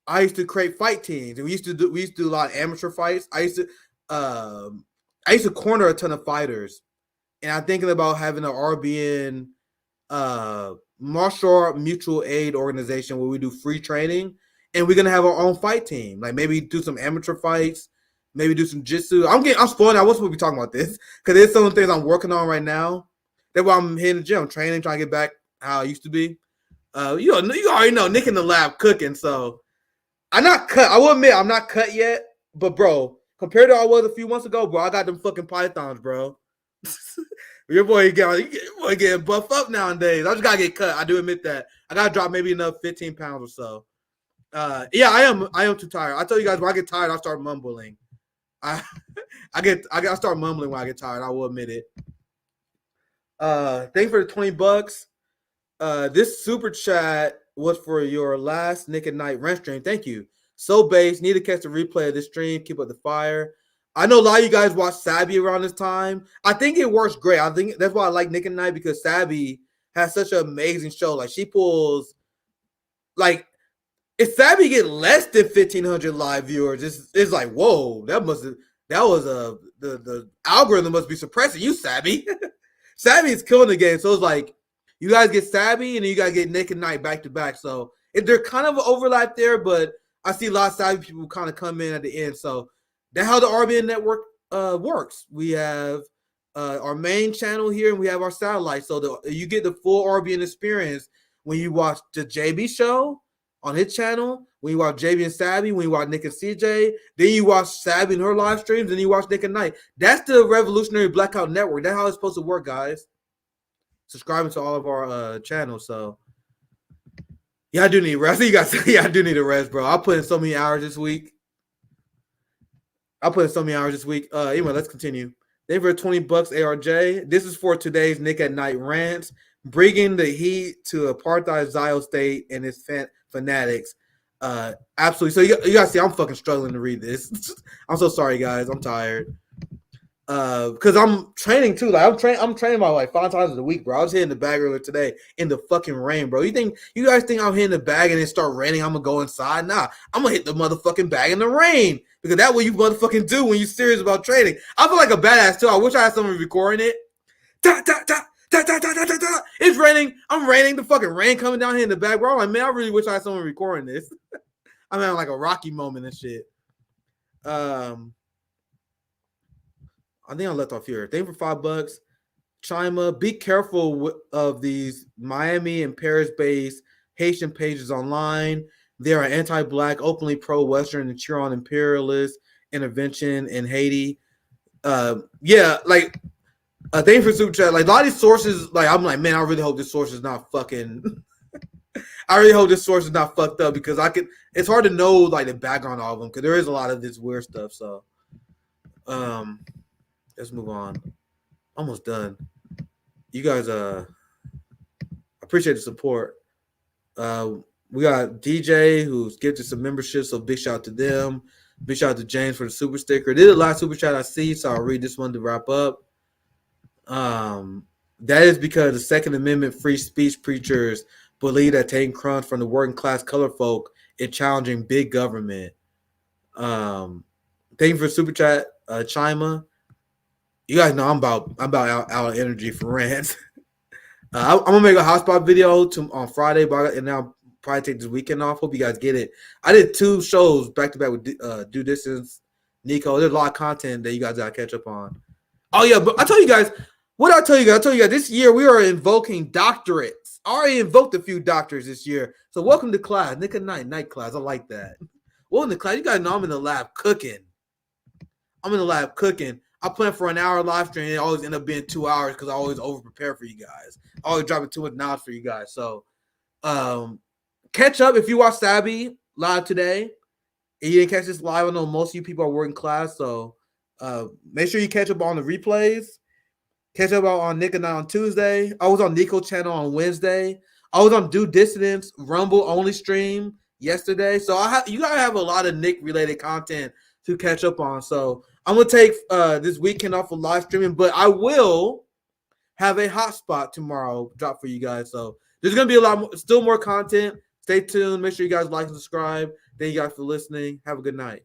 I used to create fight teams. And we used to do a lot of amateur fights. I used to corner a ton of fighters. And I'm thinking about having an RBN martial art mutual aid organization where we do free training. And we're gonna have our own fight team. Like maybe do some amateur fights, maybe do some jitsu. I'm spoiling. I wasn't supposed to be talking about this because there's some things I'm working on right now. That's why I'm hitting the gym, training, trying to get back how I used to be. You already know Nick in the lab cooking. So I'm not cut. I will admit I'm not cut yet. But bro, compared to how I was a few months ago, bro, I got them fucking pythons, bro. Your boy getting buffed up nowadays. I just gotta get cut. I do admit that. I gotta drop maybe another 15 pounds or so. Yeah, I am too tired. I tell you guys, when I get tired, I start mumbling. I start mumbling when I get tired. I will admit it. Thanks for the $20. This super chat was for your last Nick at Night rent stream. Thank you. So base, need to catch the replay of this stream. Keep up the fire. I know a lot of you guys watch Sabby around this time. I think it works great. I think that's why I like Nick at Night, because Sabby has such an amazing show. Like she pulls, like, if Sabby get less than 1,500 live viewers, it's like, whoa, the algorithm must be suppressing you, Sabby. Sabby is killing the game. So it's like, you guys get Sabby and then you guys get Nick and Night back to back. So they're kind of an overlap there, but I see a lot of Sabby people kind of come in at the end. So that's how the RBN network works. We have our main channel here and we have our satellite. So you get the full RBN experience when you watch the JB show on his channel, when you watch JB and Sabby, when you watch Nick and CJ, then you watch Sabby and her live streams, and you watch Nick and Night. That's the Revolutionary Blackout Network. That's how it's supposed to work, guys. Subscribing to all of our channels. So, yeah, I do need rest. You guys, yeah, I do need a rest, bro. I put in so many hours this week. Anyway, let's continue. They for $20 ARJ. This is for today's Nick at Night rants, bringing the heat to apartheid Zio state and its fanatics. Absolutely. So you guys see, I'm fucking struggling to read this. I'm so sorry, guys. I'm tired. Because I'm training too. Like I'm training by like 5 times a week, bro. I was hitting the bag earlier today in the fucking rain, bro. You guys think I'm hitting the bag and it start raining, I'm gonna go inside? Nah, I'm gonna hit the motherfucking bag in the rain. Because that's what you motherfucking do when you're serious about training. I feel like a badass too. I wish I had someone recording it. It's raining. I'm raining. The fucking rain coming down here in the back, bro. I'm like, man, I really wish I had someone recording this. I'm having like a Rocky moment and shit. I think I left off here. Thank you for $5. Chima, be careful of these Miami and Paris-based Haitian pages online. They are anti-black, openly pro-Western, and cheer on imperialist intervention in Haiti. Yeah, like. Thank you for super chat. Like a lot of these sources, like I'm like, man, I really hope this source is not fucking. I really hope this source is not fucked up because it's hard to know like the background of them because there is a lot of this weird stuff. So, let's move on. Almost done. You guys, appreciate the support. We got DJ who's gifted some memberships, so big shout out to them. Big shout out to James for the super sticker. This is the last super chat I see, so I'll read this one to wrap up. That is because the Second Amendment free speech preachers believe that taking crumbs from the working class colored folk is challenging big government. Thank you for super chat, Chima. You guys know I'm about out of energy for rants. I'm gonna make a hotspot video on Friday, and I'll probably take this weekend off. Hope you guys get it. I did 2 shows back to back with Do Distance, Nico. There's a lot of content that you guys gotta catch up on. Oh yeah, but I told you guys. What did I tell you guys? I told you guys this year we are invoking doctorates. I already invoked a few doctors this year. So welcome to class, Nick and night class. I like that. Welcome to class. You guys know I'm in the lab cooking. I plan for an hour live stream, and it always end up being 2 hours because I always over prepare for you guys. I always dropping too much knowledge for you guys. So catch up if you watch Sabby live today. And you didn't catch this live, I know most of you people are working class, so make sure you catch up on the replays. Catch up on Nick and I on Tuesday. I was on Nico's channel on Wednesday. I was on Do Dissidence Rumble only stream yesterday. So you gotta have a lot of Nick related content to catch up on. So I'm gonna take this weekend off of live streaming, but I will have a hotspot tomorrow drop for you guys. So there's gonna be a lot more, still more content. Stay tuned. Make sure you guys like and subscribe. Thank you guys for listening. Have a good night.